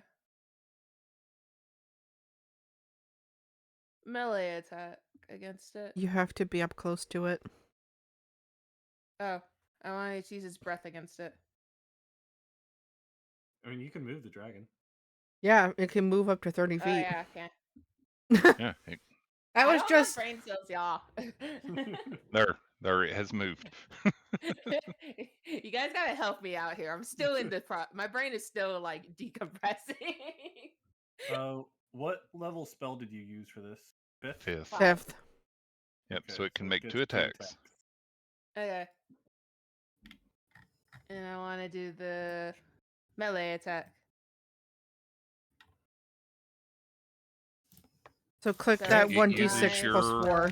[SPEAKER 6] melee attack against it.
[SPEAKER 2] You have to be up close to it.
[SPEAKER 6] Oh, I want to use his breath against it.
[SPEAKER 3] I mean, you can move the dragon.
[SPEAKER 2] Yeah, it can move up to 30
[SPEAKER 6] Oh
[SPEAKER 2] feet.
[SPEAKER 6] yeah, okay.
[SPEAKER 1] Yeah,
[SPEAKER 2] That
[SPEAKER 6] I
[SPEAKER 2] was
[SPEAKER 6] don't
[SPEAKER 2] just.
[SPEAKER 6] have brain cells, y'all.
[SPEAKER 1] there it has moved.
[SPEAKER 6] You guys gotta help me out here. I'm still in the my brain is still like decompressing.
[SPEAKER 3] What level spell did you use for this? Fifth.
[SPEAKER 1] Fifth.
[SPEAKER 6] Five.
[SPEAKER 2] Fifth.
[SPEAKER 1] Yep,
[SPEAKER 3] Okay,
[SPEAKER 1] so it can make
[SPEAKER 3] gets
[SPEAKER 1] 2 attacks.
[SPEAKER 6] Okay. And I want to do the melee attack.
[SPEAKER 2] So click
[SPEAKER 6] So
[SPEAKER 2] that
[SPEAKER 1] it
[SPEAKER 2] 1d6
[SPEAKER 1] uses
[SPEAKER 2] plus
[SPEAKER 1] your-
[SPEAKER 2] 4.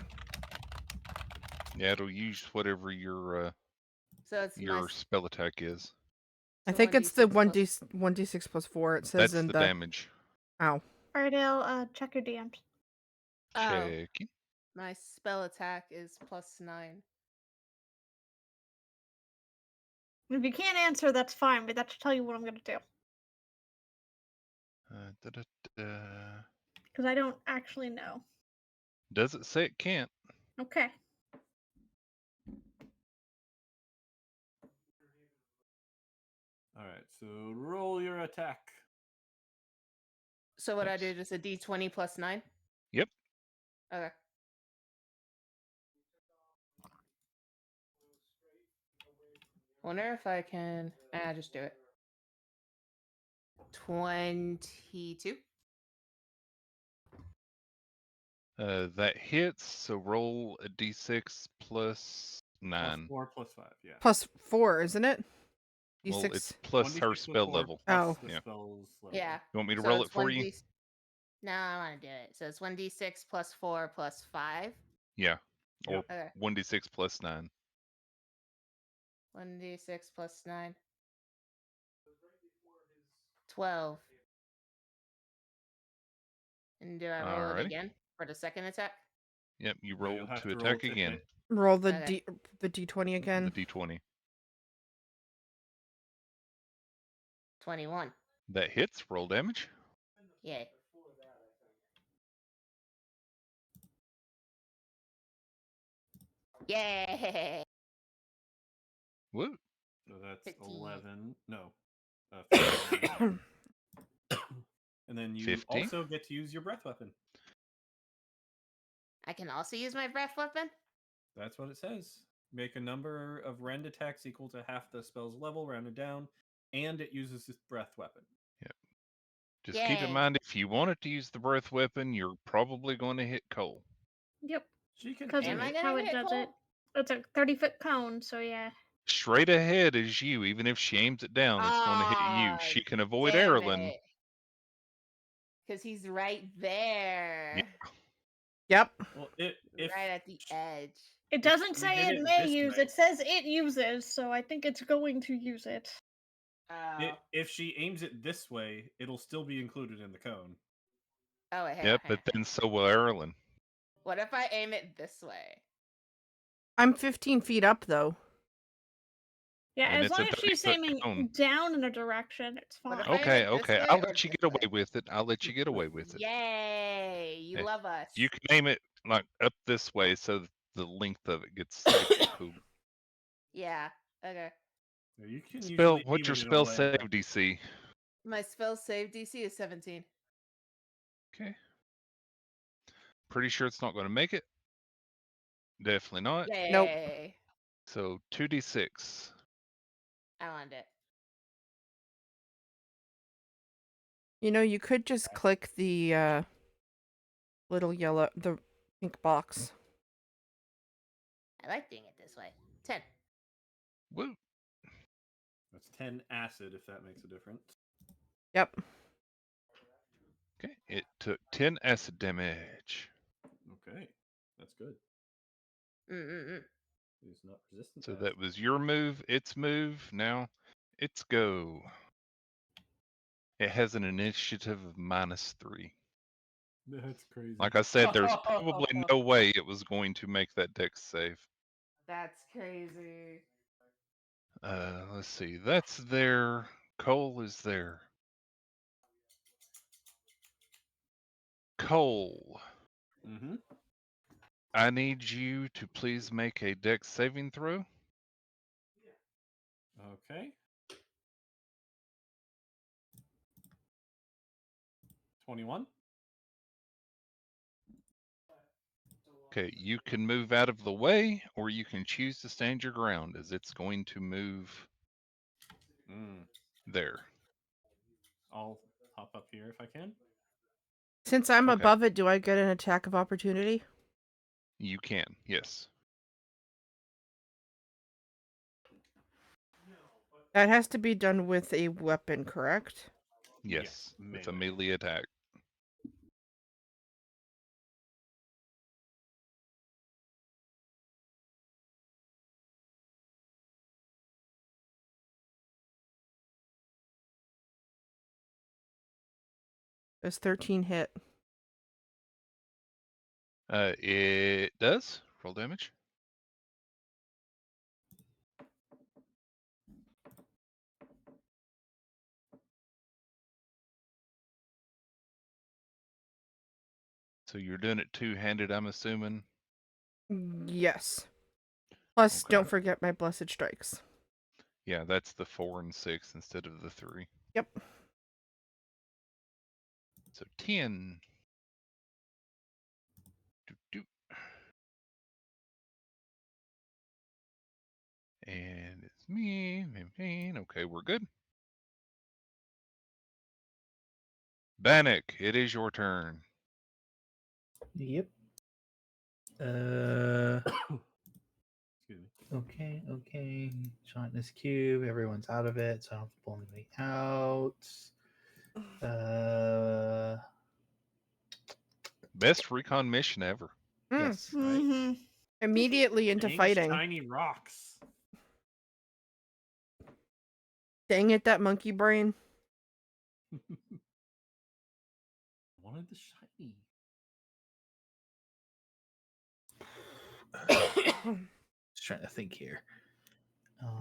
[SPEAKER 1] Yeah, it'll use whatever your
[SPEAKER 6] So it's my
[SPEAKER 1] spell attack is.
[SPEAKER 2] I
[SPEAKER 6] so
[SPEAKER 2] think it's the
[SPEAKER 6] 1d6
[SPEAKER 2] 1d6 plus 4. It says
[SPEAKER 1] That's
[SPEAKER 2] in
[SPEAKER 1] the
[SPEAKER 2] the.
[SPEAKER 1] damage.
[SPEAKER 2] Ow.
[SPEAKER 4] Alright, I'll check your DMs.
[SPEAKER 6] Oh,
[SPEAKER 1] Checking.
[SPEAKER 6] my spell attack is +9.
[SPEAKER 4] If you can't answer, that's fine, but that should tell you what I'm gonna do.
[SPEAKER 1] Da-da-da.
[SPEAKER 4] Because I don't actually know.
[SPEAKER 1] Does it say it can't?
[SPEAKER 4] Okay.
[SPEAKER 3] All right, so roll your attack.
[SPEAKER 6] So what I
[SPEAKER 1] Nice.
[SPEAKER 6] do, just a d20 +9?
[SPEAKER 1] Yep.
[SPEAKER 6] Okay. Wonder if I can. Just do it. 22.
[SPEAKER 1] That hits, so roll a d6 plus 9.
[SPEAKER 3] +4 +5, yeah.
[SPEAKER 2] Plus 4, isn't it?
[SPEAKER 1] Well,
[SPEAKER 2] D6.
[SPEAKER 1] it's plus
[SPEAKER 3] 1d6
[SPEAKER 1] her
[SPEAKER 3] plus
[SPEAKER 1] spell
[SPEAKER 3] 4
[SPEAKER 1] level.
[SPEAKER 3] plus
[SPEAKER 2] Oh.
[SPEAKER 3] the
[SPEAKER 1] Yeah.
[SPEAKER 3] spell's level.
[SPEAKER 6] Yeah.
[SPEAKER 1] You want me to
[SPEAKER 6] So
[SPEAKER 1] roll it
[SPEAKER 6] it's
[SPEAKER 1] for you?
[SPEAKER 6] 1d. No, I want to do it. So it's 1d6 plus 4 plus 5.
[SPEAKER 1] Yeah. Or
[SPEAKER 3] Yep.
[SPEAKER 6] Okay.
[SPEAKER 1] 1d6 plus 9.
[SPEAKER 6] 1d6 plus 9. 12. And do I roll
[SPEAKER 1] Alrighty.
[SPEAKER 6] it again for the second attack?
[SPEAKER 1] Yep, you
[SPEAKER 3] Yeah, you'll
[SPEAKER 1] rolled
[SPEAKER 3] have
[SPEAKER 1] to
[SPEAKER 3] to roll
[SPEAKER 1] attack
[SPEAKER 3] to
[SPEAKER 1] again.
[SPEAKER 3] hit.
[SPEAKER 2] Roll the
[SPEAKER 6] Okay.
[SPEAKER 2] the d20 again.
[SPEAKER 1] The d20.
[SPEAKER 6] 21.
[SPEAKER 1] That hits, roll damage.
[SPEAKER 6] Yay. Yay!
[SPEAKER 1] Woo.
[SPEAKER 3] So that's
[SPEAKER 6] 15.
[SPEAKER 3] 11. No. 15. And then you
[SPEAKER 1] 50.
[SPEAKER 3] also get to use your breath weapon.
[SPEAKER 6] I can also use my breath weapon?
[SPEAKER 3] That's what it says. Make a number of rend attacks equal to half the spell's level, rounded down, and it uses its breath weapon.
[SPEAKER 1] Just keep in
[SPEAKER 6] Yay.
[SPEAKER 1] mind, if you wanted to use the breath weapon, you're probably going to hit Cole.
[SPEAKER 4] Yep.
[SPEAKER 3] She can
[SPEAKER 4] Because
[SPEAKER 3] aim
[SPEAKER 6] Am I
[SPEAKER 3] it.
[SPEAKER 6] gonna
[SPEAKER 4] how it
[SPEAKER 6] hit
[SPEAKER 4] does
[SPEAKER 6] Cole?
[SPEAKER 4] it. It's a 30-foot cone, so yeah.
[SPEAKER 1] Straight ahead is you. Even if she aims it down, it's going to hit you.
[SPEAKER 6] Ah,
[SPEAKER 1] She can avoid
[SPEAKER 6] damn
[SPEAKER 1] Aerilyn.
[SPEAKER 6] it. Because he's right there.
[SPEAKER 2] Yep.
[SPEAKER 3] Well, if
[SPEAKER 6] right at the edge.
[SPEAKER 4] It
[SPEAKER 3] If
[SPEAKER 4] doesn't
[SPEAKER 3] she
[SPEAKER 4] say
[SPEAKER 3] did
[SPEAKER 4] it
[SPEAKER 3] it
[SPEAKER 4] may
[SPEAKER 3] this
[SPEAKER 4] use,
[SPEAKER 3] way-
[SPEAKER 4] it says it uses, so I think it's going to use it.
[SPEAKER 6] Oh.
[SPEAKER 3] if she aims it this way, it'll still be included in the cone.
[SPEAKER 6] Oh, wait, hang
[SPEAKER 1] Yep,
[SPEAKER 6] on,
[SPEAKER 1] but
[SPEAKER 6] hang on.
[SPEAKER 1] then so will Aerilyn.
[SPEAKER 6] What if I aim it this way?
[SPEAKER 2] I'm 15 feet up though.
[SPEAKER 4] Yeah,
[SPEAKER 1] And
[SPEAKER 4] as
[SPEAKER 1] it's
[SPEAKER 4] long
[SPEAKER 1] a
[SPEAKER 4] as she's
[SPEAKER 1] 30-foot
[SPEAKER 4] aiming
[SPEAKER 1] cone.
[SPEAKER 4] down in a direction, it's
[SPEAKER 6] What
[SPEAKER 4] fine.
[SPEAKER 6] if I aim
[SPEAKER 1] Okay,
[SPEAKER 6] it this
[SPEAKER 1] okay.
[SPEAKER 6] way
[SPEAKER 1] I'll
[SPEAKER 6] or
[SPEAKER 1] let you
[SPEAKER 6] this
[SPEAKER 1] get away
[SPEAKER 6] way?
[SPEAKER 1] with it. I'll let you get away with it.
[SPEAKER 6] Yay! You
[SPEAKER 1] Hey,
[SPEAKER 6] love us.
[SPEAKER 1] You can aim it like up this way so that the length of it gets a pool.
[SPEAKER 6] Yeah. Okay.
[SPEAKER 3] You can
[SPEAKER 1] Spell,
[SPEAKER 3] usually
[SPEAKER 1] what's
[SPEAKER 3] aim
[SPEAKER 1] your
[SPEAKER 3] it in a
[SPEAKER 1] spell
[SPEAKER 3] way
[SPEAKER 1] save
[SPEAKER 3] that-
[SPEAKER 1] DC?
[SPEAKER 6] My spell save DC is 17.
[SPEAKER 1] Okay. Pretty sure it's not going to make it. Definitely not.
[SPEAKER 6] Yay!
[SPEAKER 2] Nope.
[SPEAKER 1] So 2d6.
[SPEAKER 6] I want it.
[SPEAKER 2] You know, you could just click the little the pink box.
[SPEAKER 6] I like doing it this way. 10.
[SPEAKER 1] Woo.
[SPEAKER 3] That's 10 acid, if that makes a difference.
[SPEAKER 2] Yep.
[SPEAKER 1] Okay. It took 10 acid damage.
[SPEAKER 3] Okay, that's good.
[SPEAKER 6] Mm-mm-mm.
[SPEAKER 3] It's not resistant.
[SPEAKER 1] So
[SPEAKER 3] to
[SPEAKER 1] that was your move, its move. Now it's go. It has an initiative of -3.
[SPEAKER 3] That's crazy.
[SPEAKER 1] Like I said, there's probably no way it was going to make that dex save.
[SPEAKER 6] That's crazy.
[SPEAKER 1] Let's see. That's there. Cole is there. Cole,
[SPEAKER 3] Mm-hmm.
[SPEAKER 1] I need you to please make a dex saving throw.
[SPEAKER 3] Okay. 21.
[SPEAKER 1] Okay, you can move out of the way, or you can choose to stand your ground, as it's going to move there.
[SPEAKER 3] I'll hop up here if I can.
[SPEAKER 2] Since I'm
[SPEAKER 1] Okay.
[SPEAKER 2] above it, do I get an attack of opportunity?
[SPEAKER 1] You can, yes.
[SPEAKER 2] That has to be done with a weapon, correct?
[SPEAKER 1] Yes, with a
[SPEAKER 3] melee.
[SPEAKER 1] melee attack.
[SPEAKER 2] Does 13 hit?
[SPEAKER 1] It does. Roll damage. So you're doing it two-handed, I'm assuming.
[SPEAKER 2] Yes. Plus,
[SPEAKER 1] Okay.
[SPEAKER 2] don't forget my blessed strikes.
[SPEAKER 1] Yeah, that's the 4 and 6 instead of the 3.
[SPEAKER 2] Yep.
[SPEAKER 1] So 10. Doop, doop. And it's me. Okay, we're good. Bannock, it is your turn.
[SPEAKER 5] Yep.
[SPEAKER 3] Excuse me.
[SPEAKER 5] Okay. Shot this cube. Everyone's out of it, so I don't have to pull anybody out.
[SPEAKER 1] Best recon mission ever.
[SPEAKER 5] Yes.
[SPEAKER 3] Right?
[SPEAKER 4] Mm-hmm.
[SPEAKER 2] Immediately into
[SPEAKER 3] Dang
[SPEAKER 2] fighting.
[SPEAKER 3] shiny rocks.
[SPEAKER 2] Dang it, that monkey brain.
[SPEAKER 3] Wanted the shiny.
[SPEAKER 5] Just trying to think here.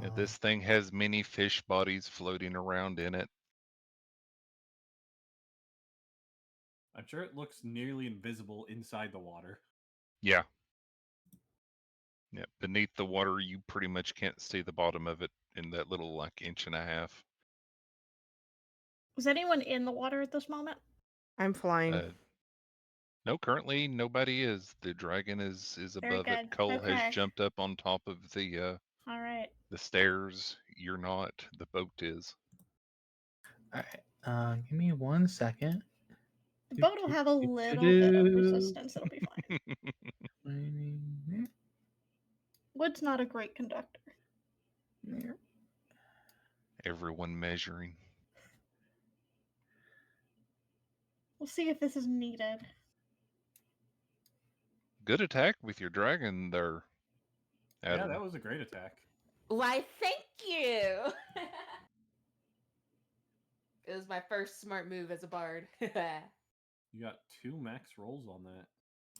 [SPEAKER 1] Yeah, this thing has many fish bodies floating around in it.
[SPEAKER 3] I'm sure it looks nearly invisible inside the water.
[SPEAKER 1] Yeah. Yeah, beneath the water, you pretty much can't see the bottom of it in that little, like, 1.5 inches.
[SPEAKER 4] Is anyone in the water at this moment?
[SPEAKER 2] I'm flying.
[SPEAKER 1] No, currently nobody is. The dragon is
[SPEAKER 4] Very
[SPEAKER 1] above
[SPEAKER 4] good.
[SPEAKER 1] it. Cole
[SPEAKER 4] Okay.
[SPEAKER 1] has jumped up on top of
[SPEAKER 4] All right.
[SPEAKER 1] the stairs. You're not. The boat is.
[SPEAKER 5] All right. Give me 1 second.
[SPEAKER 4] The boat will have a little bit of resistance. It'll be fine. Wood's not a great conductor.
[SPEAKER 1] Everyone measuring.
[SPEAKER 4] We'll see if this is needed.
[SPEAKER 1] good attack with your dragon there,
[SPEAKER 3] Yeah,
[SPEAKER 1] Adeline.
[SPEAKER 3] that was a great attack.
[SPEAKER 6] Why, thank you. It was my first smart move as a bard.
[SPEAKER 3] You got 2 max rolls on that.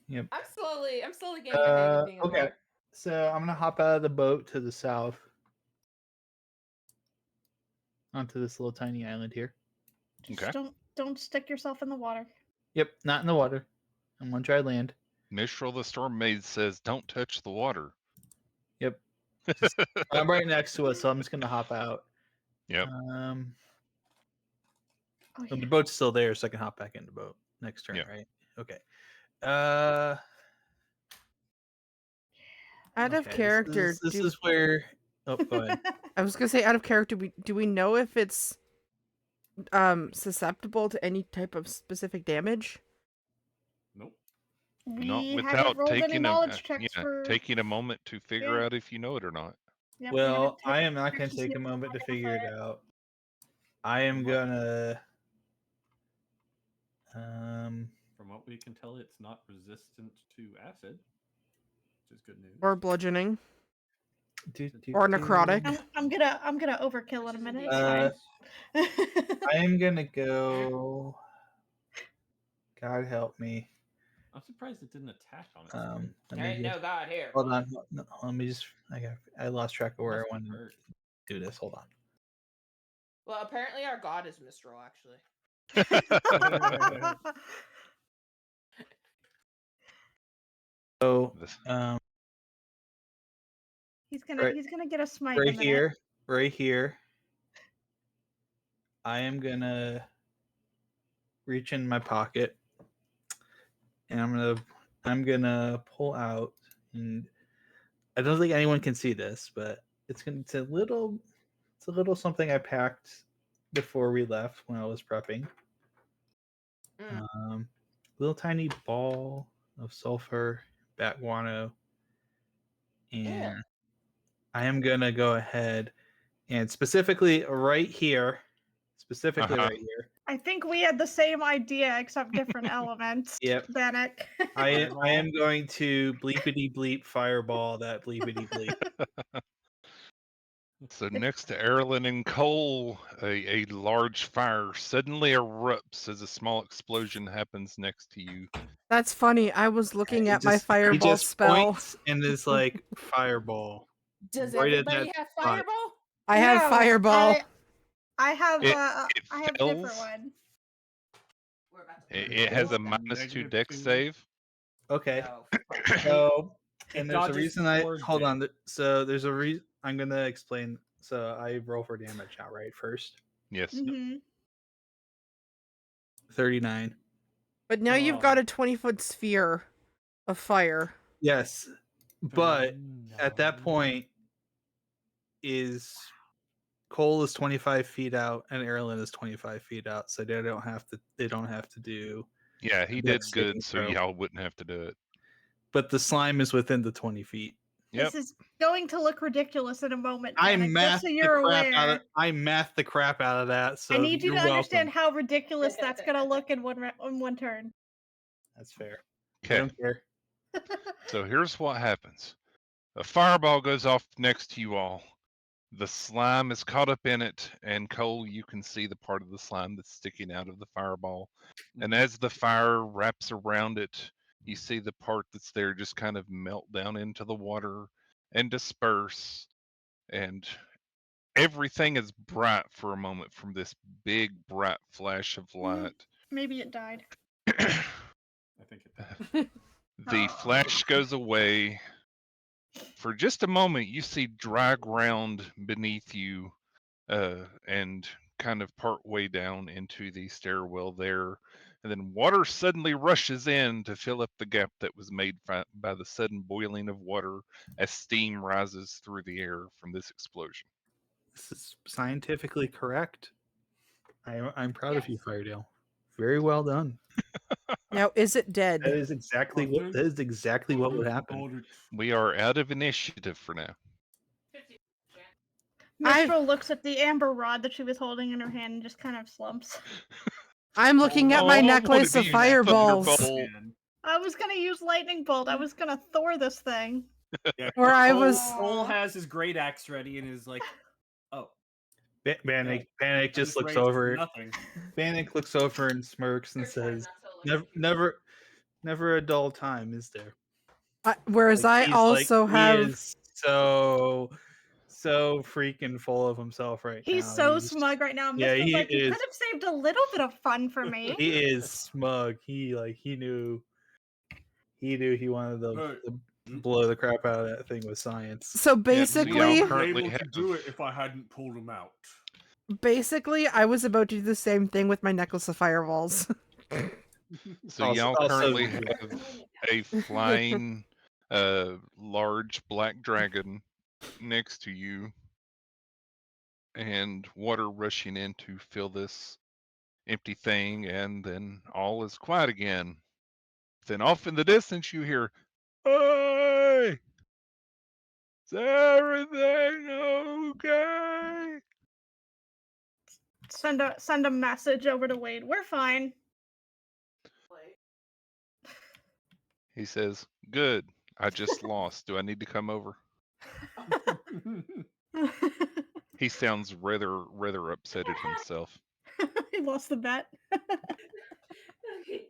[SPEAKER 5] Yep.
[SPEAKER 6] I'm slowly getting the hang of being a
[SPEAKER 5] Okay.
[SPEAKER 6] bard.
[SPEAKER 5] So I'm gonna hop out of the boat to the south onto this little tiny island here.
[SPEAKER 4] Just
[SPEAKER 1] Okay.
[SPEAKER 4] don't stick yourself in the water.
[SPEAKER 5] Yep, not in the water. I'm on dry land.
[SPEAKER 1] Mistral the Storm Maid says, "Don't touch the water."
[SPEAKER 5] Yep. I'm right next to it, so I'm just gonna hop out.
[SPEAKER 1] Yep.
[SPEAKER 4] Oh,
[SPEAKER 5] And the
[SPEAKER 4] yeah.
[SPEAKER 5] boat's still there, so I can hop back in the boat next turn,
[SPEAKER 1] Yeah.
[SPEAKER 5] right? Okay.
[SPEAKER 2] Out of
[SPEAKER 5] okay,
[SPEAKER 2] character,
[SPEAKER 5] This is where. Oh, go ahead.
[SPEAKER 2] I was gonna say out of character. Do we know if it's susceptible to any type of specific damage?
[SPEAKER 3] Nope.
[SPEAKER 1] Not
[SPEAKER 4] We
[SPEAKER 1] without
[SPEAKER 4] haven't rolled any
[SPEAKER 1] taking
[SPEAKER 4] knowledge checks for.
[SPEAKER 1] taking a moment to figure
[SPEAKER 4] Yeah.
[SPEAKER 1] out if you know it or not.
[SPEAKER 4] Yeah, we haven't
[SPEAKER 5] Well, I
[SPEAKER 4] taken
[SPEAKER 5] am not going
[SPEAKER 4] checks
[SPEAKER 5] to
[SPEAKER 4] see
[SPEAKER 5] take
[SPEAKER 4] if
[SPEAKER 5] a
[SPEAKER 4] we
[SPEAKER 5] moment to
[SPEAKER 4] can
[SPEAKER 5] figure it
[SPEAKER 4] identify
[SPEAKER 5] out. I am
[SPEAKER 3] What?
[SPEAKER 5] gonna.
[SPEAKER 3] From what we can tell, it's not resistant to acid, which is good news.
[SPEAKER 2] Or bludgeoning?
[SPEAKER 5] do,
[SPEAKER 2] Or
[SPEAKER 5] do.
[SPEAKER 2] necrotic?
[SPEAKER 4] I'm gonna overkill
[SPEAKER 6] Which
[SPEAKER 4] in a
[SPEAKER 6] is
[SPEAKER 4] minute.
[SPEAKER 6] indeed
[SPEAKER 4] It's fine.
[SPEAKER 5] I am gonna go. God help me.
[SPEAKER 3] I'm surprised it didn't attack on its turn.
[SPEAKER 5] Let
[SPEAKER 6] There
[SPEAKER 5] me
[SPEAKER 6] ain't
[SPEAKER 5] just,
[SPEAKER 6] no god here.
[SPEAKER 5] hold on. No, let me just. I lost track of where I
[SPEAKER 3] Must have
[SPEAKER 5] want to
[SPEAKER 3] hurt.
[SPEAKER 5] do this. Hold on.
[SPEAKER 6] Well, apparently our god is Mistral, actually.
[SPEAKER 5] So,
[SPEAKER 1] This-
[SPEAKER 4] he's gonna
[SPEAKER 5] Right-
[SPEAKER 4] get a smite in a
[SPEAKER 5] right
[SPEAKER 4] minute.
[SPEAKER 5] here, right here. I am gonna reach in my pocket, and I'm gonna pull out, and I don't think anyone can see this, but it's a little something I packed before we left when I was prepping. Little tiny ball of sulfur, bat guano, and
[SPEAKER 6] Yeah.
[SPEAKER 5] I am gonna go ahead and specifically right here, right here.
[SPEAKER 4] I think we had the same idea except different elements.
[SPEAKER 5] Yep.
[SPEAKER 4] Bannock.
[SPEAKER 5] I am going to bleepity bleep fireball that bleepity bleep.
[SPEAKER 1] So next to Aerilyn and Cole, a large fire suddenly erupts as a small explosion happens next to you.
[SPEAKER 2] That's funny. I was looking
[SPEAKER 5] He
[SPEAKER 2] at my
[SPEAKER 5] he
[SPEAKER 2] fireball
[SPEAKER 5] just
[SPEAKER 2] spell.
[SPEAKER 5] points and is like fireball.
[SPEAKER 6] Does
[SPEAKER 5] Right at
[SPEAKER 6] everybody
[SPEAKER 5] that
[SPEAKER 6] have
[SPEAKER 5] spot.
[SPEAKER 6] fireball?
[SPEAKER 2] I have
[SPEAKER 4] No,
[SPEAKER 2] fireball.
[SPEAKER 4] I have
[SPEAKER 1] It
[SPEAKER 4] I have a different
[SPEAKER 1] fills.
[SPEAKER 4] one.
[SPEAKER 6] We're about to
[SPEAKER 1] It has a
[SPEAKER 3] Nope.
[SPEAKER 1] -2
[SPEAKER 3] -2.
[SPEAKER 1] dex save.
[SPEAKER 5] Okay.
[SPEAKER 6] No.
[SPEAKER 5] So,
[SPEAKER 3] It
[SPEAKER 5] and there's a
[SPEAKER 3] dodges
[SPEAKER 5] reason I
[SPEAKER 3] towards
[SPEAKER 5] hold
[SPEAKER 3] it.
[SPEAKER 5] on. So there's a reason I'm gonna explain. So I roll for damage now, right? First,
[SPEAKER 1] Yes.
[SPEAKER 4] Mm-hmm.
[SPEAKER 5] 39.
[SPEAKER 2] But now you've got a 20-foot sphere of fire.
[SPEAKER 5] Yes, but at that point, is Cole is 25 feet out and Aerilyn is 25 feet out, so they don't have to. They don't have to do.
[SPEAKER 1] Yeah, he
[SPEAKER 5] Dex
[SPEAKER 1] did
[SPEAKER 5] saving
[SPEAKER 1] good, so
[SPEAKER 5] throw.
[SPEAKER 1] y'all wouldn't have to do it.
[SPEAKER 5] But the slime is within the 20 feet.
[SPEAKER 1] Yep.
[SPEAKER 4] This is going to look ridiculous in a moment.
[SPEAKER 5] I
[SPEAKER 4] Bannock,
[SPEAKER 5] math
[SPEAKER 4] just so
[SPEAKER 5] the
[SPEAKER 4] you're
[SPEAKER 5] crap
[SPEAKER 4] aware.
[SPEAKER 5] out of. I math the crap out of that. So
[SPEAKER 4] I need you
[SPEAKER 5] you're
[SPEAKER 4] to understand
[SPEAKER 5] welcome.
[SPEAKER 4] how ridiculous that's gonna look in one turn.
[SPEAKER 5] That's fair. I
[SPEAKER 1] Okay.
[SPEAKER 5] don't care.
[SPEAKER 1] So here's what happens. A fireball goes off next to you all. The slime is caught up in it, and Cole, you can see the part of the slime that's sticking out of the fireball. And as the fire wraps around it, you see the part that's there just kind of melt down into the water and disperse. And everything is bright for a moment from this big, bright flash of light.
[SPEAKER 4] Maybe it died.
[SPEAKER 3] I think it died.
[SPEAKER 1] The flash goes away. For just a moment, you see dry ground beneath you, and kind of part way down into the stairwell there. And then water suddenly rushes in to fill up the gap that was made by the sudden boiling of water as steam rises through the air from this explosion.
[SPEAKER 5] This is scientifically correct. I'm proud of you,
[SPEAKER 6] Yes.
[SPEAKER 5] Firedale. Very well done.
[SPEAKER 2] Now, is it dead?
[SPEAKER 5] That is exactly what would happen.
[SPEAKER 1] We are out of initiative for now.
[SPEAKER 4] Mistral looks at the amber rod that she was holding in her hand and just kind of slumps.
[SPEAKER 2] I'm looking at my
[SPEAKER 1] Oh, I wanna
[SPEAKER 2] necklace of
[SPEAKER 1] be
[SPEAKER 2] fireballs.
[SPEAKER 1] Thunderbolt.
[SPEAKER 4] I was gonna use lightning bolt. I was gonna Thor this thing.
[SPEAKER 3] Yeah,
[SPEAKER 2] Or I
[SPEAKER 3] Cole-
[SPEAKER 2] was-
[SPEAKER 3] Cole has his great axe ready and is like, oh,
[SPEAKER 5] Bannock
[SPEAKER 3] I
[SPEAKER 5] just looks
[SPEAKER 3] raised
[SPEAKER 5] over.
[SPEAKER 3] nothing.
[SPEAKER 5] Bannock looks over and smirks and says, "Never a dull time, is there?"
[SPEAKER 2] Whereas I
[SPEAKER 5] he's
[SPEAKER 2] also
[SPEAKER 5] he
[SPEAKER 2] have.
[SPEAKER 5] is so freaking full of himself right now.
[SPEAKER 4] He's so smug right now.
[SPEAKER 5] yeah,
[SPEAKER 4] Mistra's
[SPEAKER 5] he
[SPEAKER 4] like, you
[SPEAKER 5] is.
[SPEAKER 4] could have saved a little bit of fun for me.
[SPEAKER 5] He is smug. He knew he wanted to blow the crap out of that thing with science.
[SPEAKER 2] So basically,
[SPEAKER 1] currently have-
[SPEAKER 3] do it if I hadn't pulled him out.
[SPEAKER 2] I was about to do the same thing with my necklace of fireballs.
[SPEAKER 1] So y'all currently have a flying, large black dragon next to you, and water rushing in to fill this empty thing, and then all is quiet again. Then off in the distance you hear, "Hey! Is everything okay?"
[SPEAKER 4] Send a message over to Wade. We're fine.
[SPEAKER 1] He says, "Good. I just lost. Do I need to come over?" He sounds rather upset at himself.
[SPEAKER 4] He lost the bet.
[SPEAKER 6] Okay,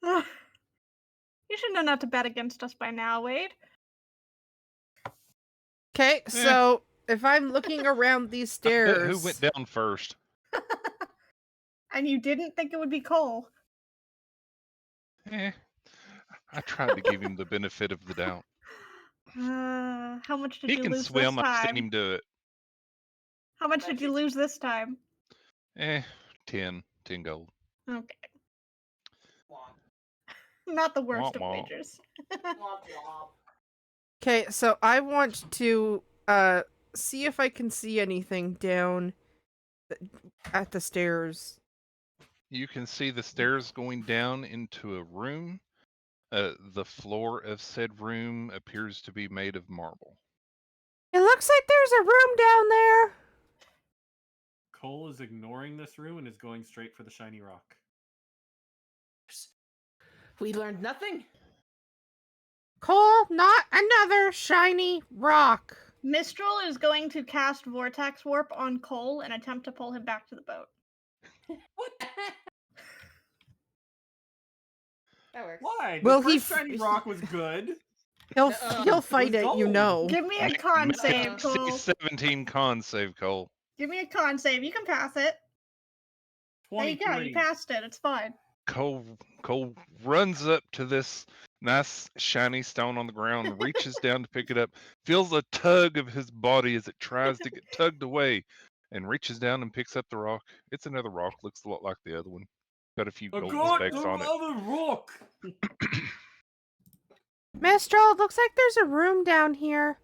[SPEAKER 6] dumbass.
[SPEAKER 4] You should know not to bet against us by now, Wade.
[SPEAKER 2] Okay, so if I'm looking around these stairs,
[SPEAKER 1] Who went down first?
[SPEAKER 4] And you didn't think it would be Cole.
[SPEAKER 1] I tried to give him the benefit of the doubt.
[SPEAKER 4] How much did
[SPEAKER 1] He
[SPEAKER 4] you
[SPEAKER 1] can
[SPEAKER 4] lose
[SPEAKER 1] swim.
[SPEAKER 4] this
[SPEAKER 1] I've seen
[SPEAKER 4] time?
[SPEAKER 1] him do it.
[SPEAKER 4] How much did you lose this time?
[SPEAKER 1] 10 gold.
[SPEAKER 4] Okay. Not the worst
[SPEAKER 1] Womp
[SPEAKER 4] of
[SPEAKER 1] womp.
[SPEAKER 4] wagers.
[SPEAKER 2] okay, so I want to see if I can see anything down at the stairs.
[SPEAKER 1] You can see the stairs going down into a room. The floor of said room appears to be made of marble.
[SPEAKER 2] It looks like there's a room down there.
[SPEAKER 3] Cole is ignoring this room and is going straight for the shiny rock.
[SPEAKER 6] We learned nothing.
[SPEAKER 2] Cole, not another shiny rock.
[SPEAKER 4] Mistral is going to cast Vortex Warp on Cole and attempt to pull him back to the boat.
[SPEAKER 6] What the heck? That works.
[SPEAKER 3] Why?
[SPEAKER 2] Well,
[SPEAKER 3] The
[SPEAKER 2] he
[SPEAKER 3] first shiny rock was good.
[SPEAKER 2] He'll fight it, you
[SPEAKER 3] gold.
[SPEAKER 2] know.
[SPEAKER 4] Give me a con
[SPEAKER 1] Make a
[SPEAKER 4] save,
[SPEAKER 1] DC
[SPEAKER 4] Cole.
[SPEAKER 1] 17 con save, Cole.
[SPEAKER 4] Give me a con save. You can pass it. There you
[SPEAKER 3] 23.
[SPEAKER 4] go. You passed it. It's fine.
[SPEAKER 1] Cole runs up to this nice shiny stone on the ground, reaches down to pick it up, feels a tug of his body as it tries to get tugged away, and reaches down and picks up the rock. It's another rock, looks a lot like the other one. Got a few
[SPEAKER 3] I
[SPEAKER 1] golden
[SPEAKER 3] got
[SPEAKER 1] specks
[SPEAKER 3] the
[SPEAKER 1] on it.
[SPEAKER 3] other rock.
[SPEAKER 2] Mistral, it looks like there's a room down here.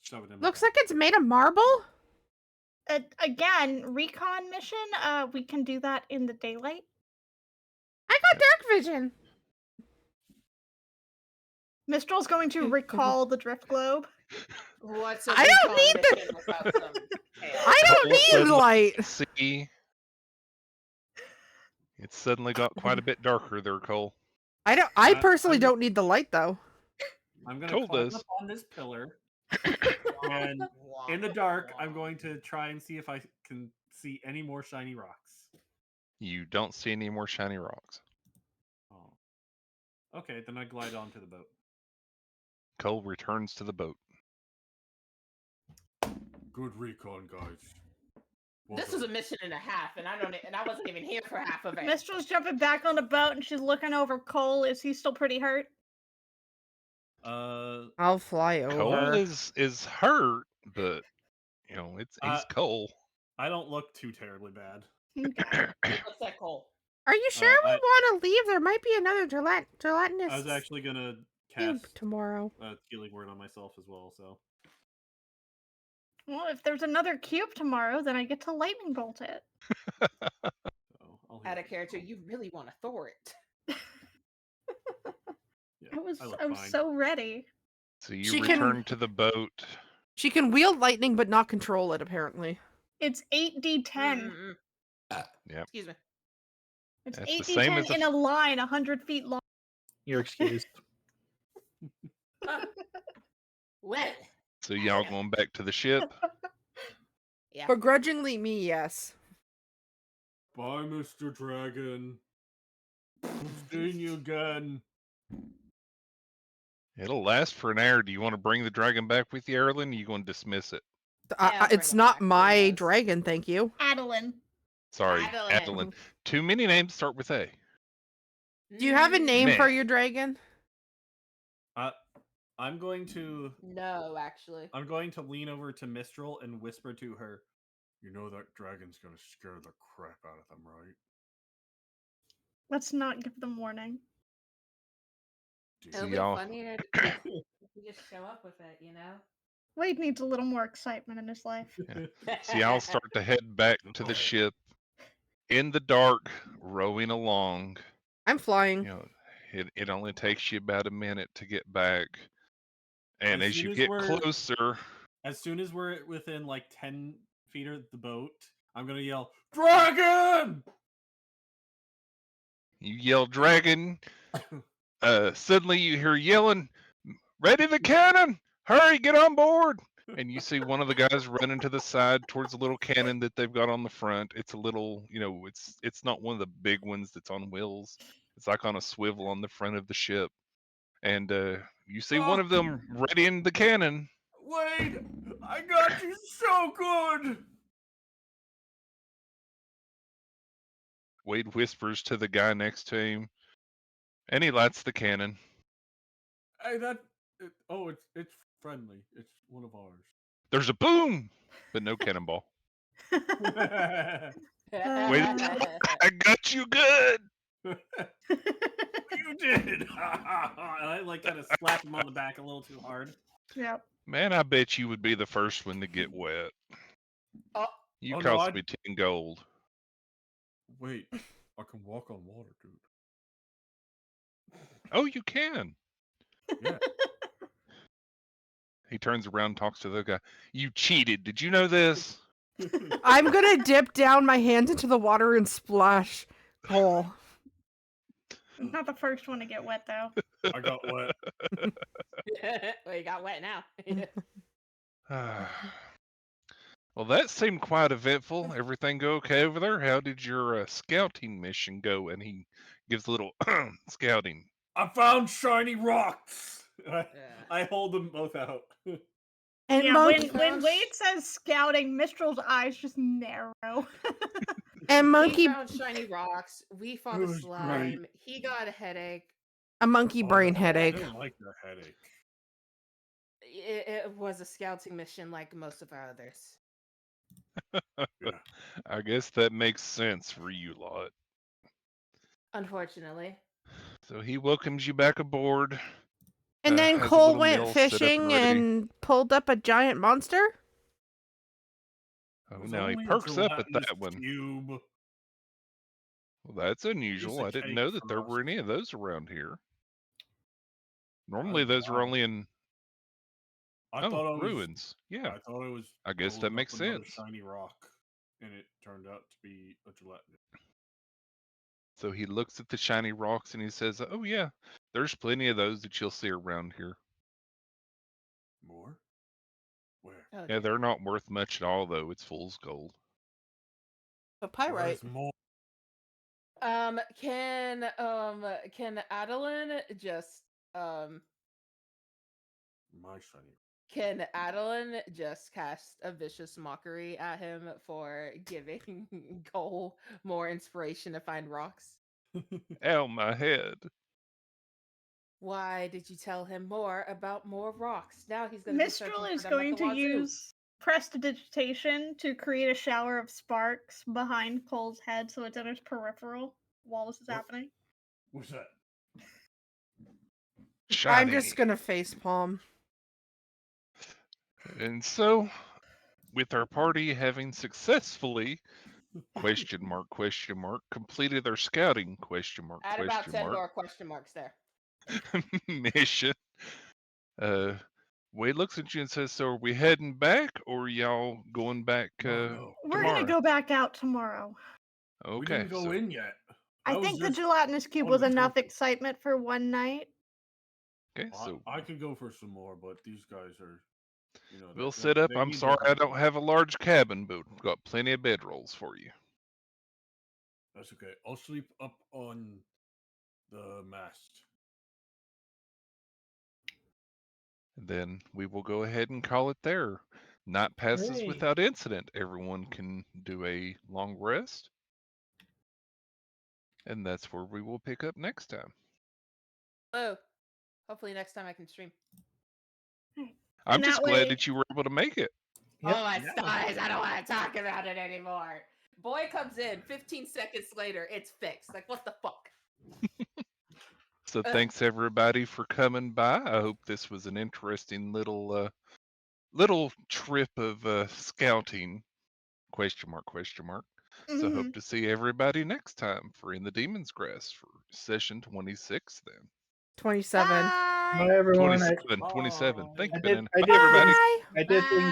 [SPEAKER 3] Shove it in.
[SPEAKER 2] Looks like it's made of marble.
[SPEAKER 4] Again, recon mission. We can do that in the daylight.
[SPEAKER 2] I got dark vision.
[SPEAKER 4] Mistral's going to recall the drift globe.
[SPEAKER 6] What's a
[SPEAKER 2] I don't
[SPEAKER 6] recon
[SPEAKER 2] need the-
[SPEAKER 6] mission without some chaos?
[SPEAKER 2] I don't
[SPEAKER 1] Cole
[SPEAKER 2] need
[SPEAKER 1] suddenly
[SPEAKER 2] light.
[SPEAKER 1] See, it suddenly got quite a bit darker there, Cole.
[SPEAKER 2] I personally
[SPEAKER 3] I'm-
[SPEAKER 2] don't need the light though.
[SPEAKER 3] I'm gonna
[SPEAKER 1] Cole
[SPEAKER 3] climb
[SPEAKER 1] does.
[SPEAKER 3] up on this pillar, and in the dark, I'm going to try and see if I can see any more shiny rocks.
[SPEAKER 1] You don't see any more shiny rocks.
[SPEAKER 3] Oh. Okay, then I glide onto the boat.
[SPEAKER 1] Cole returns to the boat.
[SPEAKER 3] Good recon, guys.
[SPEAKER 6] This was a mission and a half, and I wasn't even here for half of it.
[SPEAKER 4] Mistral's jumping back on the boat and she's looking over Cole. Is he still pretty hurt?
[SPEAKER 2] I'll fly
[SPEAKER 1] Cole
[SPEAKER 2] over.
[SPEAKER 1] is hurt, but he's Cole.
[SPEAKER 3] I don't look too terribly bad.
[SPEAKER 4] Okay.
[SPEAKER 6] What's that, Cole?
[SPEAKER 2] Are you sure we
[SPEAKER 3] I-
[SPEAKER 2] want to leave? There might be another gelatinous
[SPEAKER 3] I was actually gonna
[SPEAKER 2] cube
[SPEAKER 3] cast
[SPEAKER 2] tomorrow.
[SPEAKER 3] a healing word on myself as well, so.
[SPEAKER 4] Well, if there's another cube tomorrow, then I get to lightning bolt it.
[SPEAKER 3] So I'll heal
[SPEAKER 6] Out of
[SPEAKER 3] myself.
[SPEAKER 6] character, you really want to Thor it.
[SPEAKER 3] Yeah,
[SPEAKER 4] I was
[SPEAKER 3] look
[SPEAKER 4] I was
[SPEAKER 3] fine.
[SPEAKER 4] so ready.
[SPEAKER 1] So you
[SPEAKER 2] She can-
[SPEAKER 1] return to the boat.
[SPEAKER 2] She can wield lightning but not control it, apparently.
[SPEAKER 4] It's 8d10.
[SPEAKER 1] Yep.
[SPEAKER 6] Excuse me.
[SPEAKER 4] It's
[SPEAKER 1] That's the same
[SPEAKER 4] 8d10
[SPEAKER 1] as a
[SPEAKER 4] in a line 100 feet long.
[SPEAKER 5] You're excused.
[SPEAKER 6] Well,
[SPEAKER 1] So y'all going back to the ship?
[SPEAKER 6] yeah.
[SPEAKER 2] Begrudgingly, me, yes.
[SPEAKER 3] Bye, Mr. Dragon. We've seen you again.
[SPEAKER 1] It'll last for an hour. Do you want to bring the dragon back with you, Aerilyn? Or you going to dismiss it?
[SPEAKER 6] I'll
[SPEAKER 2] It's
[SPEAKER 6] bring it
[SPEAKER 2] not
[SPEAKER 6] back,
[SPEAKER 2] my
[SPEAKER 6] yes.
[SPEAKER 2] dragon, thank you.
[SPEAKER 4] Adeline.
[SPEAKER 1] Sorry,
[SPEAKER 6] Aerilyn.
[SPEAKER 1] Adeline. Too many names start with A.
[SPEAKER 2] Do you have a name
[SPEAKER 1] Meh.
[SPEAKER 2] for your dragon?
[SPEAKER 3] I'm going to
[SPEAKER 6] No, actually.
[SPEAKER 3] I'm going to lean over to Mistral and whisper to her, "You know that dragon's gonna scare the crap out of them, right?"
[SPEAKER 4] Let's not give them warning.
[SPEAKER 6] It'll
[SPEAKER 1] So
[SPEAKER 6] be
[SPEAKER 1] y'all,
[SPEAKER 6] funnier if you just show up with it, you know?
[SPEAKER 4] Wade needs a little more excitement in his life.
[SPEAKER 1] so y'all start to head back to the ship in the dark, rowing along.
[SPEAKER 2] I'm flying.
[SPEAKER 1] You know, it only takes you about a minute to get back, and
[SPEAKER 3] As
[SPEAKER 1] as
[SPEAKER 3] soon
[SPEAKER 1] you
[SPEAKER 3] as
[SPEAKER 1] get
[SPEAKER 3] we're-
[SPEAKER 1] closer,
[SPEAKER 3] As soon as we're within like 10 feet of the boat, I'm gonna yell, "Dragon!"
[SPEAKER 1] you yell dragon. Suddenly you hear yelling, "Ready the cannon! Hurry, get on board!" And you see one of the guys running to the side towards the little cannon that they've got on the front. It's a little, it's not one of the big ones that's on wheels. It's like on a swivel on the front of the ship. And you see one of them readying the cannon.
[SPEAKER 3] Wade, I got you so good.
[SPEAKER 1] Wade whispers to the guy next to him, and he lights the cannon.
[SPEAKER 3] Hey, it's friendly. It's one of ours.
[SPEAKER 1] There's a boom, but no cannonball. Wait, I got you good.
[SPEAKER 3] You did. I like kind of slapped him on the back a little too hard.
[SPEAKER 4] Yep.
[SPEAKER 1] Man, I bet you would be the first one to get wet.
[SPEAKER 6] Oh.
[SPEAKER 1] You
[SPEAKER 3] Oh, no,
[SPEAKER 1] cost me 10 gold.
[SPEAKER 3] Wait, I can walk on water, dude.
[SPEAKER 1] Oh, you can.
[SPEAKER 3] Yeah.
[SPEAKER 1] He turns around and talks to the guy. You cheated. Did you know this?
[SPEAKER 2] I'm gonna dip down my hands into the water and splash Cole.
[SPEAKER 4] He's not the first one to get wet, though.
[SPEAKER 3] I got wet.
[SPEAKER 6] Well, you got wet now.
[SPEAKER 1] Well, that seemed quite eventful. Everything go okay over there? How did your scouting mission go? And he gives a little scouting.
[SPEAKER 3] I found shiny rocks. I hold them both out.
[SPEAKER 2] And
[SPEAKER 4] yeah,
[SPEAKER 2] monkey
[SPEAKER 4] when Wade says scouting, Mistral's eyes just narrow.
[SPEAKER 2] and
[SPEAKER 6] He
[SPEAKER 2] monkey
[SPEAKER 6] found shiny rocks. We fought
[SPEAKER 3] It
[SPEAKER 6] a
[SPEAKER 3] was
[SPEAKER 6] slime. He got a headache.
[SPEAKER 2] a monkey brain
[SPEAKER 3] I
[SPEAKER 2] headache.
[SPEAKER 3] don't like your headache.
[SPEAKER 6] It was a scouting mission like most of our others.
[SPEAKER 3] Yeah.
[SPEAKER 1] I guess that makes sense for you lot.
[SPEAKER 6] Unfortunately.
[SPEAKER 1] So he welcomes you back aboard.
[SPEAKER 2] And then
[SPEAKER 1] has a
[SPEAKER 2] Cole
[SPEAKER 1] little
[SPEAKER 2] went
[SPEAKER 1] meal set up
[SPEAKER 2] fishing
[SPEAKER 1] ready.
[SPEAKER 2] and pulled up a giant monster.
[SPEAKER 1] Oh,
[SPEAKER 3] It was
[SPEAKER 1] now he
[SPEAKER 3] only a
[SPEAKER 1] perks up at
[SPEAKER 3] gelatinous
[SPEAKER 1] that one.
[SPEAKER 3] Cube.
[SPEAKER 1] Well, that's unusual.
[SPEAKER 3] a
[SPEAKER 1] I didn't
[SPEAKER 3] cake
[SPEAKER 1] know that
[SPEAKER 3] for
[SPEAKER 1] there
[SPEAKER 3] us.
[SPEAKER 1] were any of those around here. Normally,
[SPEAKER 3] don't know
[SPEAKER 1] those are
[SPEAKER 3] why.
[SPEAKER 1] only in
[SPEAKER 3] I thought it was
[SPEAKER 1] ruins. Yeah,
[SPEAKER 3] I thought it was.
[SPEAKER 1] I guess that
[SPEAKER 3] rolling
[SPEAKER 1] makes
[SPEAKER 3] up another
[SPEAKER 1] sense.
[SPEAKER 3] Shiny rock, and it turned out to be a gelatinous.
[SPEAKER 1] So he looks at the shiny rocks and he says, "Oh yeah, there's plenty of those that you'll see around here.
[SPEAKER 3] More? Where?
[SPEAKER 6] Oh,
[SPEAKER 1] Yeah, they're not worth much at all, though. It's fool's gold."
[SPEAKER 2] A pyrite.
[SPEAKER 3] Where's more?
[SPEAKER 6] Can Adeline just
[SPEAKER 3] My shiny.
[SPEAKER 6] can Adeline just cast a vicious mockery at him for giving Cole more inspiration to find rocks?
[SPEAKER 1] Ow, my head.
[SPEAKER 6] Why did you tell him more about more rocks? Now he's going to be
[SPEAKER 4] Mistral
[SPEAKER 6] searching
[SPEAKER 4] is
[SPEAKER 6] for them at
[SPEAKER 4] going
[SPEAKER 6] the
[SPEAKER 4] to
[SPEAKER 6] wazoo.
[SPEAKER 4] use prestidigitation to create a shower of sparks behind Cole's head so it's in his peripheral while this is
[SPEAKER 3] What?
[SPEAKER 4] happening.
[SPEAKER 3] What's that?
[SPEAKER 1] Shiny.
[SPEAKER 2] I'm just gonna face palm.
[SPEAKER 1] And so, with our party having successfully completed their scouting
[SPEAKER 6] Add about 10 more question marks there.
[SPEAKER 1] mission, Wade looks at you and says, "So are we heading back, or are y'all going back
[SPEAKER 3] No.
[SPEAKER 4] We're
[SPEAKER 1] tomorrow?"
[SPEAKER 4] gonna go back out tomorrow.
[SPEAKER 1] Okay,
[SPEAKER 3] We didn't go
[SPEAKER 1] so
[SPEAKER 3] in yet.
[SPEAKER 4] I
[SPEAKER 3] That was
[SPEAKER 4] think the
[SPEAKER 3] just
[SPEAKER 4] gelatinous cube
[SPEAKER 3] on
[SPEAKER 4] was
[SPEAKER 3] the
[SPEAKER 4] enough
[SPEAKER 3] surface.
[SPEAKER 4] excitement for one night.
[SPEAKER 1] Okay, so
[SPEAKER 7] I could go for some more, but these guys are, you know,
[SPEAKER 1] we'll set up.
[SPEAKER 3] they
[SPEAKER 1] I'm
[SPEAKER 3] need
[SPEAKER 1] sorry
[SPEAKER 3] their
[SPEAKER 1] I don't have a large cabin, but we've got plenty of bedrolls for you.
[SPEAKER 7] That's okay. I'll sleep up on the mast.
[SPEAKER 1] And then we will go ahead and call it there. Night passes
[SPEAKER 5] Hooray.
[SPEAKER 1] without incident. Everyone can do a long rest. And that's where we will pick up next time.
[SPEAKER 6] Oh, hopefully next time I can stream.
[SPEAKER 1] I'm
[SPEAKER 4] And
[SPEAKER 1] just
[SPEAKER 4] that
[SPEAKER 1] glad
[SPEAKER 4] way-
[SPEAKER 1] that you were able to make it.
[SPEAKER 5] Yep.
[SPEAKER 6] Oh my
[SPEAKER 3] Yeah.
[SPEAKER 6] stars! I don't want to talk about it anymore. Boy comes in, 15 seconds later, it's fixed. Like, what the fuck?
[SPEAKER 1] So thanks everybody for coming by. I hope this was an interesting little trip of scouting. Question mark, question mark. So hope to see everybody next time for In the Demon's Grass for session 26 then.
[SPEAKER 2] 27.
[SPEAKER 5] Bye,
[SPEAKER 4] Bye.
[SPEAKER 5] everyone.
[SPEAKER 1] 27, 27. Thank you,
[SPEAKER 7] Bye.
[SPEAKER 1] Banana.
[SPEAKER 5] I
[SPEAKER 1] Bye,
[SPEAKER 5] did
[SPEAKER 1] everybody.
[SPEAKER 5] things.
[SPEAKER 2] Bye.
[SPEAKER 5] I did things